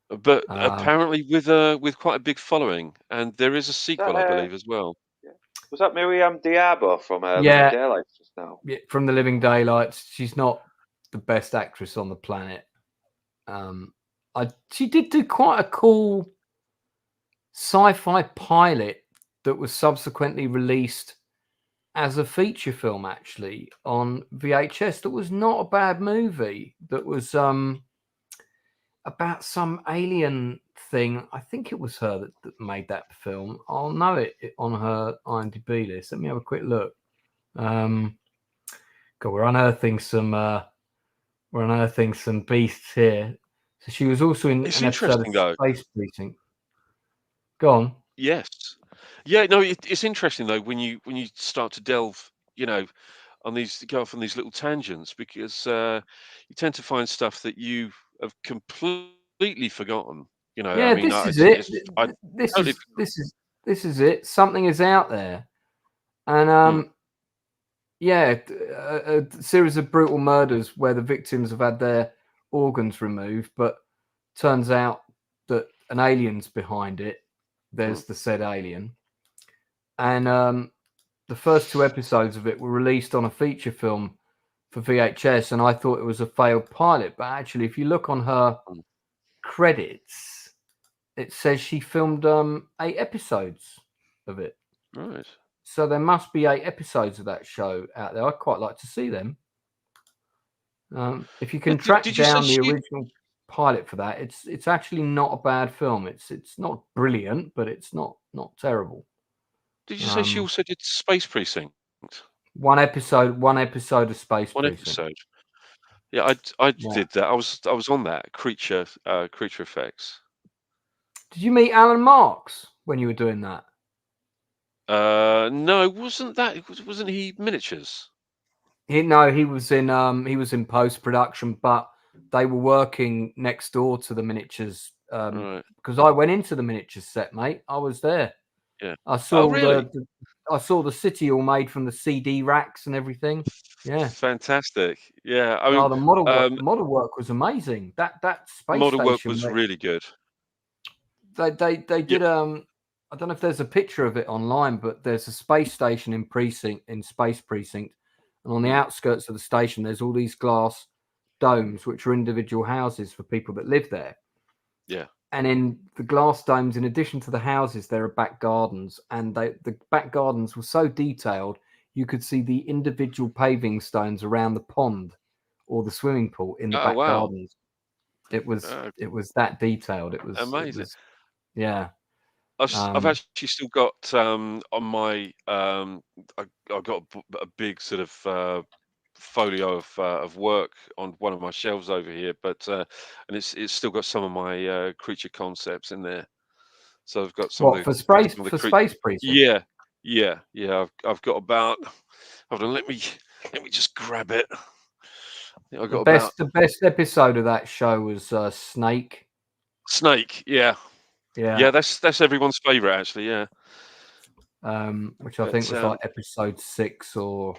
But apparently with quite a big following, and there is a sequel, I believe, as well. Was that Miriam Diabo from Living Daylights just now? Yeah, from the Living Daylights. She's not the best actress on the planet. She did do quite a cool sci-fi pilot that was subsequently released as a feature film, actually, on VHS. That was not a bad movie. That was about some alien thing. I think it was her that made that film. I'll know it on her IMDb list. Let me have a quick look. God, we're unearthing some We're unearthing some beasts here. So she was also in It's an episode interesting, though. of Space Precinct. Go on. Yes. Yeah, no, it's interesting though when you start to delve, on these go off on these little tangents because you tend to find stuff that you have completely forgotten. I Yeah, mean, this is it. I totally This is it. Something is out there, and yeah, a series of brutal murders where the victims have had their organs removed, but turns out that an alien's behind it. There's the said alien, and the first 2 episodes of it were released on a feature film for VHS, and I thought it was a failed pilot. But actually, if you look on her credits, it says she filmed 8 episodes of it. right. So there must be 8 episodes of that show out there. I'd quite like to see them. If you can track did you say down the she- original pilot for that, it's actually not a bad film. It's not brilliant, but it's not terrible. Did you say she also did Space Precinct? One episode of Space One Precinct. episode. Yeah, I Yeah. did that. I was on that creature effects. Did you meet Alan Marks when you were doing that? No, wasn't he miniatures? He was in post production, but they were working next door to the miniatures. Right. Because I went into the miniatures set, mate. I was there. Yeah. I saw really? I saw the city all made from the CD racks and everything. Yeah. Fantastic. Yeah. I Oh, mean, the model work was amazing. That space model work station was really good. They did I don't know if there's a picture of it online, but there's a space station in Space Precinct, and on the outskirts of the station there's all these glass domes which are individual houses for people that live there. Yeah. And in the glass domes, in addition to the houses, there are back gardens, and the back gardens were so detailed you could see the individual paving stones around the pond or the swimming pool in the back gardens. It was that detailed. It was amazing. Yeah. I've actually still got on my I got a big sort of folio of work on one of my shelves over here, but and it's still got some of my creature concepts in there. So I've got some for Space Precinct. Yeah. I've got about. Hold on, let me just grab it. I got the best episode of that show was Snake. Snake, yeah. That's everyone's favorite, actually. Yeah. Which I think was like episode 6 or.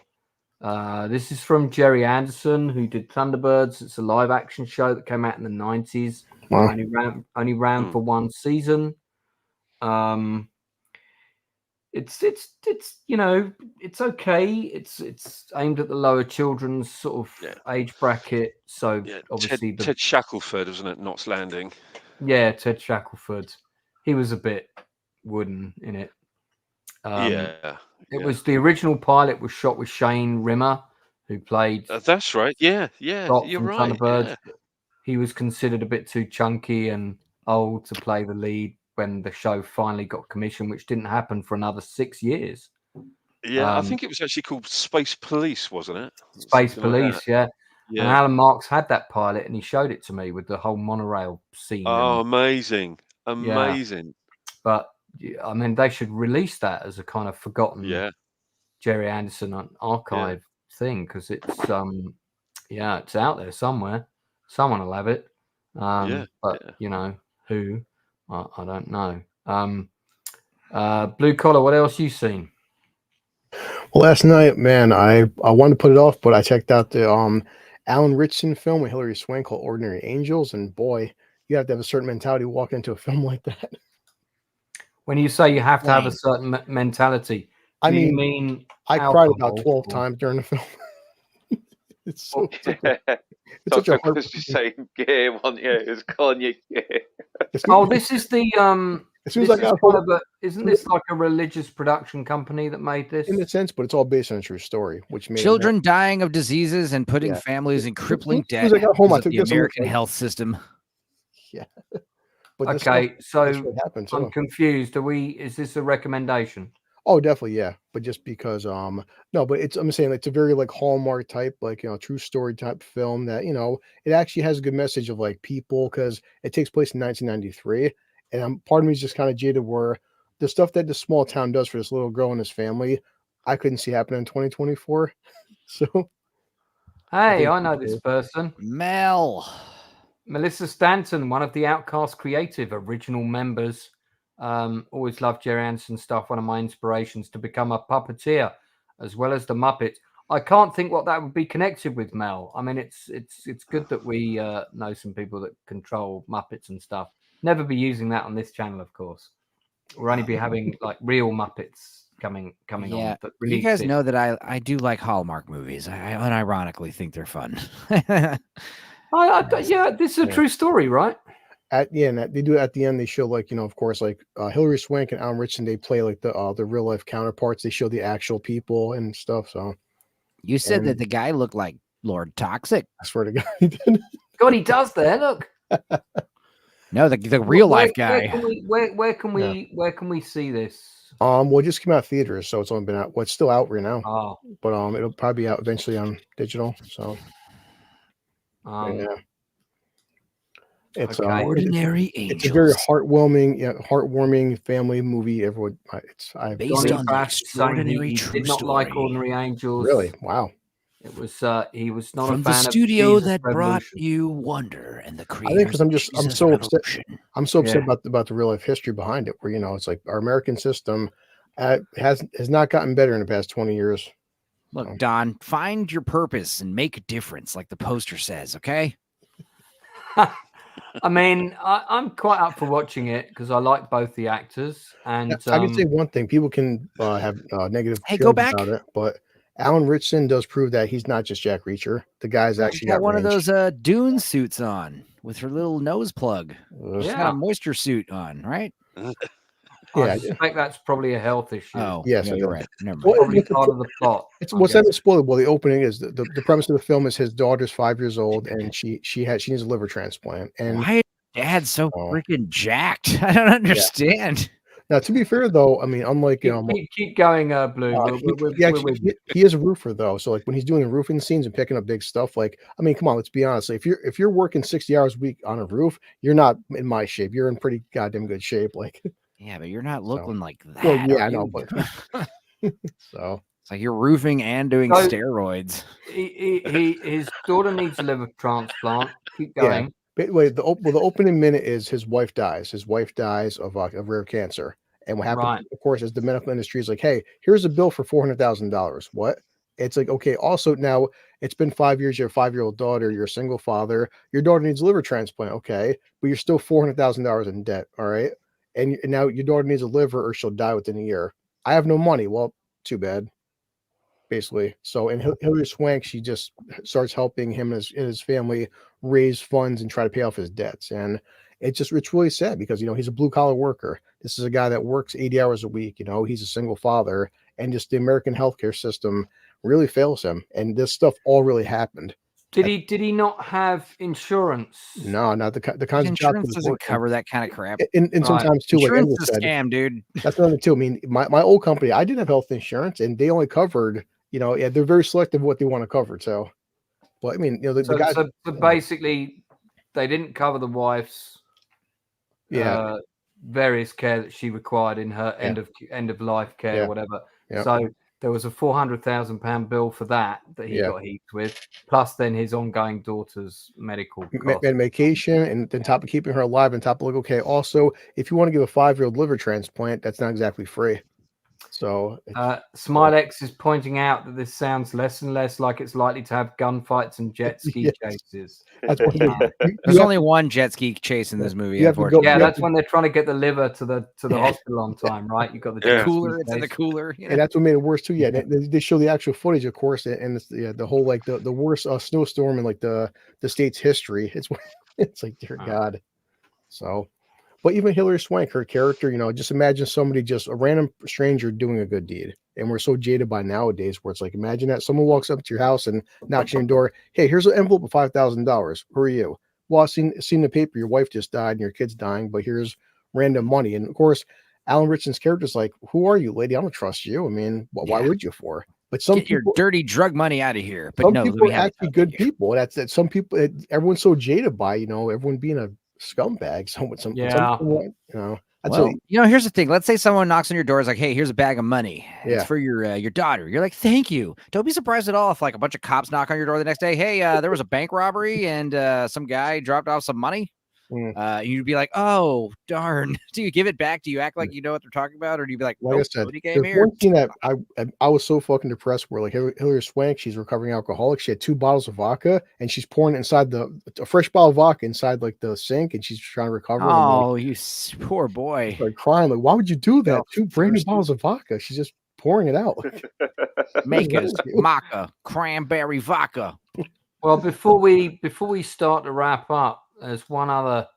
This is from Jerry Anderson, who did Thunderbirds. It's a live action show that came out in the 90s. Wow. Only ran for 1 season. It's it's okay. It's aimed at the lower children's sort of age bracket. So obviously Ted Shackelford, wasn't it? Knots Landing. Yeah, Ted Shackelford. He was a bit wooden in it. It was the original pilot was shot with Shane Rimmer, who played. That's right. Yeah. You're right. Thunderbirds. Yeah. He was considered a bit too chunky and old to play the lead when the show finally got commissioned, which didn't happen for another 6 years. Yeah, I think it was actually called Space Police, wasn't it? Space Police, like yeah. And Alan Marks had that pilot, and he showed it to me with the whole monorail scene. Oh, amazing! Yeah. But I mean, they should release that as a kind of forgotten Jerry Anderson archive thing, because it's it's out there somewhere. Someone will have it. But you know who? I don't know. Blue Collar, what else you seen? Well, last night, man, I wanted to put it off, but I checked out the Alan Ritchson film with Hilary Swank called Ordinary Angels, and boy, you have to have a certain mentality to walk into a film like that. When you say you have to have a certain mentality, I mean I cried about 12 times during the film. It's so it's such a hard saying gay, wasn't you? It's calling you gay. This is the as soon as I got isn't this like a religious production company that made this? In a sense, but it's all based on a true story, which made children dying of diseases and putting families in crippling debt. I got home, I took the American health system. Yeah. But okay, so happened, I'm confused. Is this a recommendation? Oh, definitely, yeah. But just because, no, but I'm saying it's a very like Hallmark type, like true story type film that it actually has a good message of like people because it takes place in 1993, and part of me is just kind of jaded where the stuff that this small town does for this little girl and his family, I couldn't see happening in 2024. So Hey, think I know it's this cool. person. Mel. Melissa Stanton, one of the Outcast Creative original members. Always loved Jerry Anderson stuff. One of my inspirations to become a puppeteer, as well as the Muppets. I can't think what that would be connected with, Mel. I mean, it's good that we know some people that control Muppets and stuff. Never be using that on this channel, of course. We'll only be having like real Muppets coming Yeah, on. That really you guys exist. know that I do like Hallmark movies. I unironically think they're fun. Yeah, this is a true story, right? And they do it at the end. They show like of course like Hilary Swank and Alan Ritchson. They play like the real life counterparts. They show the actual people and stuff. So You said that And- the guy looked like Lord Toxic. I swear to God, he did. God, he does there. Look. No, the real life guy. Where can we see this? Well, it just came out of theaters, so it's only been out. Well, it's still out right now, Oh, but it'll probably be out eventually on digital. So yeah, it's okay. Ordinary it's a very Angels. heartwarming family movie. Everyone, Based Donny on the Bass saying extraordinary he true did not story. like Ordinary Angels. really wow. It was he was not From a the fan studio of Jesus that brought Revolution. you wonder and the I creators. think because I'm so upset. I'm so upset Yeah. about the real life history behind it. Where it's like our American system has not gotten better in the past 20 years. Look, Don, find your purpose and make a difference, like the poster says. Okay. I mean, I'm quite up for watching it because I like both the actors. And I can say one thing: people can have negative Hey, go feelings back. about it, but Alan Ritchson does prove that he's not just Jack Reacher. The guy's She actually got one range. of those Dune suits on with her little nose plug. Ugh. She's got a moisture suit on, right? I Yeah. suspect that's probably a health issue. Oh, Yes, yeah, it you're does. right. Never mind. Well, Probably what's the- part of the plot. It's I'm what's not guessing. spoiled. Well, the opening is the premise of the film is his daughter's 5 years old and she needs a liver transplant. And Why is Dad so Oh. freaking jacked? I don't understand. now, to be fair though, I mean, unlike Keep going, Blue. he is a roofer though, so like when he's doing the roofing scenes and picking up big stuff, like I mean, come on, let's be honest. If you're working 60 hours a week on a roof, you're not in my shape. You're in pretty goddamn good shape. Like, Yeah, but you're not looking like that. well, yeah, are I know, you? but so It's like you're roofing and doing So- steroids. His daughter needs a liver transplant. Keep Yeah. going. but wait, the opening minute is his wife dies. His wife dies of rare cancer. And what happens, Right. of course, is the medical industry is like, hey, here's a bill for $400,000. What? It's like, okay, also now it's been 5 years, you have a 5-year-old daughter, you're a single father, your daughter needs a liver transplant, okay, but you're still $400,000 in debt, all right? And now your daughter needs a liver or she'll die within a year. I have no money. Well, too bad, basically. So, and Hilary Swank, she just starts helping him and his family raise funds and try to pay off his debts. And it's really sad because, he's a blue collar worker. This is a guy that works 80 hours a week. He's a single father, and just the American healthcare system really fails him. And this stuff all really happened. Did he not have insurance? No, not the kinds of jobs Insurance he's doesn't working. cover that kind of crap. And Right. sometimes too, like Insurance Edward is a said, scam, dude. that's another too. I mean, my old company, I did have health insurance, and they only covered, yeah, they're very selective what they want to cover. So, but I mean, the guys, So basically, they didn't cover the wife's various care that she required in her end of life care Yeah. or whatever. Yeah. So there was a £400,000 bill for that he got heaped with, plus then his ongoing daughter's medical costs. and medication, and on top of keeping her alive, on top of like, okay, also if you want to give a 5-year-old liver transplant, that's not exactly free. So Smilex is pointing out that this sounds less and less like it's likely to have gunfights and jet ski Yes. chases. that's what There's only one jet ski chase in this movie. you have to go- Unfortunately. Yeah, you have that's when they're trying to get the liver to the hospital on time, right? You've got the jet ski Cooler. It's in the chase. cooler. you know? and that's what made it worse too. Yeah, they show the actual footage, of course, and it's the whole like the worst snowstorm in like the state's history. It's like, dear God. So, but even Hilary Swank, her character, just imagine somebody, just a random stranger doing a good deed. And we're so jaded by nowadays where it's like, imagine that someone walks up to your house and knocks on your door. Hey, here's an envelope of $5,000. Who are you? Well, I've seen the paper. Your wife just died and your kid's dying, but here's random money. And of course, Alan Ritchson's character's like, "Who are you, lady? I don't trust you. I mean, why would you for?" But some Get your people, dirty drug money out of here. But some no, people we are have actually good people. That's some people. Everyone's so jaded by everyone being a scumbag. Some Yeah. people, that's Well, here's the thing. Let's say someone knocks on your door, is like, "Hey, here's a bag of money. It's Yeah. for your daughter." You're like, "Thank you." Don't be surprised at all if like a bunch of cops knock on your door the next day. "Hey, there was a bank robbery and some guy dropped off some money." You'd be like, "Oh, darn." Do you give it back? Do you act like you know what they're talking about? Or do you be like, like I "Nope, said, nobody came there's here." one scene that I was so fucking depressed where like Hilary Swank, she's recovering alcoholic. She had 2 bottles of vodka and she's pouring it inside a fresh bottle of vodka inside like the sink, and she's trying to recover. Oh, you poor boy. Started crying. Like, why would you do that? Yeah, 2 brand new thirsty. bottles of vodka. She's just pouring it out. Makers, maca, cranberry vodka. Well, before we start to wrap up, there's one other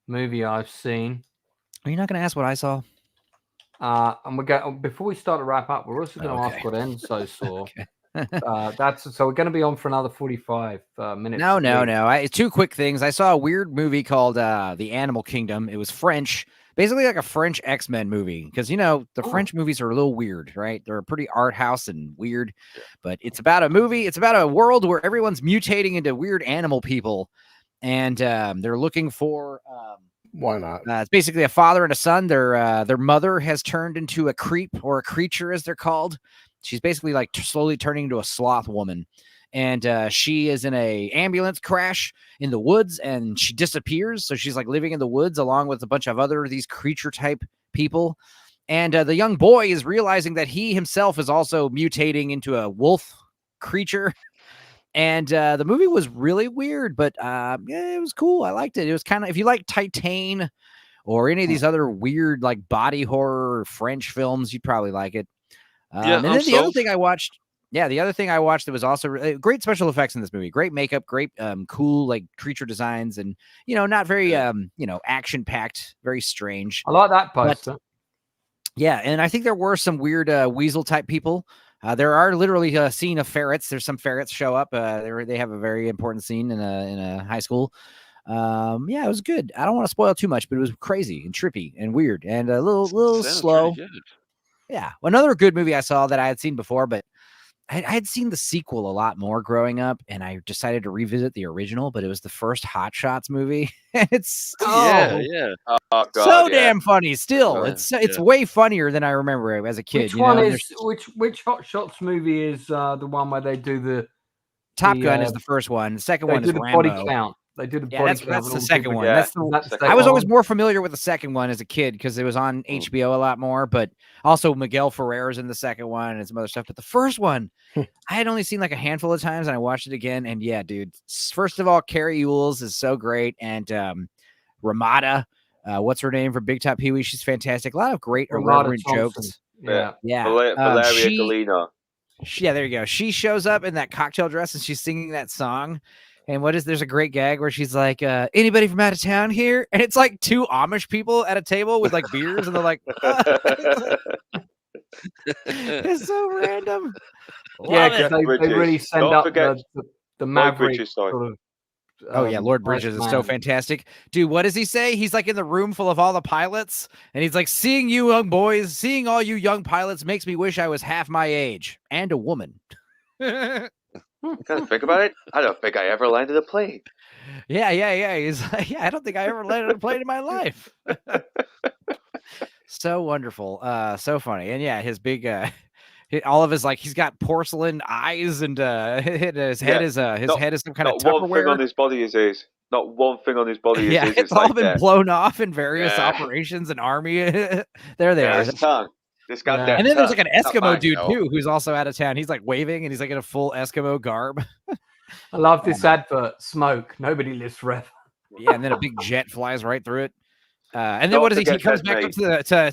movie I've seen. Are you not going to ask what I saw? And we're going before we start to wrap up, we're also going to ask what Enzo saw. Okay. So we're going to be on for another 45 minutes. No. 2 quick things. I saw a weird movie called The Animal Kingdom. It was French, basically like a French X-Men movie, because the French movies are a little weird, right? They're pretty art house and weird, but it's about a movie. It's about a world where everyone's mutating into weird animal people, and they're looking for Why not? it's basically a father and a son. Their mother has turned into a creep or a creature, as they're called. She's basically like slowly turning into a sloth woman. And she is in a ambulance crash in the woods and she disappears. So she's like living in the woods along with a bunch of these creature type people. And the young boy is realizing that he himself is also mutating into a wolf creature. And the movie was really weird, but it was cool. I liked it. It was kind of, if you like Titan or any of these other weird like body horror French films, you'd probably like it. And then the other thing I watched that was also great special effects in this movie, great makeup, great cool like creature designs, and not very action packed, very strange. I like that poster. Yeah, and I think there were some weird weasel type people. There are literally a scene of ferrets. There's some ferrets show up. They have a very important scene in a high school. It was good. I don't want to spoil too much, but it was crazy and trippy and weird and a little slow. Yeah. Another good movie I saw that I had seen before, but I had seen the sequel a lot more growing up, and I decided to revisit the original, but it was the first Hot Shots movie. It's damn funny still. It's way funnier than I remember as a kid. Which Hot Shots movie is the one where they do the Top Gun is the first one. The second one is Rambo. Body count. They do the body count. That's the second one. Yeah. I was always more familiar with the second one as a kid because it was on HBO a lot more, but also Miguel Ferrer's in the second one and some other stuff. But the first one, I had only seen like a handful of times, and I watched it again. And yeah, dude, first of all, Carrie Ewells is so great. And Ramada, what's her name from Big Top Pee-wee? She's fantastic. A lot of great irreverent jokes. Yeah. Valeria Golino. Yeah, there you go. She shows up in that cocktail dress and she's singing that song. And there's a great gag where she's like, anybody from out of town here? And it's like 2 Amish people at a table with like beers, and they're like, it's so random. Yeah, they really send up the Maverick sort of, Lord Bridges is so fantastic. Dude, what does he say? He's like in the room full of all the pilots, and he's like, seeing all you young pilots makes me wish I was half my age and a woman. Kind of think about it. I don't think I ever landed a plane. Yeah. He's like, I don't think I ever landed a plane in my life. So wonderful. So funny. And yeah, his big, all of his, like, he's got porcelain eyes, and his head is some kind of Tupperware. Not one thing on his body is his. Not one thing on his body is his. Yeah, it's all been blown off in various operations and army. There they are. This guy, and then there's like an Eskimo dude too, who's also out of town. He's like waving, and he's like in a full Eskimo garb. I love this advert. Smoke. Nobody lives forever. Yeah, and then a big jet flies right through it. And then what does he? He comes back up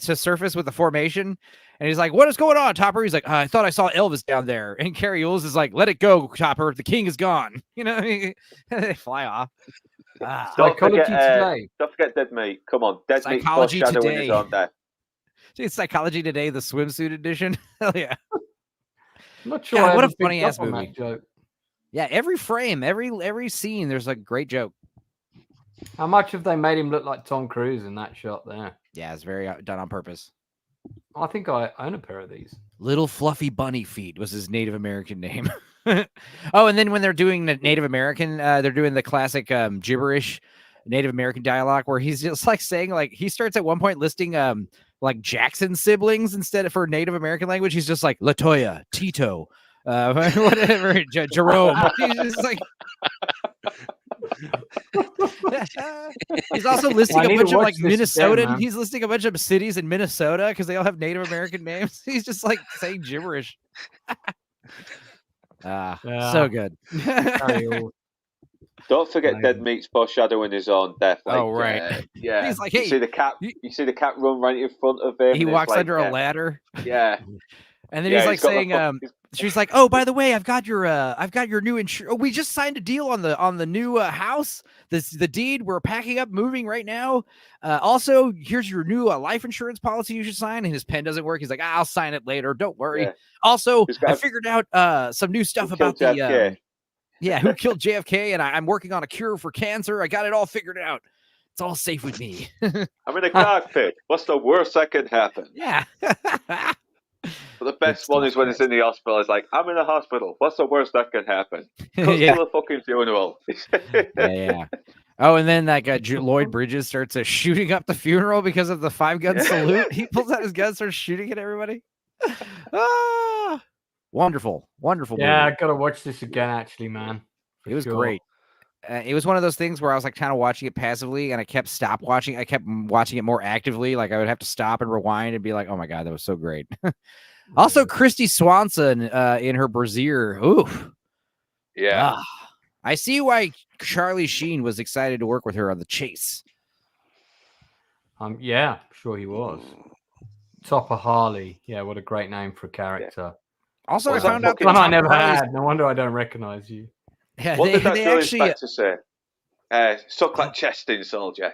to surface with the formation, and he's like, "What is going on, Topper?" He's like, "I thought I saw Elvis down there." And Carrie Ewells is like, "Let it go, Topper. The king is gone." They fly off. Don't forget Dead Meat. Come on, Dead Meat foreshadowing is on there. Dude, Psychology Today, the swimsuit edition. Hell yeah. I'm not sure. God, what a funny ass movie. Yeah, every frame, every scene, there's a great joke. How much have they made him look like Tom Cruise in that shot there? Yeah, it's very done on purpose. I think I own a pair of these. Little Fluffy Bunny Feet was his Native American name. Oh, and then when they're doing the Native American, they're doing the classic gibberish Native American dialogue where he's just like saying, like, he starts at one point listing like Jackson siblings instead of for Native American language. He's just like Latoya, Tito, whatever, Jerome. He's just like. He's also listing a bunch of like Minnesota. Again, he's listing a bunch of cities in Minnesota because they all have Native American names. He's just like saying gibberish. So good. Don't forget Dead Meat's foreshadowing his own death. Like, oh right, yeah. He's like, hey, you see the cat run right in front of him. He walks like, under a ladder. Yeah. And then he's like saying, she's like, "Oh, by the way, I've got your new insurance. Oh, we just signed a deal on the new house. The deed. We're packing up, moving right now. Also, here's your new life insurance policy you should sign." And his pen doesn't work. He's like, "I'll sign it later. Don't worry." Yeah. Also, I figured out some new stuff about the who killed JFK, and I'm working on a cure for cancer. I got it all figured out. It's all safe with me. I'm in a cockpit. What's the worst that could happen? Yeah. But the best one is when it's in the hospital. It's like, I'm in a hospital. What's the worst that could happen? Go to a fucking funeral. Yeah. Oh, and then that guy Lloyd Bridges starts shooting up the funeral because of the 5-gun salute. He pulls out his gun, starts shooting at everybody. Wonderful movie. Yeah, I gotta watch this again. Actually, man, it was great. It was one of those things where I was like kind of watching it passively, and I kept watching it more actively. Like I would have to stop and rewind and be like, "Oh my god, that was so great." Also, Christy Swanson in her brassiere. Ooh, yeah. I see why Charlie Sheen was excited to work with her on The Chase. Yeah, sure he was. Topper Harley. Yeah, what a great name for a character. Yeah. Also, I found out one I never had. No wonder I don't recognize you. Yeah, what did that inspector say? Suck like chesting, soldier.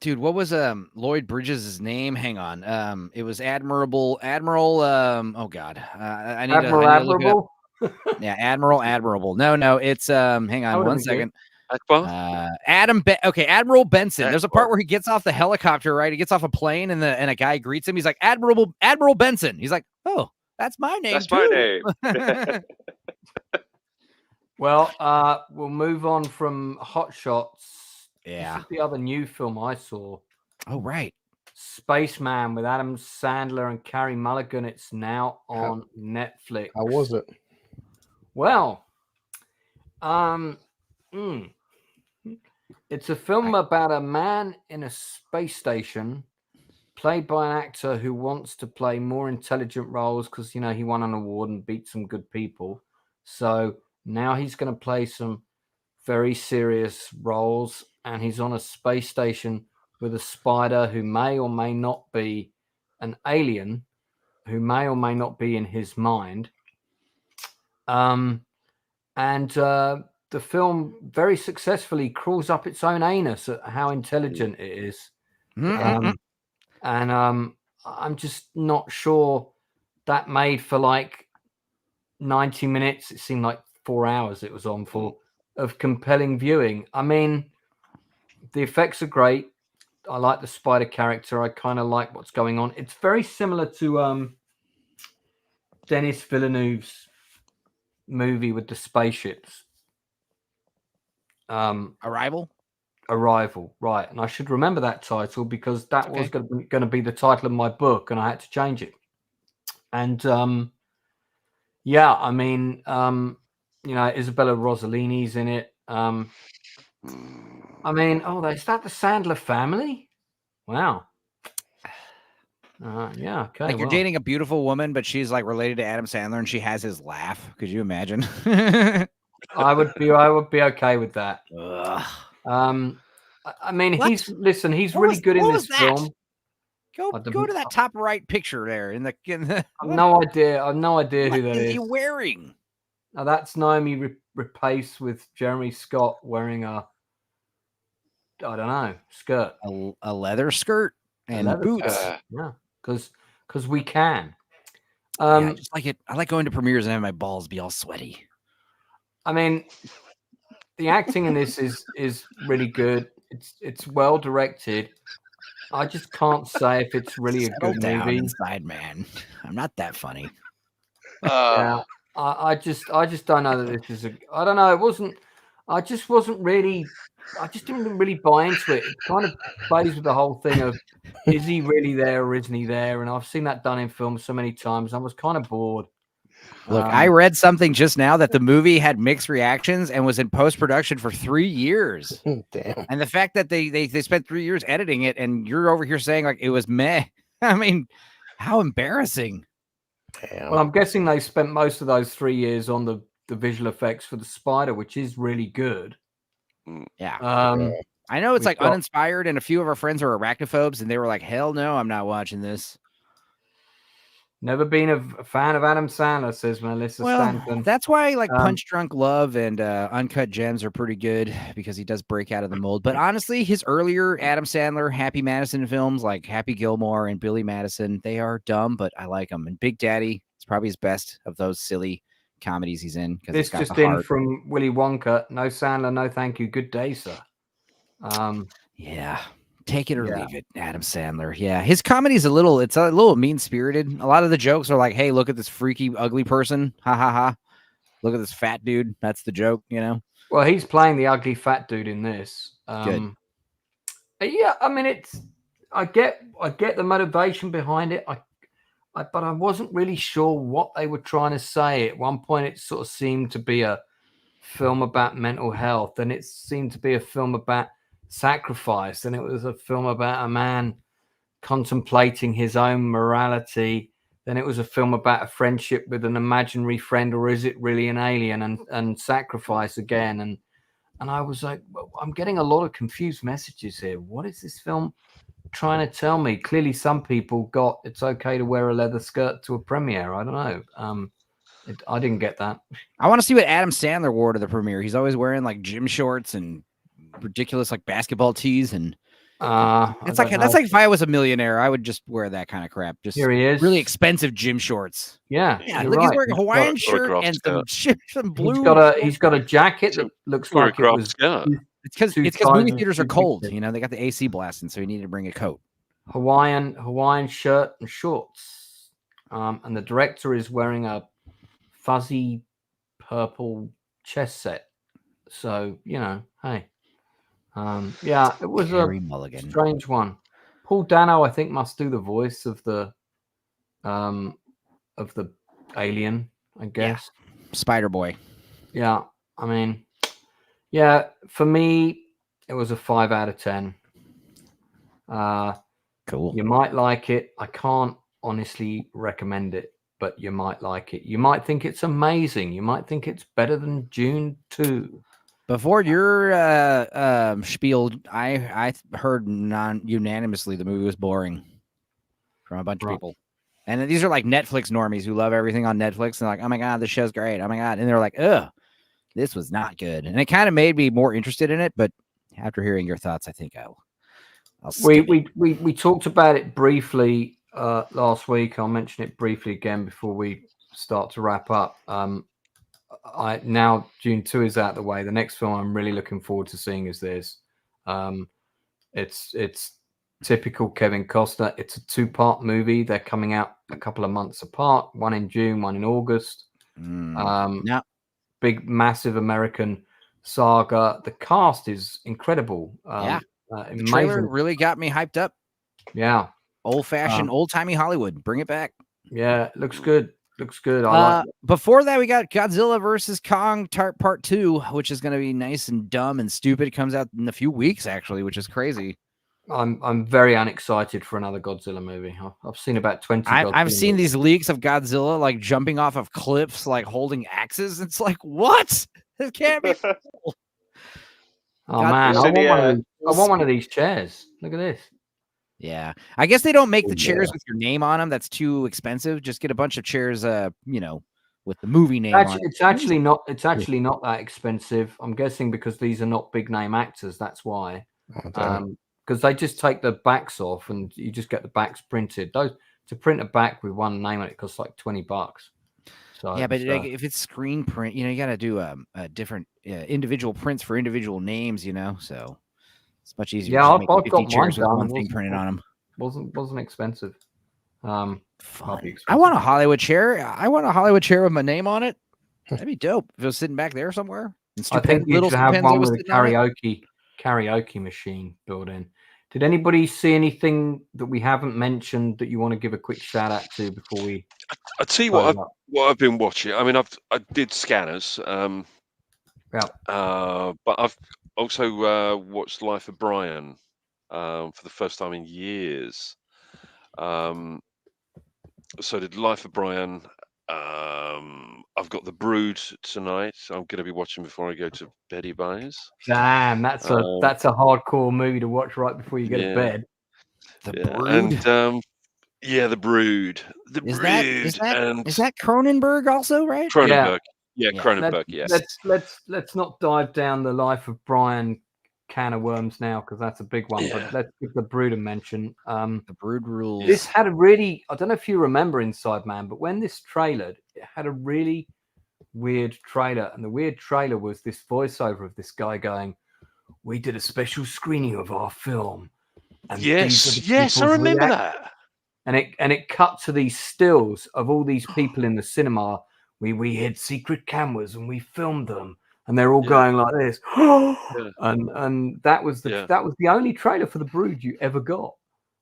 Dude, what was Lloyd Bridges' name? Hang on. It was Admiral. Oh God, I need Admirable. Yeah, Admirable. No, it's hang on one second. Admiral Benson. There's a part where he gets off the helicopter, right? He gets off a plane, and a guy greets him. He's like, Admiral Benson. He's like, oh, that's my name. That's my name. Well, we'll move on from Hot Shots. Yeah. This is the other new film I saw. Oh, right. Spaceman with Adam Sandler and Carey Mulligan. It's now on Netflix. How was it? Well, it's a film about a man in a space station played by an actor who wants to play more intelligent roles because, he won an award and beat some good people. So now he's going to play some very serious roles, and he's on a space station with a spider who may or may not be an alien, who may or may not be in his mind. And the film very successfully crawls up its own anus at how intelligent it is. I'm just not sure that made for like 90 minutes. It seemed like 4 hours it was on for of compelling viewing. I mean, the effects are great. I like the spider character. I kind of like what's going on. It's very similar to Denis Villeneuve's movie with the spaceships. Arrival, right. And I should remember that title because that was going to be the title of my book, and I had to change it. And I mean, Isabella Rossellini's in it. I mean, is that the Sandler family? Wow. Yeah. Okay. Like you're dating a beautiful woman, but she's like related to Adam Sandler, and she has his laugh. Could you imagine? I would be okay with that. I mean, he's really good in this film. Go to that top right picture there in the I've no idea who that is. What is he wearing? Now that's Naomi Rapace with Jeremy Scott wearing a skirt, a leather skirt and boots. Yeah, because we can. I just like it. I like going to premieres and having my balls be all sweaty. I mean, the acting in this is really good. It's well directed. I just can't say if it's really a Settle good down movie. inside, man. I'm not that funny. Yeah, I just don't know that this is a. I don't know. It wasn't. I just wasn't really. I just didn't really buy into it. It kind of plays with the whole thing of, is he really there or isn't he there? And I've seen that done in films so many times. I was kind of bored. Look, I read something just now that the movie had mixed reactions and was in post-production for 3 years. Damn. And the fact that they spent 3 years editing it, and you're over here saying like it was meh. I mean, how embarrassing. Damn. Well, I'm guessing they spent most of those 3 years on the visual effects for the spider, which is really good. Yeah. I know it's we've like got- uninspired, and a few of our friends are arachnophobes, and they were like, hell no, I'm not watching this. Never been a fan of Adam Sandler, says Melissa Stanton. That's why like Punch Drunk Love and Uncut Gems are pretty good, because he does break out of the mold. But honestly, his earlier Adam Sandler, Happy Madison films like Happy Gilmore and Billy Madison, they are dumb, but I like them. And Big Daddy is probably his best of those silly comedies he's in. This just in from Willy Wonka. No Sandler, no thank you. Good day, sir. Yeah. Take it or leave it, Adam Sandler. Yeah, his comedy's it's a little mean-spirited. A lot of the jokes are like, hey, look at this freaky, ugly person. Ha, ha, ha. Look at this fat dude. That's the joke, you know? Well, he's playing the ugly fat dude in this. Good. Yeah, I mean, I get the motivation behind it. But I wasn't really sure what they were trying to say. At one point, it sort of seemed to be a film about mental health, and it seemed to be a film about sacrifice, and it was a film about a man contemplating his own morality. Then it was a film about a friendship with an imaginary friend, or is it really an alien, and sacrifice again. And I was like, well, I'm getting a lot of confused messages here. What is this film trying to tell me? Clearly some people got it's okay to wear a leather skirt to a premiere. I don't know. I didn't get that. I want to see what Adam Sandler wore to the premiere. He's always wearing like gym shorts and ridiculous like basketball tees, and that's like if I was a millionaire, I would just wear that kind of crap. Just here he is, really expensive gym shorts. Yeah, look, he's wearing a Hawaiian shirt and some blue. He's got a jacket that looks like it was. It's because movie theaters are cold. You know, they got the AC blasting, so you need to bring a coat. Hawaiian shirt and shorts, and the director is wearing a fuzzy purple chess set. So you know, hey. Yeah, it was Harry a Mulligan. Strange one. Paul Dano, I think, must do the voice of the alien, I guess. Yeah. Spider Boy. Yeah, I mean, yeah, for me, it was a 5 out of 10. Cool. You might like it. I can't honestly recommend it, but you might like it. You might think it's amazing. You might think it's better than Dune 2. Before your spiel, I heard unanimously the movie was boring from a bunch of people. And these are like Netflix normies who love everything on Netflix and like, oh my God, this show's great. Oh my God. And they're like, ugh, this was not good. And it kind of made me more interested in it. But after hearing your thoughts, I think I'll we talked about it briefly last week. I'll mention it briefly again before we start to wrap up. Now Dune 2 is out of the way. The next film I'm really looking forward to seeing is this. It's typical Kevin Costner. It's a 2-part movie. They're coming out a couple of months apart, one in June, one in August. Big, massive American saga. The cast is incredible. The trailer really got me hyped up. Yeah. Old-fashioned, old-timey Hollywood. Bring it back. Yeah, it looks good. Looks good. I like it. Before that, we got Godzilla versus Kong Part 2, which is going to be nice and dumb and stupid. It comes out in a few weeks, actually, which is crazy. I'm very unexcited for another Godzilla movie. I've seen about 20. I've seen these leaks of Godzilla like jumping off of cliffs, like holding axes. It's like, what? It can't be. Oh man, I want one of these chairs. Look at this. Yeah, I guess they don't make the chairs with your name on them. That's too expensive. Just get a bunch of chairs, with the movie name on it. It's actually not that expensive. I'm guessing because these are not big name actors. That's why. Because they just take the backs off and you just get the backs printed. Those to print a back with one name on it costs like $20. So yeah, but if it's screen print, you got to do a different individual prints for individual names. So it's much easier. Yeah, I've got chairs with mine one done. thing printed on them. wasn't expensive. Fun. Hardly I expensive. want a Hollywood chair. I want a Hollywood chair with my name on it. That'd be dope if it was sitting back there somewhere. And I think you little should have Stupenza one was with a sitting on it. karaoke machine built in. Did anybody see anything that we haven't mentioned that you want to give a quick shout out to before we? I tell you close what up? I've been watching. I mean, I did Scanners, Yeah. but I've also watched Life of Brian for the first time in years. So did Life of Brian. I've got The Brood tonight. I'm going to be watching before I go to bed, guys. Damn, that's a hardcore movie to watch right before you go to bed. The Brood. And The Brood. Is that Cronenberg also, right? Cronenberg. Yeah. Cronenberg. Yes. Let's not dive down the Life of Brian can of worms now, because that's a big one. Yeah. But let's give The Brood a mention. The Brood rules. This had a really, I don't know if you remember Inside Man, but when this trailered, it had a really weird trailer, and the weird trailer was this voiceover of this guy going, "We did a special screening of our film." And yes, I remember that. And it cut to these stills of all these people in the cinema. We hid secret cameras and we filmed them, and they're all going like this. And that was the only trailer for The Brood you ever got.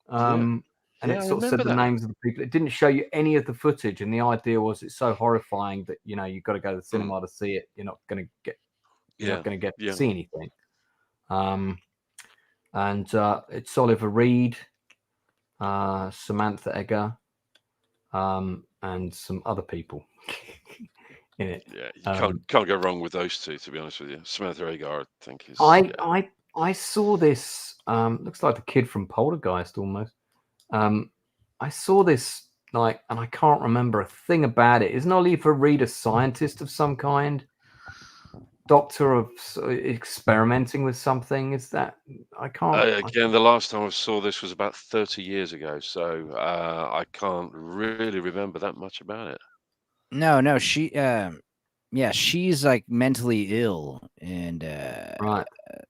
And it sort of said the names of the people. It didn't show you any of the footage, and the idea was it's so horrifying that you've got to go to the cinema to see it. You're not going to get to see anything. And it's Oliver Reed, Samantha Eggar, and some other people in it. Yeah, you can't go wrong with those two, to be honest with you. Samantha Eggar, I think is. I saw this. Looks like the kid from Poltergeist almost. I saw this and I can't remember a thing about it. Isn't Oliver Reed a scientist of some kind? Doctor of experimenting with something? Is that I can't again, the last time I saw this was about 30 years ago, so I can't really remember that much about it. No, she she's like mentally ill, and right.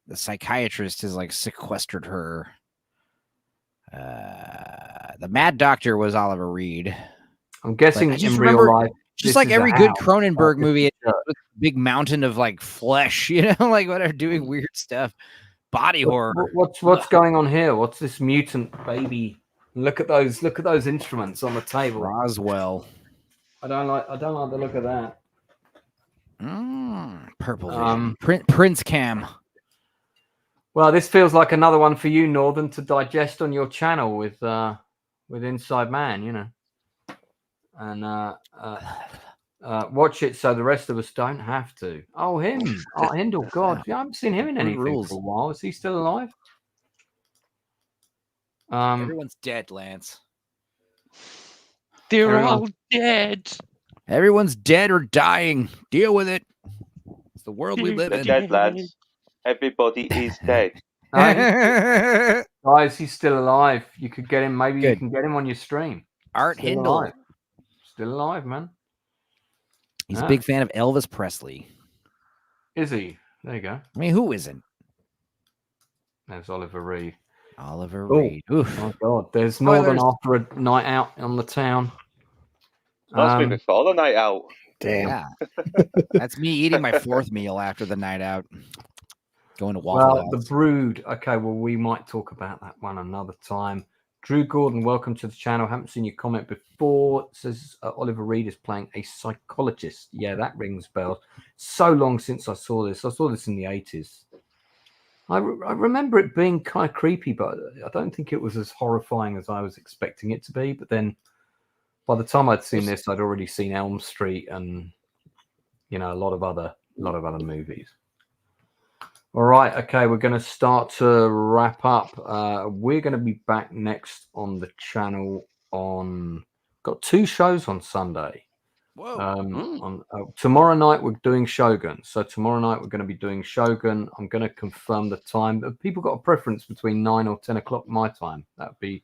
The psychiatrist has like sequestered her. The Mad Doctor was Oliver Reed. I'm guessing in real life. Just like every good Cronenberg movie, it's a big mountain of like flesh, like what are doing weird stuff, body horror. What's going on here? What's this mutant baby? Look at those instruments on the table. Roswell. I don't like the look of that. Purple vision. Prince Cam. Well, this feels like another one for you, Northern, to digest on your channel with Inside Man, and watch it so the rest of us don't have to. Oh, him, Hindle. God, I haven't seen him in anything for a while. Is he still alive? Everyone's dead, Lance. They're all dead. Everyone's dead or dying. Deal with it. It's the world we live in. Dead, lads. Everybody is dead. Guys, he's still alive. You could get him. Maybe you can get him on your stream. Art still Hindle. Alive. Still alive, man. He's a big fan of Elvis Presley. Is he? There you go. I mean, who isn't? There's Oliver Reed. Reed. Oof. Oh, God. There's Northern after a night out on the town. Must be before the night out. Damn. Yeah. That's me eating my fourth meal after the night out. Going to Waffle House. The Brood. Okay, well, we might talk about that one another time. Drew Gordon, welcome to the channel. Haven't seen your comment before. It says Oliver Reed is playing a psychologist. Yeah, that rings bells. So long since I saw this. I saw this in the 80s. I remember it being kind of creepy, but I don't think it was as horrifying as I was expecting it to be. But then by the time I'd seen this, I'd already seen Elm Street and, a lot of other movies. All right. Okay. We're going to start to wrap up. We're going to be back next on the channel got 2 shows on Sunday. Whoa. Tomorrow night, we're doing Shogun. So tomorrow night, we're going to be doing Shogun. I'm going to confirm the time. People got a preference between 9 or 10 o'clock my time. That would be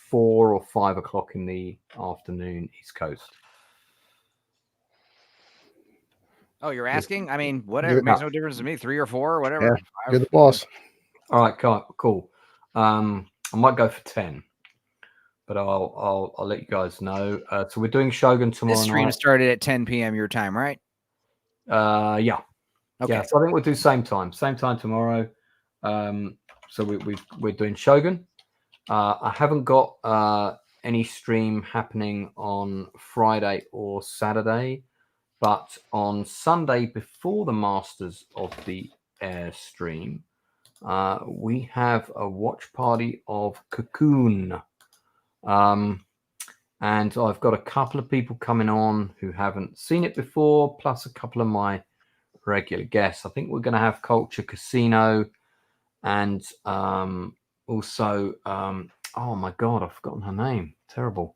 4 or 5 o'clock in the afternoon, East Coast. Oh, you're asking? I mean, whatever. It makes no difference to me. 3 or 4 or whatever. Yeah, you're the boss. All right, cool. I might go for 10. but I'll let you guys know. So we're doing Shogun tomorrow This stream night. started at 10 p.m. your time, right? Yeah. Okay. Yeah, so I think we'll do same time tomorrow. So we're doing Shogun. I haven't got any stream happening on Friday or Saturday, but on Sunday before the Masters of the Air stream, we have a watch party of Cocoon. And I've got a couple of people coming on who haven't seen it before, plus a couple of my regular guests. I think we're going to have Culture Casino and also, oh my God, I've forgotten her name. Terrible.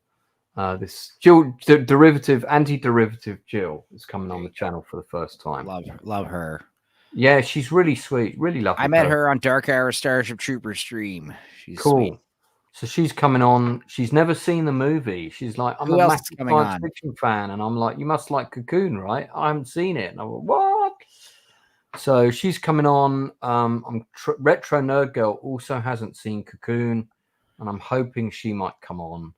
This Jill, anti-derivative Jill is coming on the channel for the first time. Love her. Yeah, she's really sweet, really lovely. I met her on Dark Hour Starship Trooper stream. She's cool. Sweet. So she's coming on. She's never seen the movie. She's like, I'm Who a else massive is coming science on? fiction fan. And I'm like, you must like Cocoon, right? I haven't seen it. And I went, what? So she's coming on. Retro Nerd Girl also hasn't seen Cocoon. And I'm hoping she might come on.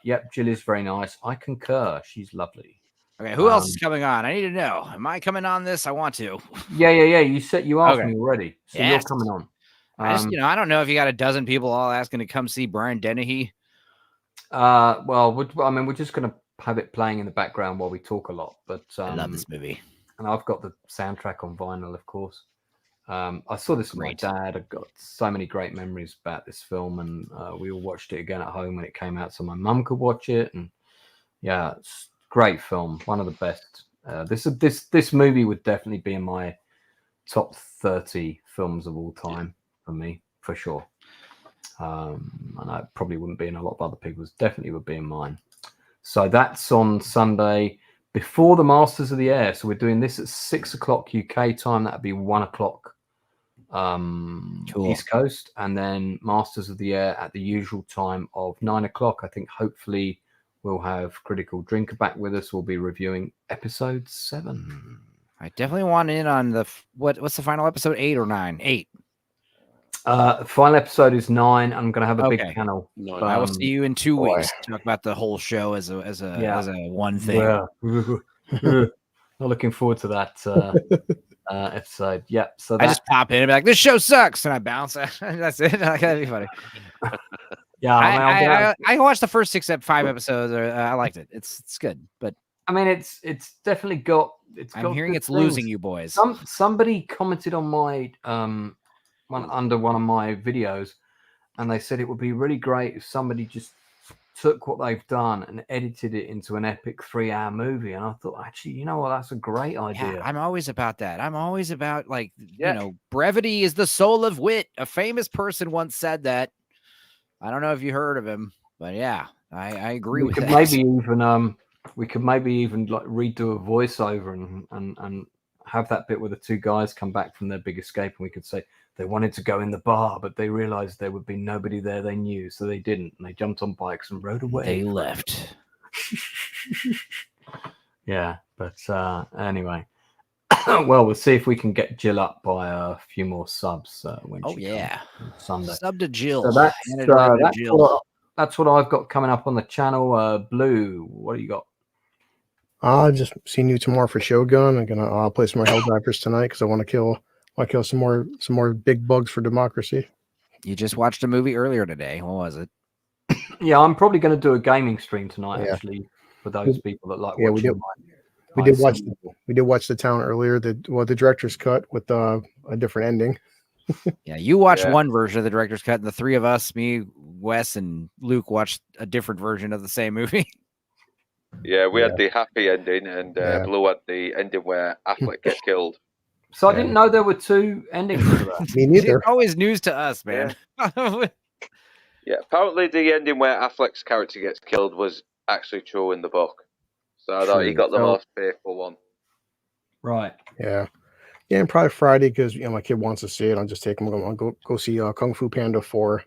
Yep, Jill is very nice. I concur. She's lovely. Okay, who else is coming on? I need to know. Am I coming on this? I want to. Yeah. You asked Okay. me already. So Yes. you're coming on. I just, I don't know if you got a dozen people all asking to come see Brian Dennehy. Well, we're just going to have it playing in the background while we talk a lot. But I love this movie. And I've got the soundtrack on vinyl, of course. I saw this with my dad. I've got so many great memories about this film, and we all watched it again at home when it came out, so my mum could watch it. And yeah, it's a great film, one of the best. This movie would definitely be in my top 30 films of all time for me, for sure. And I probably wouldn't be in a lot of other people's. Definitely would be in mine. So that's on Sunday before the Masters of the Air. So we're doing this at 6 o'clock UK time. That'd be 1 o'clock East Coast, and then Masters of the Air at the usual time of 9 o'clock. I think hopefully we'll have Critical Drinker back with us. We'll be reviewing episode 7. I definitely want in on the what's the final episode, 8 or 9? 8. Final episode is 9. I'm going to have a big panel. I will see you in 2 weeks to talk about the whole show as a one thing. Not looking forward to that episode. Yeah. So I just pop in and be like, "This show sucks," and I bounce. That's it. That'd be funny. Yeah, I watched the first 5 episodes. I liked it. It's good, but I mean, it's definitely got. I'm hearing it's losing you boys. Somebody commented on my under one of my videos, and they said it would be really great if somebody just took what they've done and edited it into an epic 3-hour movie. And I thought, actually, you know what? That's a great idea. Yeah, I'm always about that. I'm always about brevity is the soul of wit. A famous person once said that. I don't know if you heard of him, but yeah, I agree with that. We could maybe even like redo a voiceover and have that bit where the two guys come back from their big escape, and we could say they wanted to go in the bar, but they realized there would be nobody there they knew, so they didn't, and they jumped on bikes and rode away. They left. Yeah, but anyway, well, we'll see if we can get Jill up by a few more subs when she comes on Sunday. Sub to Jill. So that's what I've got coming up on the channel. Blue, what do you got? Just seeing you tomorrow for Shogun. I'm gonna play some more Helldivers tonight because I want to kill some more big bugs for democracy. You just watched a movie earlier today. What was it? Yeah, I'm probably going to do a gaming stream tonight. Actually, for those people that like. Yeah, watching we did watch The Town earlier. The director's cut with a different ending. Yeah, you watched one version of the director's cut, and the three of us, me, Wes, and Luke, watched a different version of the same movie. Yeah, we had the happy ending, and Blue had the ending where Affleck gets killed. So I didn't know there were two endings to that. Me neither. It's always news to us, man. Yeah, apparently the ending where Affleck's character gets killed was actually true in the book. So I thought he got the most faithful one. Right. Yeah, and probably Friday because my kid wants to see it. I'll just take him. I'll go see Kung Fu Panda 4.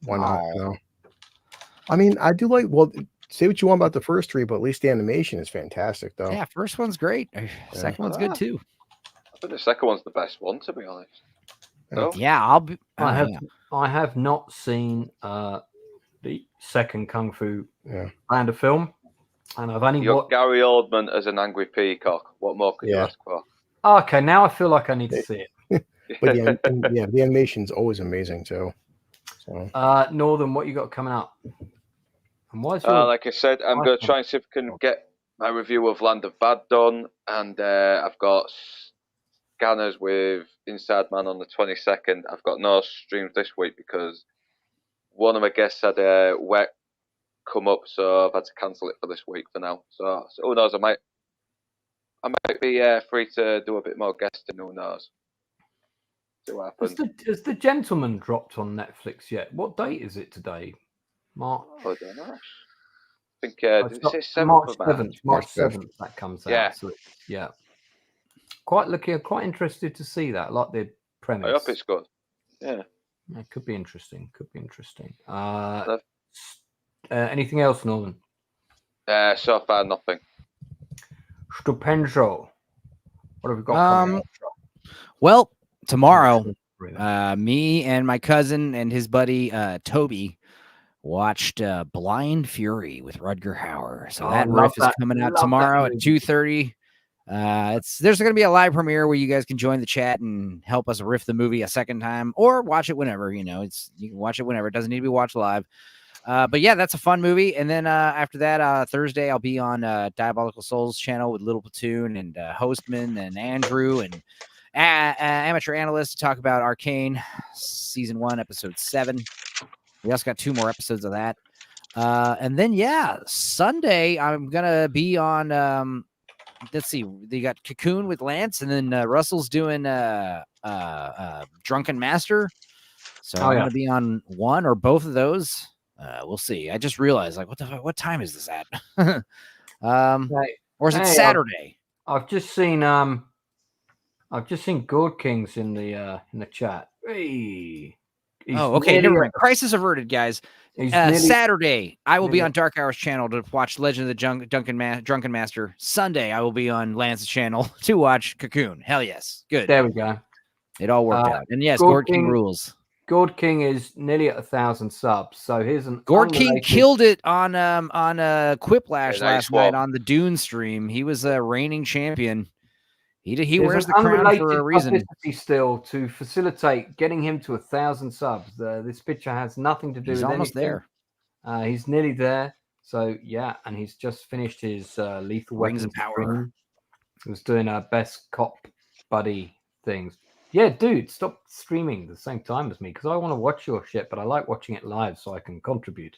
Why not? I mean, I do like. Well, say what you want about the first three, but at least the animation is fantastic, though. Yeah, first one's great. Second one's good too. I think the second one's the best one, to be honest. No? Yeah, I'll be. I have not seen the the second Kung Fu Yeah. Panda film, and I've only You got watched. Gary Oldman as an angry peacock. What more could you Yeah. ask for? Okay, now I feel like I need to see it. But the animation's always amazing too. So Northern, what you got coming up? And why is your like I said, I'm going to try and see if I can get my review of Land of Bad done, and I've got Scanners with Inside Man on the 22nd. I've got no streams this week because one of my guests had a wet come up, so I've had to cancel it for this week for now. So who knows? I might be free to do a bit more guesting. Who knows? See what happens. has the Gentleman dropped on Netflix yet? What date is it today? March. I don't know. I think Oh, did it's it say March 7th of March? 7th. March March 7th that comes out. Yeah. So yeah. Quite interested to see that. I like the premise. I hope it's good. Yeah. It could be interesting. Anything else, Norman? So far, nothing. Stupendo. What have we got coming up? Well, tomorrow, Really? me and my cousin and his buddy Toby watched Blind Fury with Rutger Hauer. So Oh, that love riff is that. coming out Love that tomorrow at movie. 2:30. There's going to be a live premiere where you guys can join the chat and help us riff the movie a second time, or watch it whenever. You can watch it whenever. It doesn't need to be watched live. But yeah, that's a fun movie. And then after that, Thursday, I'll be on Diabolical Souls channel with Little Platoon and Hostman and Andrew and amateur analyst to talk about Arcane season 1, episode 7. We also got 2 more episodes of that. And then Sunday I'm gonna be on. Let's see, they got Cocoon with Lance, and then Russell's doing Drunken Master. So I'm gonna be on one or both of those. We'll see. I just realized, like, what time is this at? Or is it Saturday? I've just seen God Kings in the chat. Hey. Okay, never mind. Crisis averted, guys. Saturday, I will be on Dark Hours channel to watch Legend of the Drunken Master. Sunday, I will be on Lance's channel to watch Cocoon. Hell yes. Good. There we go. It all worked out. And yes, Gord King rules. Gord King is nearly at 1,000 subs. So here's an Gord King killed it on Quiplash last night on the Dune stream. He was a reigning champion. He wears the crown for a reason. Still to facilitate getting him to 1,000 subs. This picture has nothing to do with anything. He's almost there. He's nearly there. So yeah, and he's just finished his Lethal Rings Weapons of Power. He was doing our best cop buddy things. Yeah, dude, stop streaming at the same time as me because I want to watch your shit, but I like watching it live so I can contribute.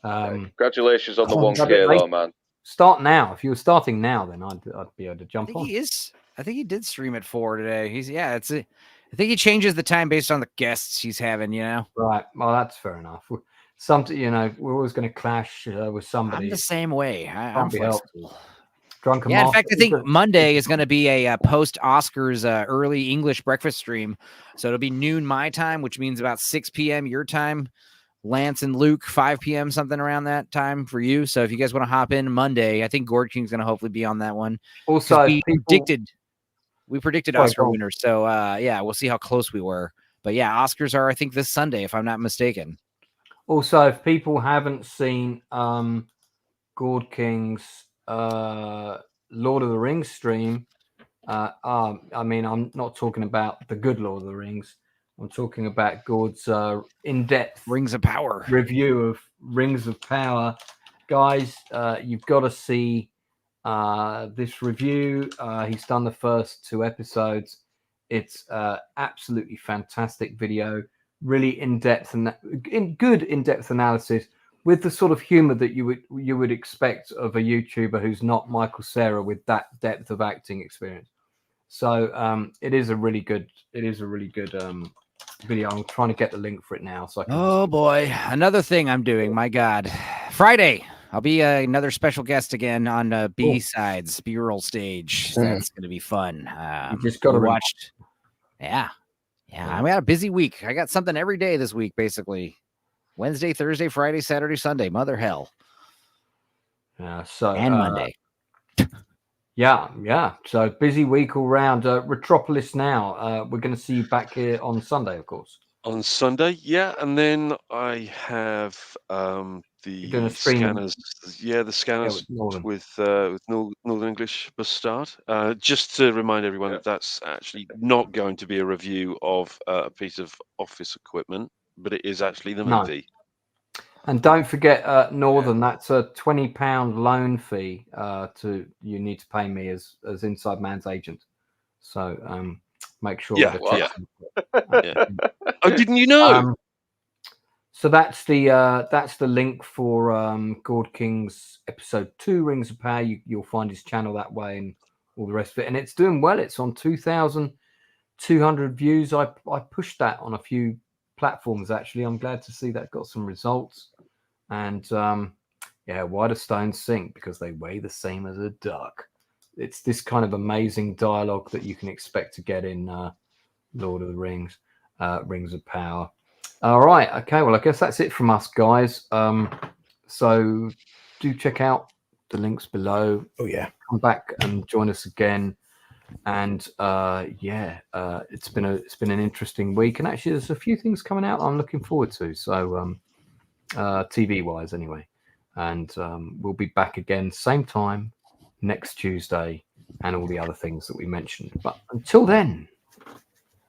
Congratulations on the 1K, though, man. Start now. If you were starting now, then I'd be able to jump on. I think he did stream at 4 today. I think he changes the time based on the guests he's having, you know? Right. Well, that's fair enough. We're always going to clash with somebody. I'm the same way. I'm flexible. Drunken in fact, I think Monday is going to be a post-Oscars early English breakfast stream. So it'll be noon my time, which means about 6 p.m. your time. Lance and Luke, 5 p.m., something around that time for you. So if you guys want to hop in Monday, I think Gord King's going to hopefully be on that one. Also, we predicted Oscar winners. So, we'll see how close we were. But, yeah, Oscars are, I think, this Sunday, if I'm not mistaken. Also, if people haven't seen Gord King's Lord of the Rings stream, I mean, I'm not talking about the good Lord of the Rings. I'm talking about Gord's in-depth Rings of Power review of Rings of Power. Guys, you've got to see this review. He's done the first 2 episodes. It's absolutely fantastic video, really in-depth and good in-depth analysis with the sort of humor that you would expect of a YouTuber who's not Michael Cera with that depth of acting experience. So it is a really good video. I'm trying to get the link for it now. So boy, another thing I'm doing. My God, Friday I'll be another special guest again on B-sides, B-roll stage. So that's going to be fun. Just got to watch. Yeah. I got a busy week. I got something every day this week, basically. Wednesday, Thursday, Friday, Saturday, Sunday. Mother hell. And Monday. Yeah. So busy week all round. Retropolis now. We're going to see you back here on Sunday, of course. On Sunday, yeah, and then I have doing the a stream. scanners. Yeah, the scanners Northern. with Northern English Bastard. Just to remind everyone that that's actually not going to be a review of a piece of office equipment, but it is actually the No. movie. And don't forget Northern. That's a £20 loan fee you need to pay me as Inside Man's agent. So make sure. Yeah, What? yeah. Oh, didn't you know? So that's the link for Gord King's episode 2, Rings of Power. You'll find his channel that way and all the rest of it. And it's doing well. It's on 2,200 views. I pushed that on a few platforms, actually. I'm glad to see that got some results. And why do stones sink? Because they weigh the same as a duck. It's this kind of amazing dialogue that you can expect to get in Lord of the Rings, Rings of Power. All right. Okay. Well, I guess that's it from us, guys. So do check out the links below. Oh yeah. Come back and join us again. And it's been an interesting week. And actually, there's a few things coming out I'm looking forward to. So TV wise, anyway. And we'll be back again same time next Tuesday, and all the other things that we mentioned. But until then,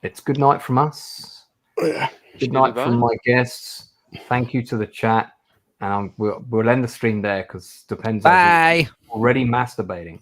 it's good night from us. Yeah. Good night from my guests. Thank you to the chat, and we'll end the stream there because depends. Bye. Already masturbating.